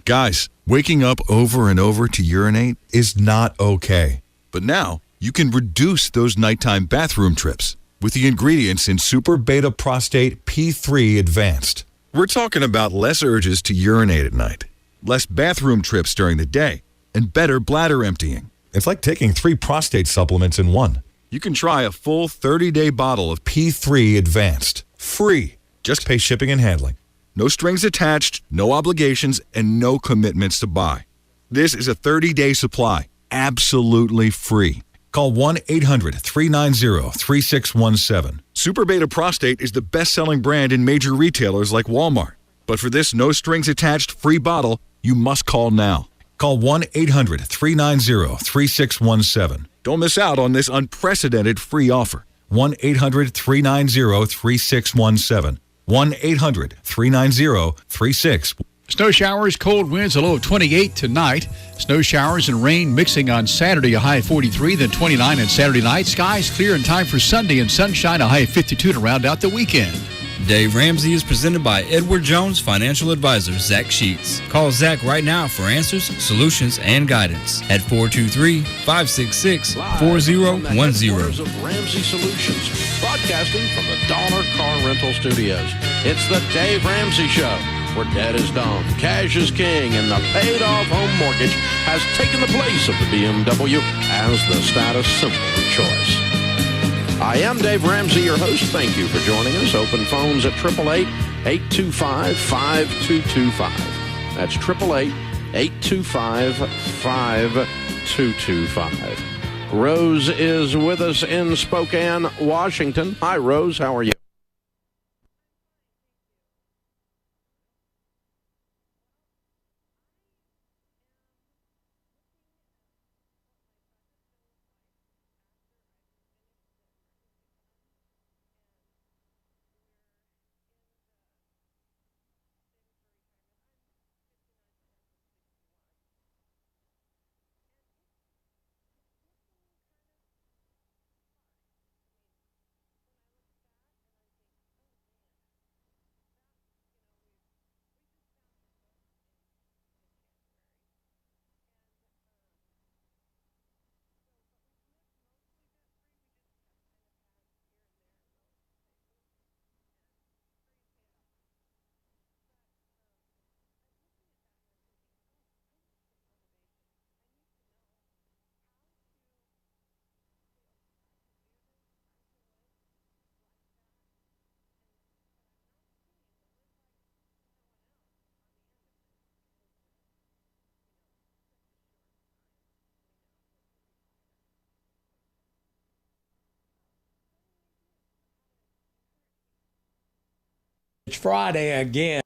Guys, waking up over and over to urinate is not okay. But now, you can reduce those nighttime bathroom trips with the ingredients in Super Beta Prostate P3 Advanced. We're talking about less urges to urinate at night, less bathroom trips during the day, and better bladder emptying. It's like taking 3 prostate supplements in one. You can try a full 30-day bottle of P3 Advanced, free. Just pay shipping and handling. No strings attached, no obligations, and no commitments to buy. This is a 30-day supply. Absolutely free. Call 1-800-390-3617. Super Beta Prostate is the best-selling brand in major retailers like Walmart. But for this no-strings-attached free bottle, you must call now. Call 1-800-390-3617. Don't miss out on this unprecedented free offer. 1-800-390-3617. 1-800-390-3617. Snow showers, cold winds, a low of 28 tonight. Snow showers and rain mixing on Saturday, a high of 43, then 29 on Saturday night. Skies clear in time for Sunday and sunshine, a high of 52 to round out the weekend. Dave Ramsey is presented by Edward Jones Financial Advisor Zach Sheets. Call Zach right now for answers, solutions, and guidance at 423-566-4010. Of Ramsey Solutions, broadcasting from the Dollar Car Rental Studios. It's the Dave Ramsey Show, where debt is dumb, cash is king, and the paid-off home mortgage has taken the place of the BMW as the status symbol of choice. I am Dave Ramsey, your host. Thank you for joining us. Open phones at 888-825-5225. That's 888-825-5225. Rose is with us in Spokane, Washington. Hi, Rose. How are you? It's Friday again.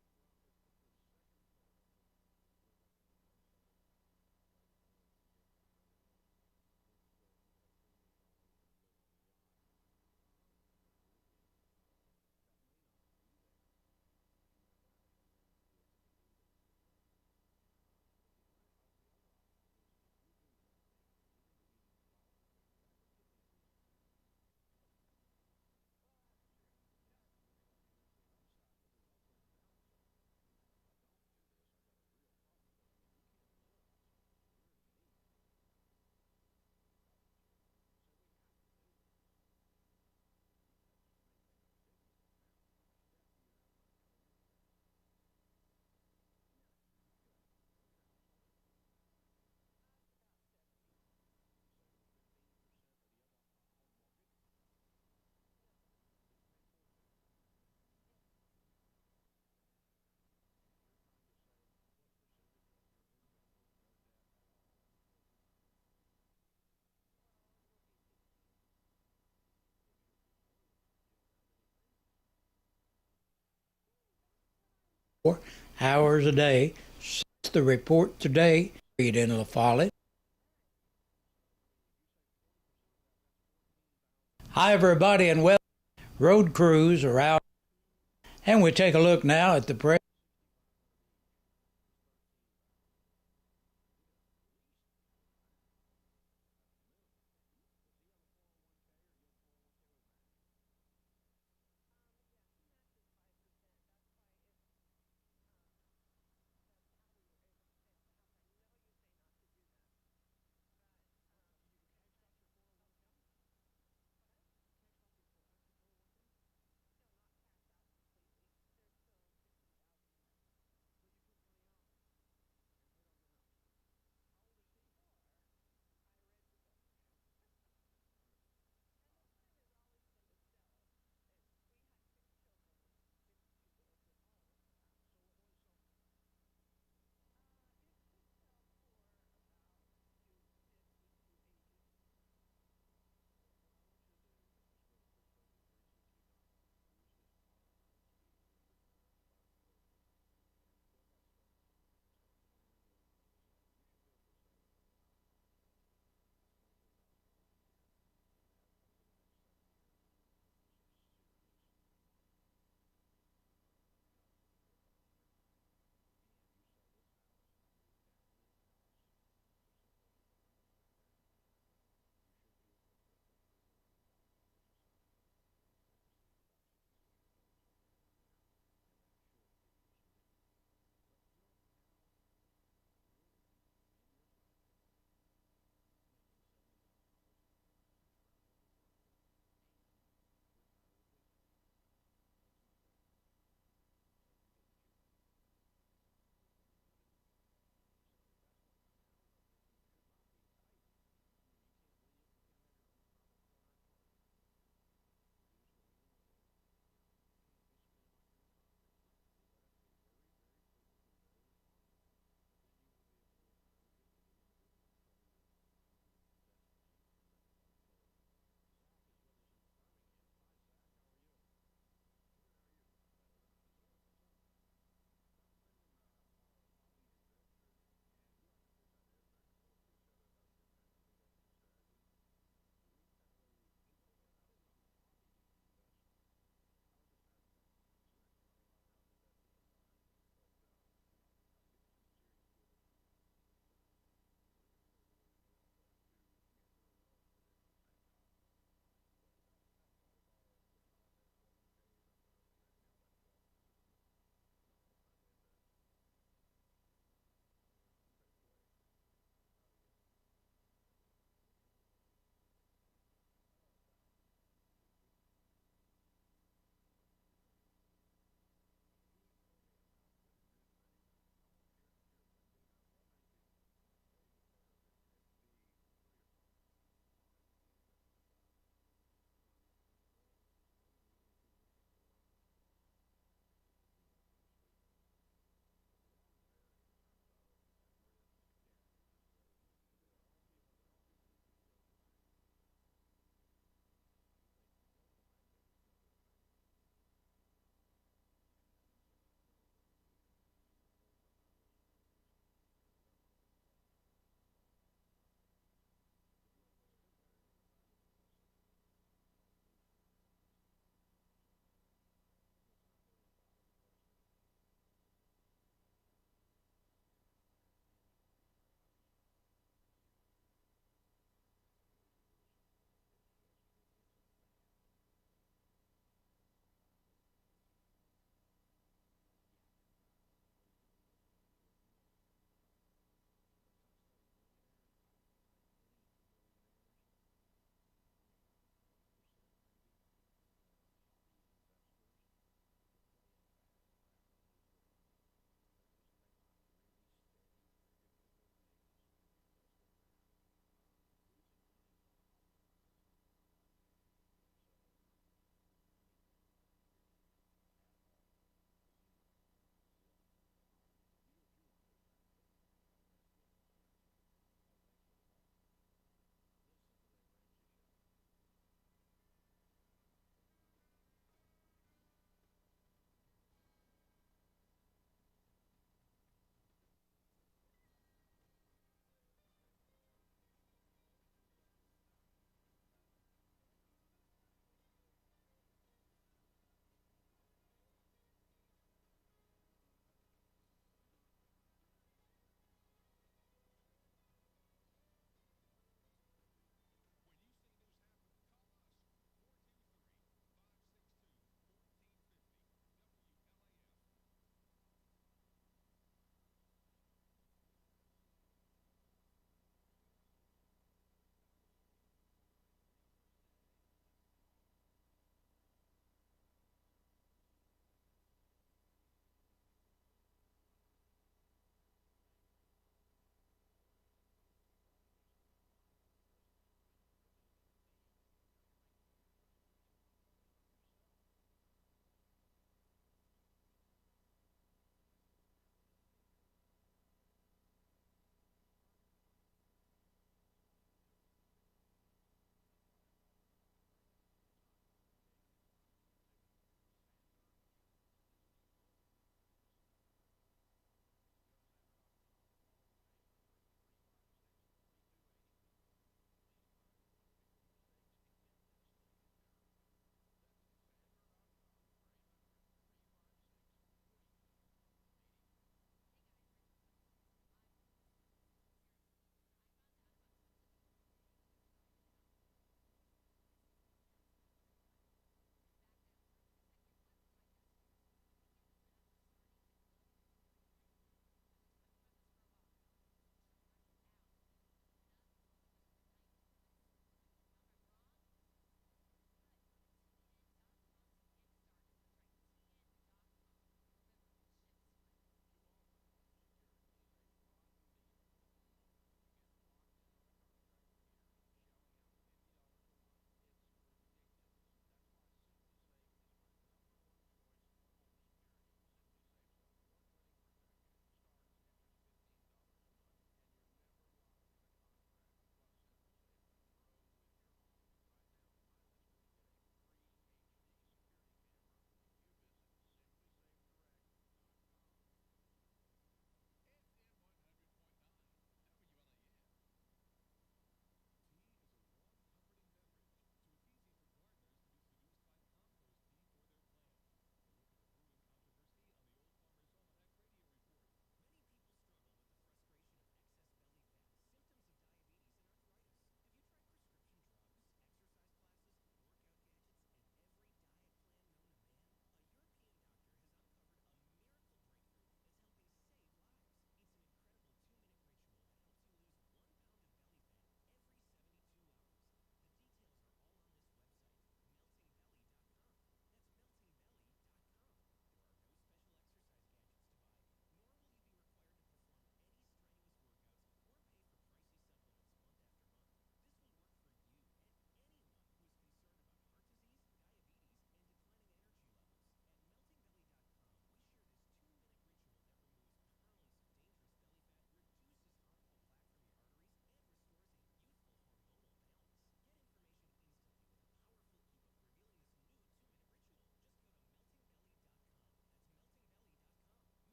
hours a day. Since the report today, in La Follette. Hi, everybody, and welcome. Road crews are out, and we take a look now at the press.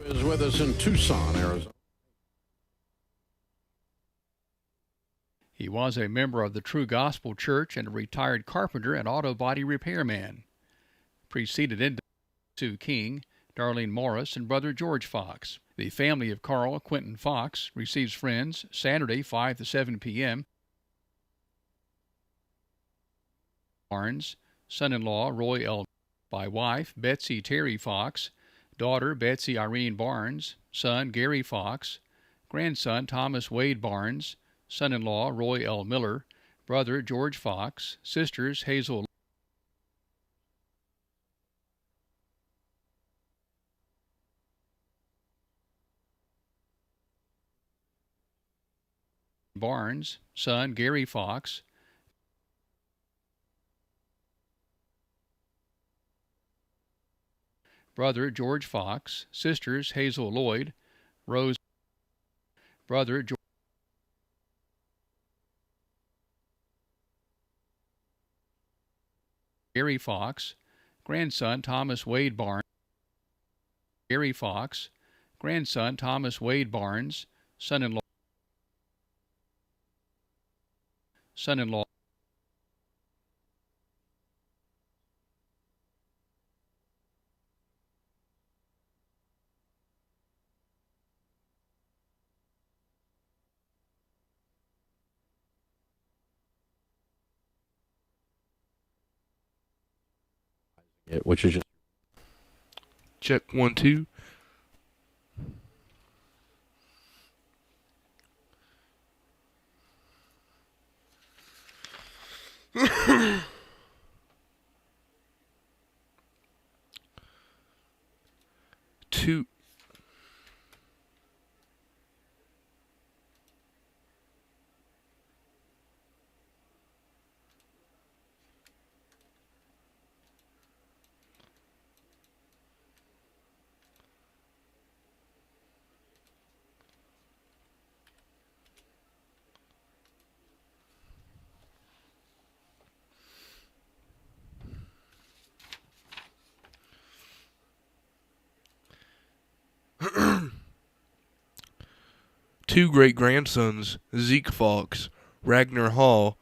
Is with us in Tucson, Arizona. He was a member of the True Gospel Church and a retired carpenter and auto body repairman. Preceded in Sue King, Darlene Morris, and brother George Fox. The family of Carl Quentin Fox receives friends Saturday 5 to 7 p.m. Barnes, son-in-law Roy L. by wife Betsy Terry Fox, daughter Betsy Irene Barnes, son Gary Fox, grandson Thomas Wade Barnes, son-in-law Roy L. Miller, brother George Fox, sisters Hazel Barnes, son Gary Fox, brother George Fox, sisters Hazel Lloyd, Rose, brother George Gary Fox, grandson Thomas Wade Barnes, Gary Fox, grandson Thomas Wade Barnes, son-in-law Which is just check 1 2. Two. Two great-grandsons, Zeke Fox, Ragnar Hall,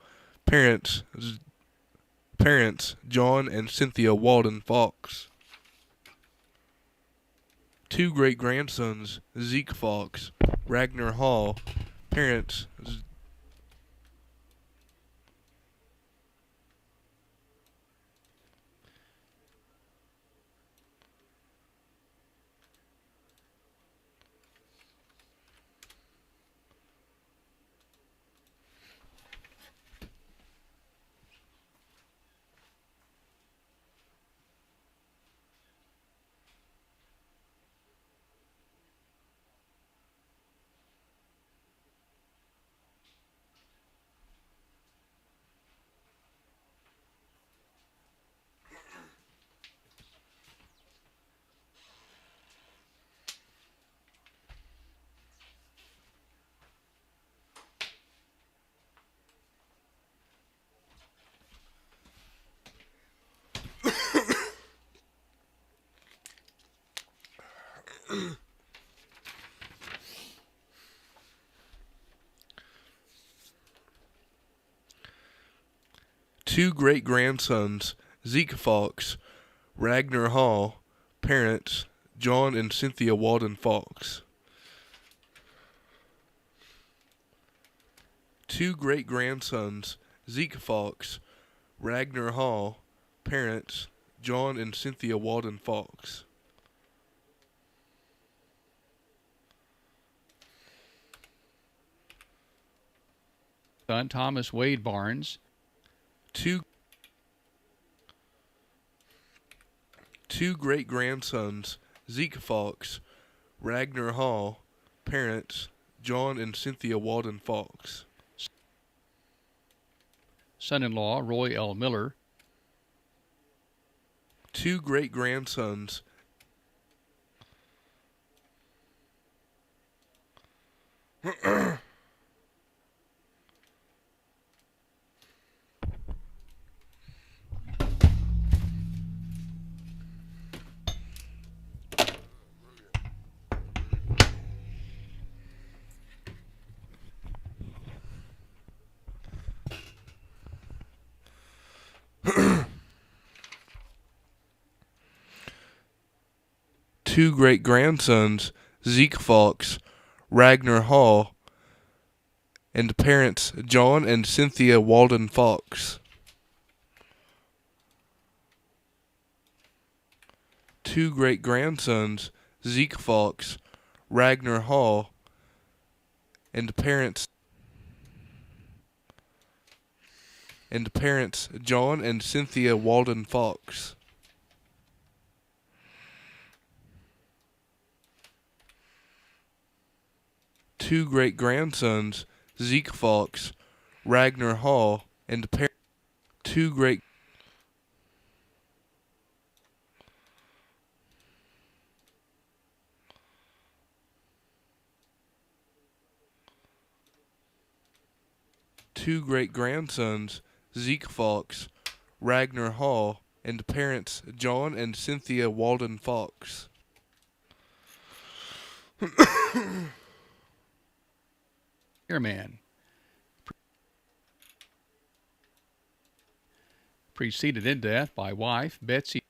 parents John and Cynthia Walden Fox. Two great-grandsons, Zeke Fox, Ragnar Hall, parents two great-grandsons, Zeke Fox, Ragnar Hall, parents John and Cynthia Walden Fox. Two great-grandsons, Zeke Fox, Ragnar Hall, parents John and Cynthia Walden Fox. son Thomas Wade Barnes, Two great-grandsons, Zeke Fox, Ragnar Hall, parents John and Cynthia Walden Fox. son-in-law Roy L. Miller, Two great-grandsons, two great-grandsons, Zeke Fox, Ragnar Hall, and parents John and Cynthia Walden Fox. Two great-grandsons, Zeke Fox, Ragnar Hall, and parents John and Cynthia Walden Fox. Two great-grandsons, Zeke Fox, Ragnar Hall, and two great two great-grandsons, Zeke Fox, Ragnar Hall, and parents John and Cynthia Walden Fox. Airman. Preceded in death by wife Betsy.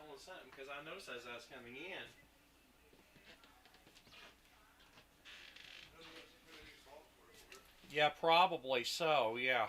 showing something because I noticed as I was coming in. Yeah, probably so, yeah.